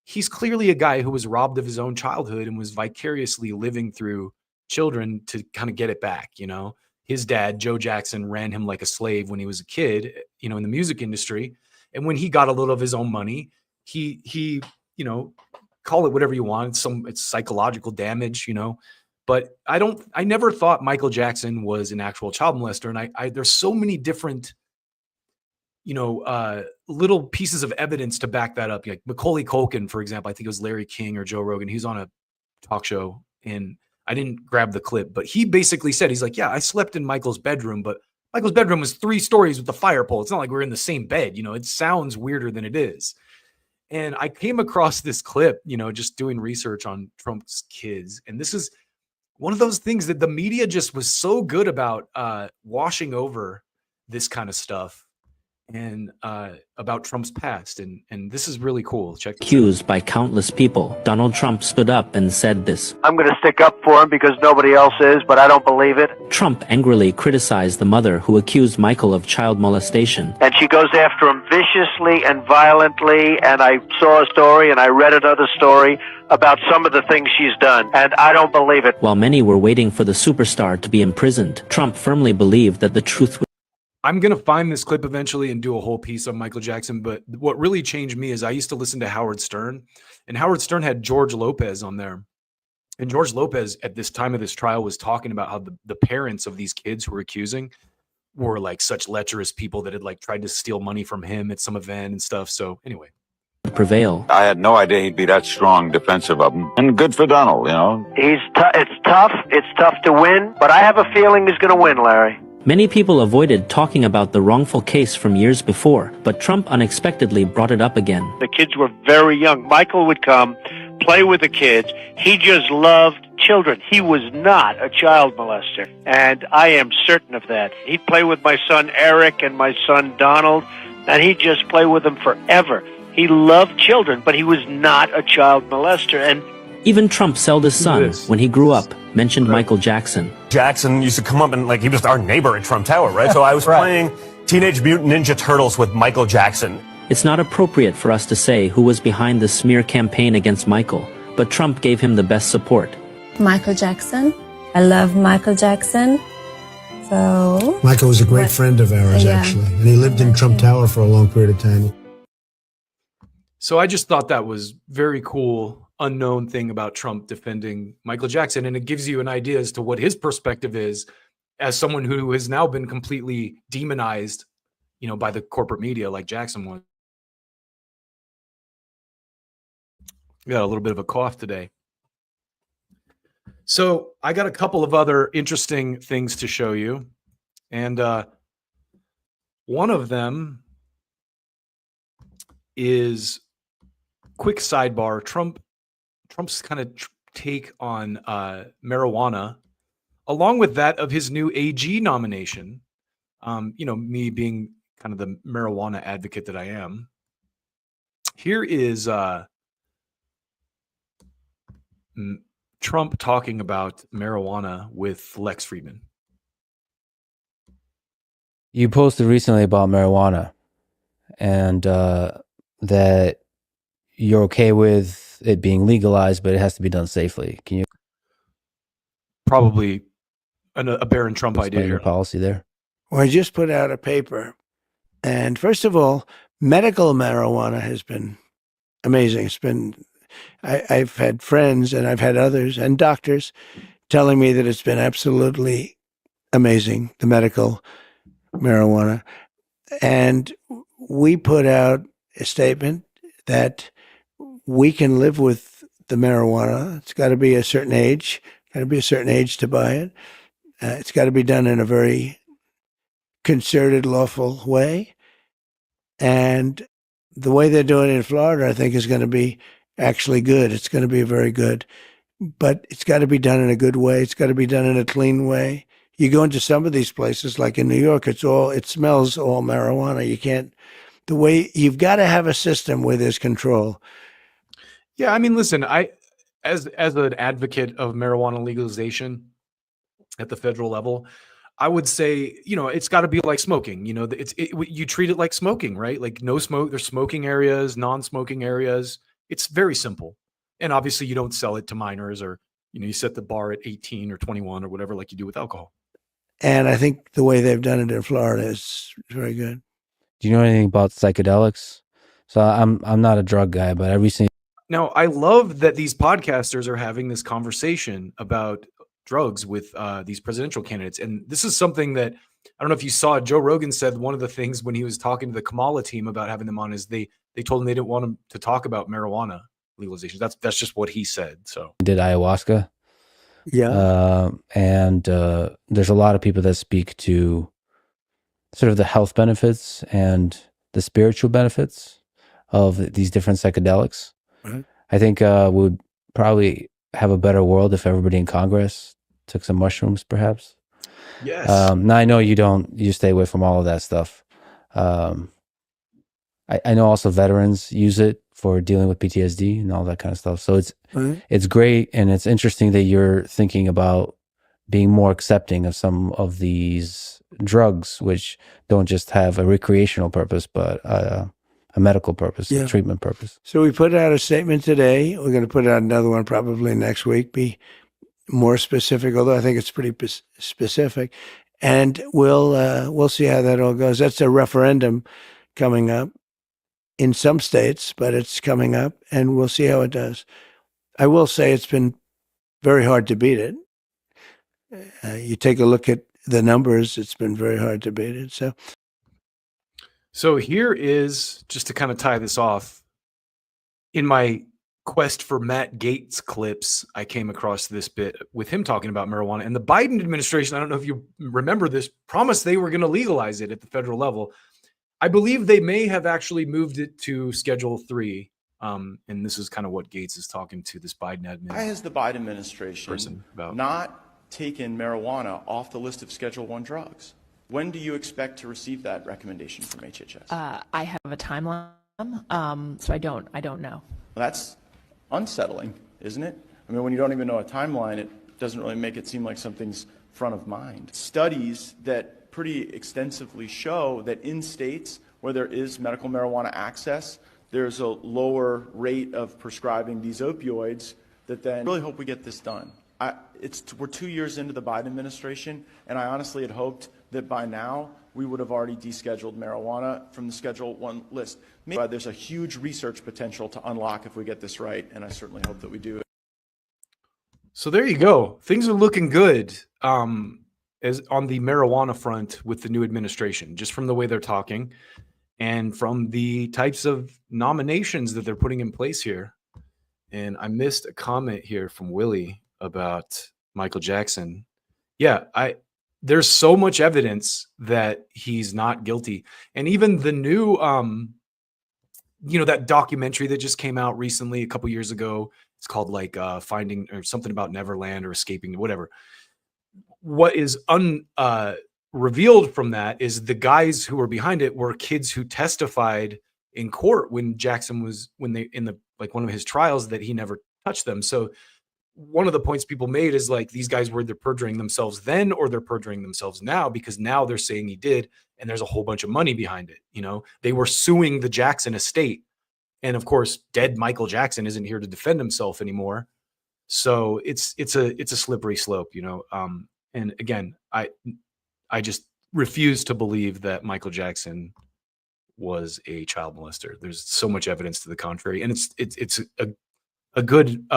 he's clearly a guy who was robbed of his own childhood and was vicariously living through children to kind of get it back. His dad, Joe Jackson, ran him like a slave when he was a kid, in the music industry. And when he got a little of his own money, he call it whatever you want. It's psychological damage, but I never thought Michael Jackson was an actual child molester. And there's so many different, little pieces of evidence to back that up. Like Macaulay Culkin, for example, I think it was Larry King or Joe Rogan. He's on a talk show, and I didn't grab the clip, but he basically said, he's like, yeah, I slept in Michael's bedroom, but Michael's bedroom was 3 stories with the fire pole. It's not like we're in the same bed. It sounds weirder than it is. And I came across this clip, just doing research on Trump's kids. And this is one of those things that the media just was so good about washing over this kind of stuff and about Trump's past. And this is really cool. Check this out. Accused by countless people, Donald Trump stood up and said this. I'm going to stick up for him because nobody else is, but I don't believe it. Trump angrily criticized the mother who accused Michael of child molestation. And she goes after him viciously and violently. And I saw a story and I read another story about some of the things she's done. And I don't believe it. While many were waiting for the superstar to be imprisoned, Trump firmly believed that the truth would. I'm going to find this clip eventually and do a whole piece on Michael Jackson. But what really changed me is I used to listen to Howard Stern, and Howard Stern had George Lopez on there. And George Lopez at this time of this trial was talking about how the parents of these kids who were accusing were like such lecherous people that had like tried to steal money from him at some event and stuff. So anyway. Prevail. I had no idea he'd be that strong defensive of him. And good for Donald, It's tough. It's tough to win, but I have a feeling he's going to win, Larry. Many people avoided talking about the wrongful case from years before, but Trump unexpectedly brought it up again. The kids were very young. Michael would come, play with the kids. He just loved children. He was not a child molester, and I am certain of that. He'd play with my son Eric and my son Donald, and he'd just play with them forever. He loved children, but he was not a child molester. And even Trump's eldest son, when he grew up, mentioned Michael Jackson. Jackson used to come up and he was our neighbor at Trump Tower, right? So I was playing Teenage Mutant Ninja Turtles with Michael Jackson. It's not appropriate for us to say who was behind the smear campaign against Michael, but Trump gave him the best support. Michael Jackson. I love Michael Jackson. So Michael was a great friend of ours, actually. And he lived in Trump Tower for a long period of time. So I just thought that was very cool. Unknown thing about Trump defending Michael Jackson, and it gives you an idea as to what his perspective is as someone who has now been completely demonized, by the corporate media like Jackson was. Got a little bit of a cough today. So I got a couple of other interesting things to show you, and one of them is quick sidebar. Trump's kind of take on marijuana, along with that of his new AG nomination. Me being kind of the marijuana advocate that I am. Here is Trump talking about marijuana with Lex Friedman. You posted recently about marijuana and that you're okay with it being legalized, but it has to be done safely. Can you probably a Barron Trump idea your policy there? Well, I just put out a paper, and first of all, medical marijuana has been amazing. It's been I've had friends and I've had others and doctors telling me that it's been absolutely amazing, the medical marijuana. And we put out a statement that we can live with the marijuana. It's got to be a certain age, to buy it. It's got to be done in a very concerted, lawful way. And the way they're doing it in Florida, I think, is going to be actually good. It's going to be very good. But it's got to be done in a good way. It's got to be done in a clean way. You go into some of these places, like in New York, it smells all marijuana. You've got to have a system where there's control. Yeah, I mean, listen, as an advocate of marijuana legalization at the federal level, I would say, it's got to be like smoking. You treat it like smoking, right? Like no smoke. There's smoking areas, non-smoking areas. It's very simple, and obviously you don't sell it to minors, or you set the bar at 18 or 21 or whatever, like you do with alcohol. And I think the way they've done it in Florida is very good. Do you know anything about psychedelics? So I'm not a drug guy, but I recently Now, I love that these podcasters are having this conversation about drugs with these presidential candidates. And this is something that, I don't know if you saw, Joe Rogan said one of the things when he was talking to the Kamala team about having them on is they told him they didn't want him to talk about marijuana legalization. That's just what he said. So Did ayahuasca. Yeah. And there's a lot of people that speak to sort of the health benefits and the spiritual benefits of these different psychedelics. Right. I think we'd probably have a better world if everybody in Congress took some mushrooms, perhaps. Yes. Now I know you stay away from all of that stuff. I know also veterans use it for dealing with PTSD and all that kind of stuff. So it's great, and it's interesting that you're thinking about being more accepting of some of these drugs, which don't just have a recreational purpose, but a medical purpose, a treatment purpose. So we put out a statement today. We're going to put out another one probably next week, be more specific, although I think it's pretty specific. And we'll see how that all goes. That's a referendum coming up in some states, but it's coming up, and we'll see how it does. I will say it's been very hard to beat it. You take a look at the numbers, it's been very hard to beat it. So here is, just to kind of tie this off, in my quest for Matt Gaetz clips, I came across this bit with him talking about marijuana. And the Biden administration, I don't know if you remember this, promised they were going to legalize it at the federal level. I believe they may have actually moved it to Schedule 3. And this is kind of what Gaetz is talking to this Biden admin. Why has the Biden administration not taken marijuana off the list of Schedule 1 drugs? When do you expect to receive that recommendation from HHS? I have a timeline, so I don't know. Well, that's unsettling, isn't it? I mean, when you don't even know a timeline, it doesn't really make it seem like something's front of mind. Studies that pretty extensively show that in states where there is medical marijuana access, there's a lower rate of prescribing these opioids. That then, I really hope we get this done. We're 2 years into the Biden administration, and I honestly had hoped that by now we would have already descheduled marijuana from the Schedule 1 list. Maybe there's a huge research potential to unlock if we get this right, and I certainly hope that we do. So there you go. Things are looking good as on the marijuana front with the new administration, just from the way they're talking and from the types of nominations that they're putting in place here. And I missed a comment here from Willie about Michael Jackson. Yeah, there's so much evidence that he's not guilty. And even the new, that documentary that just came out recently, a couple years ago, it's called like Finding, or something about Neverland or Escaping, whatever. What is revealed from that is the guys who were behind it were kids who testified in court when Jackson was, one of his trials, that he never touched them. So one of the points people made is like, these guys were either perjuring themselves then or they're perjuring themselves now, because now they're saying he did, and there's a whole bunch of money behind it. They were suing the Jackson estate, and of course dead Michael Jackson isn't here to defend himself anymore. So it's a slippery slope, and again, I just refuse to believe that Michael Jackson was a child molester. There's so much evidence to the contrary, and it's a good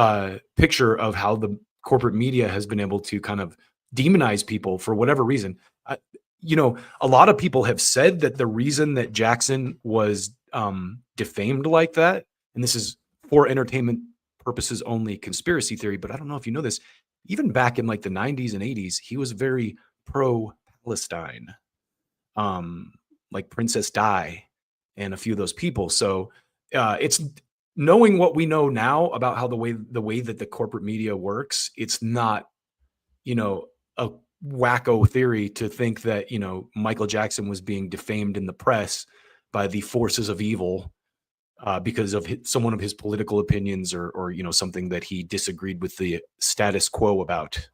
picture of how the corporate media has been able to kind of demonize people for whatever reason. A lot of people have said that the reason that Jackson was defamed like that, and this is for entertainment purposes only, conspiracy theory, but I don't know if you know this, even back in like the 90s and 80s, he was very pro-Palestine, like Princess Di and a few of those people. So it's knowing what we know now about how the way that the corporate media works, it's not, a wacko theory to think that, Michael Jackson was being defamed in the press by the forces of evil because of someone of his political opinions or something that he disagreed with the status quo about.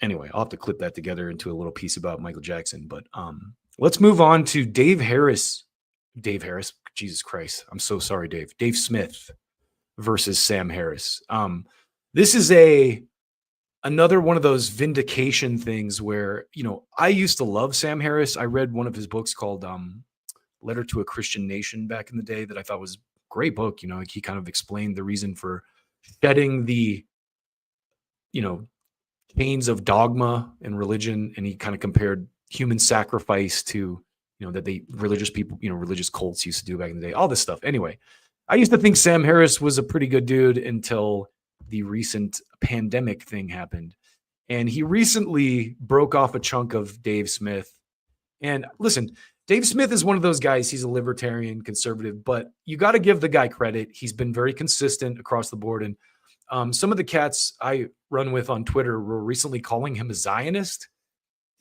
Anyway, I'll have to clip that together into a little piece about Michael Jackson, but let's move on to Dave Harris, Jesus Christ. I'm so sorry, Dave. Dave Smith versus Sam Harris. This is another one of those vindication things where, I used to love Sam Harris. I read one of his books called Letter to a Christian Nation back in the day that I thought was great book. You know, like he kind of explained the reason for shedding the, you know, chains of dogma and religion, and he kind of compared human sacrifice to, you know, that religious people, you know, religious cults used to do back in the day, all this stuff. Anyway, I used to think Sam Harris was a pretty good dude until the recent pandemic thing happened. And he recently broke off a chunk of Dave Smith. And listen, Dave Smith is one of those guys. He's a libertarian conservative, but you got to give the guy credit. He's been very consistent across the board. And some of the cats I run with on Twitter were recently calling him a Zionist.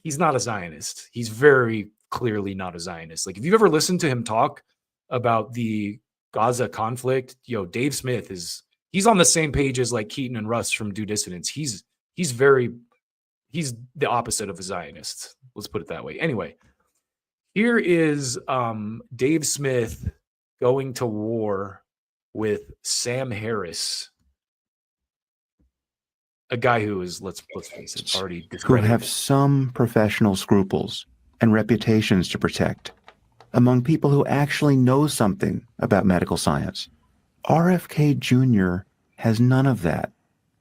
He's not a Zionist. He's very clearly not a Zionist. Like, if you've ever listened to him talk about the Gaza conflict, Dave Smith he's on the same page as like Keaton and Russ from Due Dissidence. He's the opposite of a Zionist. Let's put it that way. Anyway, here is Dave Smith going to war with Sam Harris, a guy who is, let's face it, already discredited. Who have some professional scruples and reputations to protect among people who actually know something about medical science. RFK Jr. has none of that.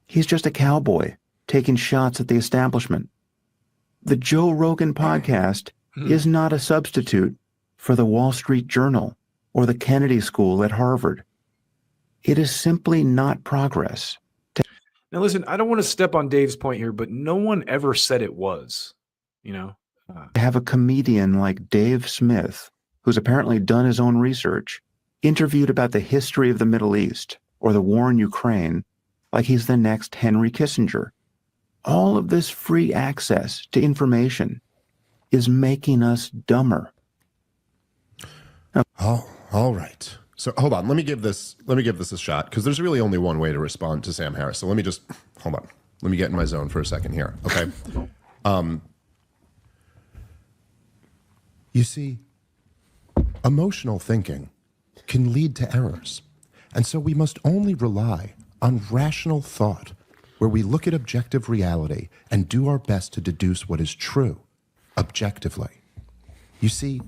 He's just a cowboy taking shots at the establishment. The Joe Rogan podcast is not a substitute for the Wall Street Journal or the Kennedy School at Harvard. It is simply not progress. Now, listen, I don't want to step on Dave's point here, but no one ever said it was, To have a comedian like Dave Smith, who's apparently done his own research, interviewed about the history of the Middle East or the war in Ukraine, like he's the next Henry Kissinger. All of this free access to information is making us dumber. Oh, all right. So hold on. Let me give this a shot, because there's really only one way to respond to Sam Harris. So let me just hold on. Let me get in my zone for a second here. Okay. You see, emotional thinking can lead to errors. And so we must only rely on rational thought, where we look at objective reality and do our best to deduce what is true objectively. You see,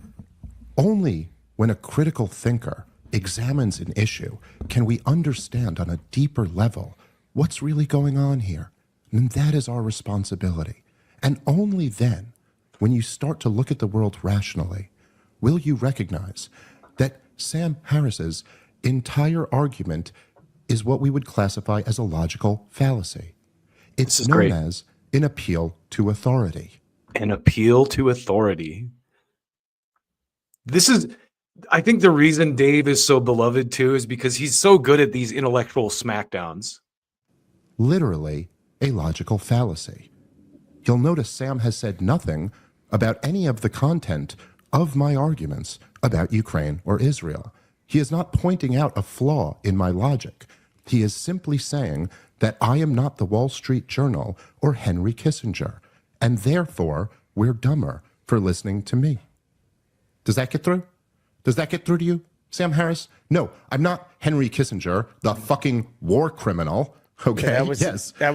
only when a critical thinker examines an issue can we understand on a deeper level what's really going on here. And that is our responsibility. And only then, when you start to look at the world rationally, will you recognize that Sam Harris's entire argument is what we would classify as a logical fallacy. It's known as an appeal to authority. An appeal to authority. I think the reason Dave is so beloved too is because he's so good at these intellectual smackdowns. Literally a logical fallacy. You'll notice Sam has said nothing about any of the content of my arguments about Ukraine or Israel. He is not pointing out a flaw in my logic. He is simply saying that I am not the Wall Street Journal or Henry Kissinger, and therefore we're dumber for listening to me. Does that get through? Does that get through to you, Sam Harris? No, I'm not Henry Kissinger, the fucking war criminal. Okay. That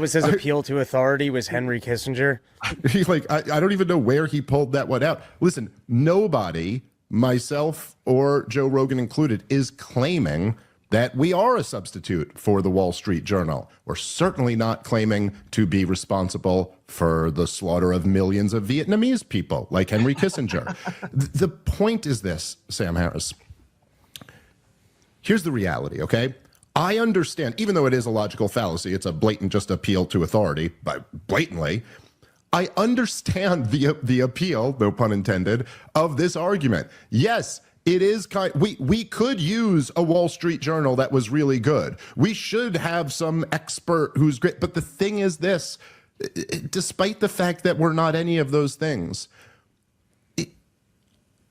was his appeal to authority, was Henry Kissinger. I don't even know where he pulled that one out. Listen, nobody, myself or Joe Rogan included, is claiming that we are a substitute for the Wall Street Journal. We're certainly not claiming to be responsible for the slaughter of millions of Vietnamese people like Henry Kissinger. The point is this, Sam Harris. Here's the reality, okay? I understand, even though it is a logical fallacy, it's a blatant just appeal to authority, blatantly. I understand the appeal, no pun intended, of this argument. Yes, it is we could use a Wall Street Journal that was really good. We should have some expert who's great. But the thing is this, despite the fact that we're not any of those things,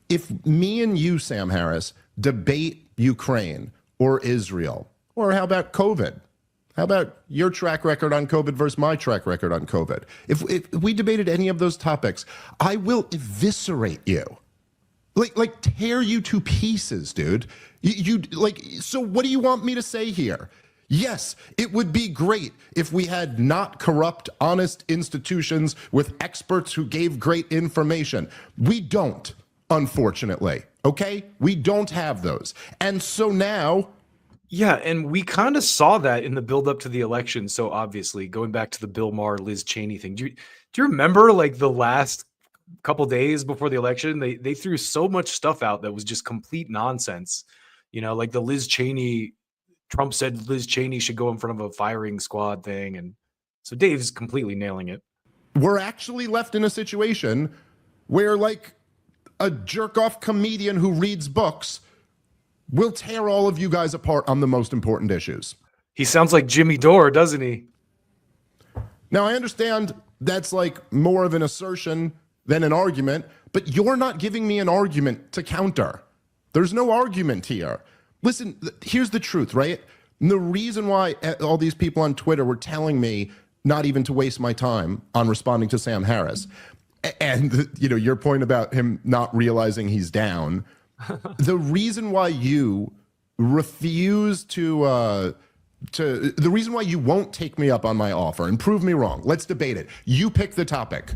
if me and you, Sam Harris, debate Ukraine or Israel, or how about COVID? How about your track record on COVID versus my track record on COVID? If we debated any of those topics, I will eviscerate you. Like tear you to pieces, dude. So what do you want me to say here? Yes, it would be great if we had not corrupt, honest institutions with experts who gave great information. We don't, unfortunately, okay? We don't have those. And so now Yeah, and we kind of saw that in the build up to the election. So obviously, going back to the Bill Maher, Liz Cheney thing, do you remember like the last couple days before the election? They threw so much stuff out that was just complete nonsense. You know, like the Liz Cheney, Trump said Liz Cheney should go in front of a firing squad thing, and so Dave's completely nailing it. We're actually left in a situation where like a jerk-off comedian who reads books will tear all of you guys apart on the most important issues. He sounds like Jimmy Dore, doesn't he? Now, I understand that's like more of an assertion than an argument, but you're not giving me an argument to counter. There's no argument here. Listen, here's the truth, right? And the reason why all these people on Twitter were telling me not even to waste my time on responding to Sam Harris, and you know your point about him not realizing he's down, the reason why you refuse the reason why you won't take me up on my offer and prove me wrong, let's debate it. You pick the topic.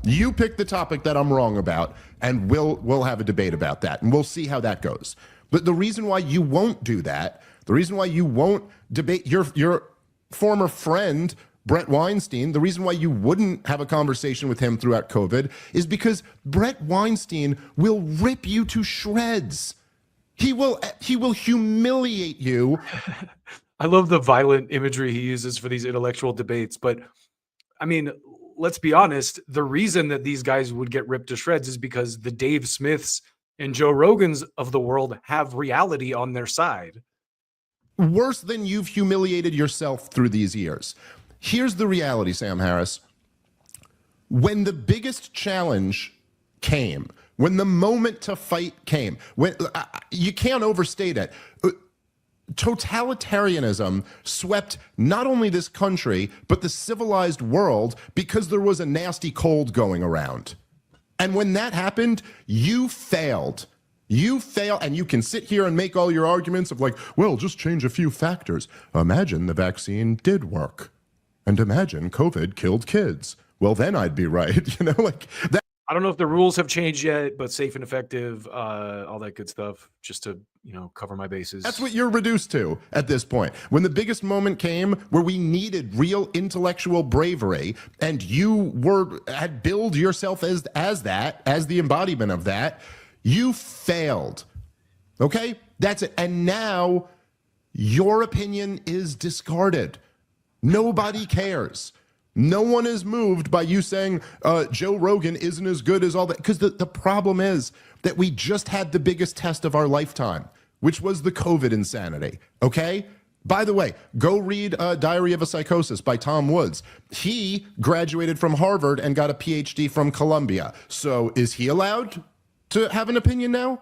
You pick the topic that I'm wrong about, and we'll have a debate about that, and we'll see how that goes. But the reason why you won't do that, the reason why you won't debate your former friend, Brett Weinstein, the reason why you wouldn't have a conversation with him throughout COVID is because Brett Weinstein will rip you to shreds. He will humiliate you. I love the violent imagery he uses for these intellectual debates, but I mean, let's be honest, the reason that these guys would get ripped to shreds is because the Dave Smiths and Joe Rogans of the world have reality on their side. Worse than you've humiliated yourself through these years. Here's the reality, Sam Harris. When the biggest challenge came, when the moment to fight came, when you can't overstate it. Totalitarianism swept not only this country, but the civilized world because there was a nasty cold going around. And when that happened, you failed. You fail, and you can sit here and make all your arguments of like, well, just change a few factors. Imagine the vaccine did work. And imagine COVID killed kids. Well, then I'd be right. You know, like that. I don't know if the rules have changed yet, but safe and effective, all that good stuff, just to, you know, cover my bases. That's what you're reduced to at this point. When the biggest moment came where we needed real intellectual bravery, and you had billed yourself as the embodiment of that, you failed. Okay? That's it. And now your opinion is discarded. Nobody cares. No one is moved by you saying Joe Rogan isn't as good as all that. Because the problem is that we just had the biggest test of our lifetime, which was the COVID insanity. Okay? By the way, go read Diary of a Psychosis by Tom Woods. He graduated from Harvard and got a PhD from Columbia. So is he allowed to have an opinion now?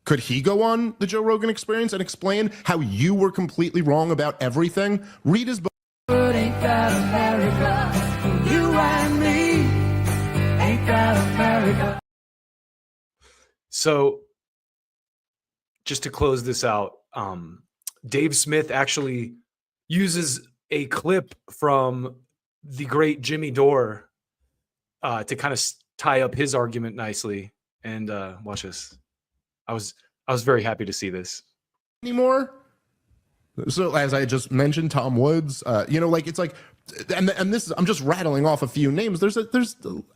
Could he go on the Joe Rogan Experience and explain how you were completely wrong about everything? Read his book. Ain't that America? You and me. Ain't that America? So, just to close this out, Dave Smith actually uses a clip from the great Jimmy Dore to kind of tie up his argument nicely. And watch this. I was very happy to see this. Anymore? So as I just mentioned, Tom Woods, you know, like it's like, and this is, I'm just rattling off a few names. There's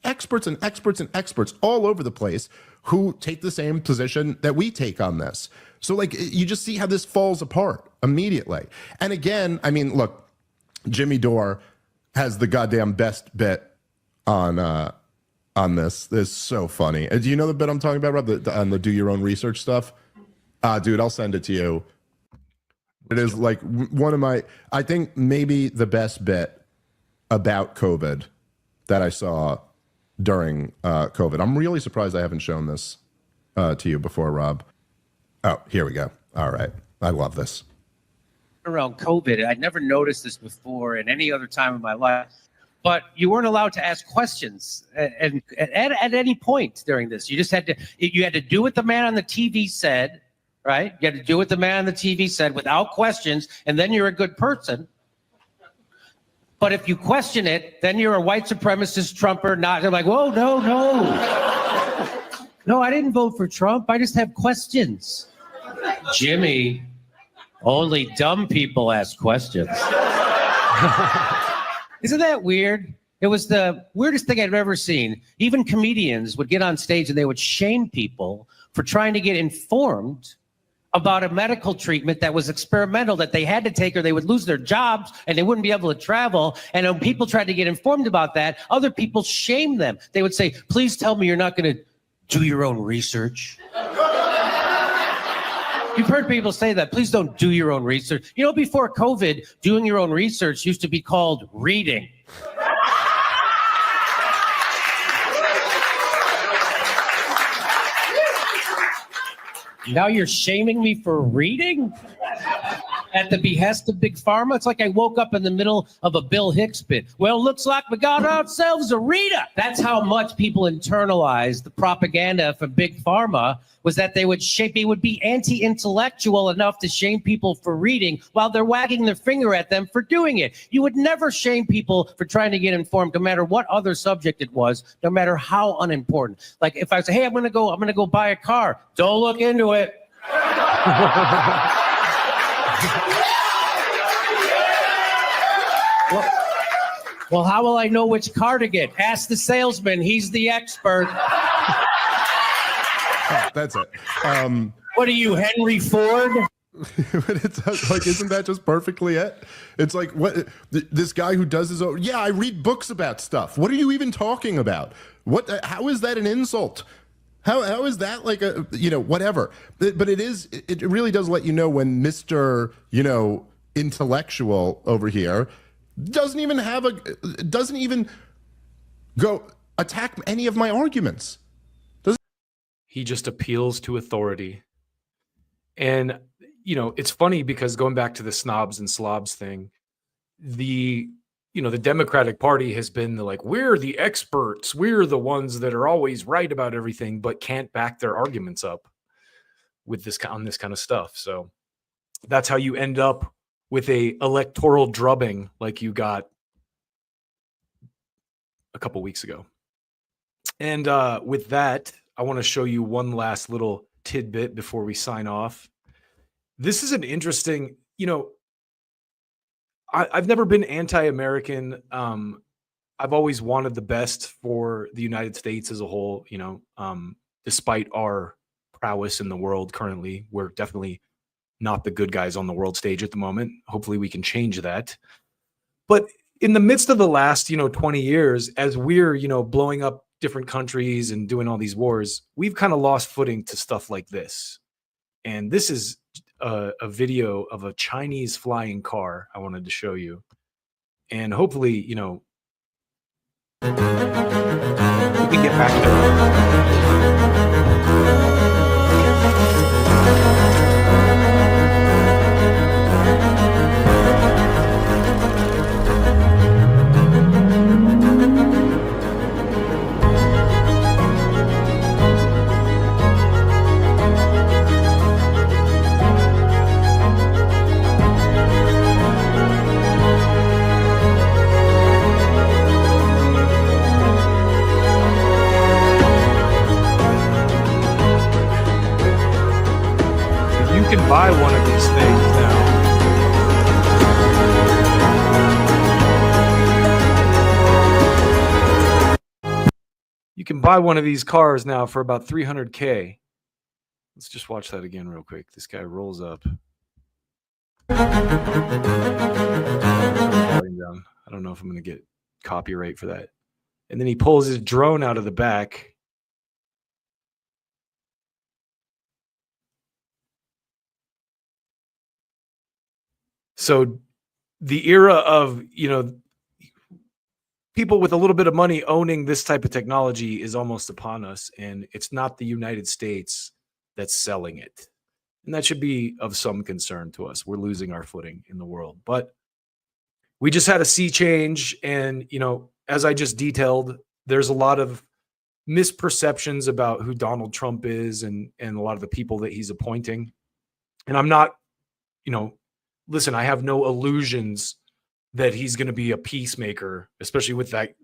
experts and experts and experts all over the place who take the same position that we take on this. So like, you just see how this falls apart immediately. And again, I mean, look, Jimmy Dore has the goddamn best bit on this. This is so funny. Do you know the bit I'm talking about, Rob, on the do your own research stuff? Dude, I'll send it to you. It is like one of my, I think maybe the best bit about COVID that I saw during COVID. I'm really surprised I haven't shown this to you before, Rob. Oh, here we go. All right. I love this. Around COVID, I'd never noticed this before in any other time in my life, but you weren't allowed to ask questions and at any point during this. You just had to do what the man on the TV said. Right? You had to do what the man on the TV said without questions, and then you're a good person. But if you question it, then you're a white supremacist Trumper. They're like, whoa, no. No, I didn't vote for Trump. I just have questions. Jimmy, Only dumb people ask questions. Isn't that weird? It was the weirdest thing I've ever seen. Even comedians would get on stage and they would shame people for trying to get informed about a medical treatment that was experimental that they had to take or they would lose their jobs and they wouldn't be able to travel. And when people tried to get informed about that, other people shamed them. They would say, please tell me you're not going to do your own research. You've heard people say that. Please don't do your own research. You know, before COVID, doing your own research used to be called reading. Now you're shaming me for reading? At the behest of Big Pharma? It's like I woke up in the middle of a Bill Hicks bit. Well, looks like we got ourselves a reader. That's how much people internalized the propaganda from Big Pharma, was that they would be anti-intellectual enough to shame people for reading while they're wagging their finger at them for doing it. You would never shame people for trying to get informed, no matter what other subject it was, no matter how unimportant. Like if I say, hey, I'm gonna go buy a car. Don't look into it. Well, how will I know which car to get? Ask the salesman. He's the expert. That's it. What are you, Henry Ford? But it's like, isn't that just perfectly it? It's like, what this guy who does his own, yeah, I read books about stuff. What are you even talking about? How is that an insult? How is that like a, whatever? But it really does let you know when Mr., intellectual over here doesn't even go attack any of my arguments. He just appeals to authority. And, it's funny because going back to the snobs and slobs thing, the Democratic Party has been we're the experts. We're the ones that are always right about everything, but can't back their arguments up with on this kind of stuff. So that's how you end up with a electoral drubbing like you got a couple weeks ago. And with that, I want to show you one last little tidbit before we sign off. This is an interesting, I've never been anti-American. I've always wanted the best for the United States as a whole, despite our prowess in the world currently. We're definitely not the good guys on the world stage at the moment. Hopefully we can change that. But in the midst of the last, 20 years, as we're, blowing up different countries and doing all these wars, we've kind of lost footing to stuff like this. And this is a video of a Chinese flying car I wanted to show you. And hopefully, we can get back there. You can buy one of these things now. You can buy one of these cars now for about $300K. Let's just watch that again real quick. This guy rolls up. I don't know if I'm going to get copyright for that. And then he pulls his drone out of the back. So the era of, people with a little bit of money owning this type of technology is almost upon us. And it's not the United States that's selling it. And that should be of some concern to us. We're losing our footing in the world. But we just had a sea change. And, as I just detailed, there's a lot of misperceptions about who Donald Trump is and a lot of the people that he's appointing. And I'm not, listen, I have no illusions that he's going to be a peacemaker, especially with that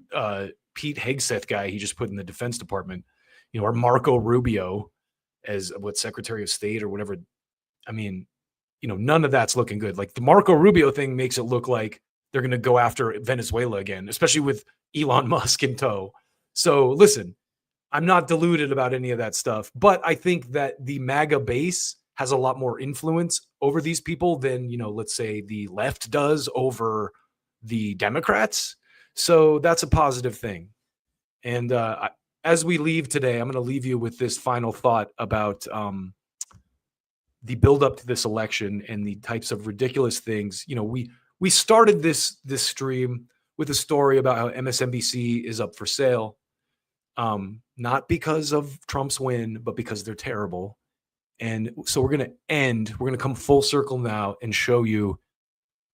Pete Hegseth guy he just put in the Defense Department, or Marco Rubio as Secretary of State or whatever. I mean, none of that's looking good. Like the Marco Rubio thing makes it look like they're going to go after Venezuela again, especially with Elon Musk in tow. So listen, I'm not deluded about any of that stuff, but I think that the MAGA base has a lot more influence over these people than, let's say the left does over the Democrats. So that's a positive thing. And as we leave today, I'm going to leave you with this final thought about the buildup to this election and the types of ridiculous things. We started this stream with a story about how MSNBC is up for sale, not because of Trump's win, but because they're terrible. And so we're going to come full circle now and show you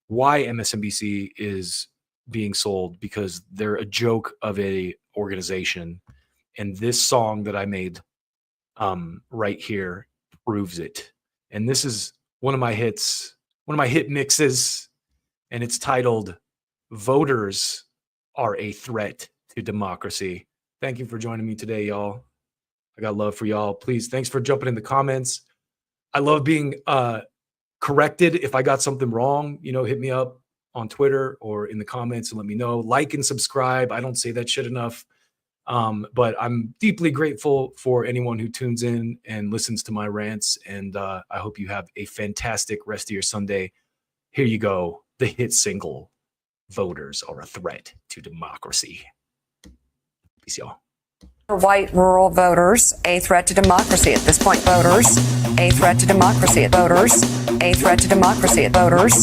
why MSNBC is being sold, because they're a joke of a organization. And this song that I made right here proves it. And this is one of my hits, one of my hit mixes, and it's titled "Voters Are a Threat to Democracy." Thank you for joining me today, y'all. I got love for y'all. Please, thanks for jumping in the comments. I love being corrected. If I got something wrong, hit me up on Twitter or in the comments and let me know. Like and subscribe. I don't say that shit enough. But I'm deeply grateful for anyone who tunes in and listens to my rants. And I hope you have a fantastic rest of your Sunday. Here you go. The hit single, "Voters Are a Threat to Democracy." Peace, y'all. White rural voters, a threat to democracy at this point. Voters, a threat to democracy at voters, a threat to democracy at voters,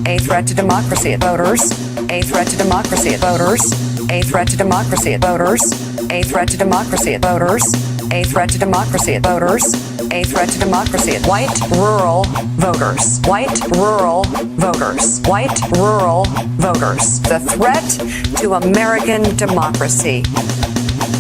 a threat to democracy at voters, a threat to democracy at voters, a threat to democracy at voters, a threat to democracy at voters, a threat to democracy at voters, a threat to democracy at white rural voters, white rural voters, white rural voters. The threat to American democracy.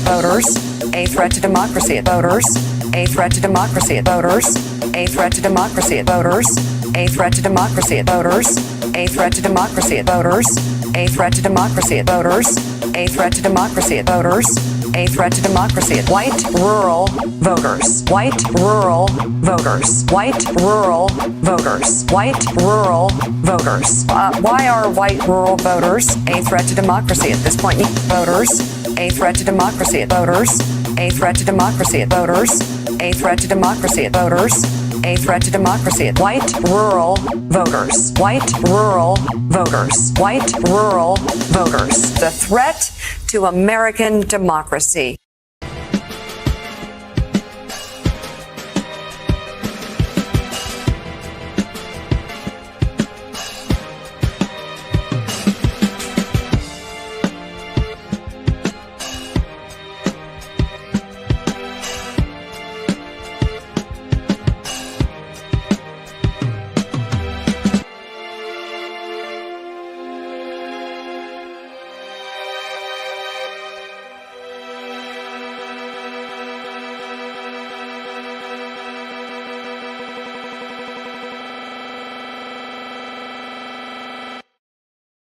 Voters, a threat to democracy at voters, a threat to democracy at voters, a threat to democracy at voters, a threat to democracy at voters, a threat to democracy at voters, a threat to democracy at voters, a threat to democracy at voters, a threat to democracy at white rural voters, white rural voters, white rural voters, white rural voters. Why are white rural voters a threat to democracy at this point? Voters, a threat to democracy at voters, a threat to democracy at voters, a threat to democracy at voters, a threat to democracy at white rural voters, white rural voters, white rural voters. The threat to American democracy.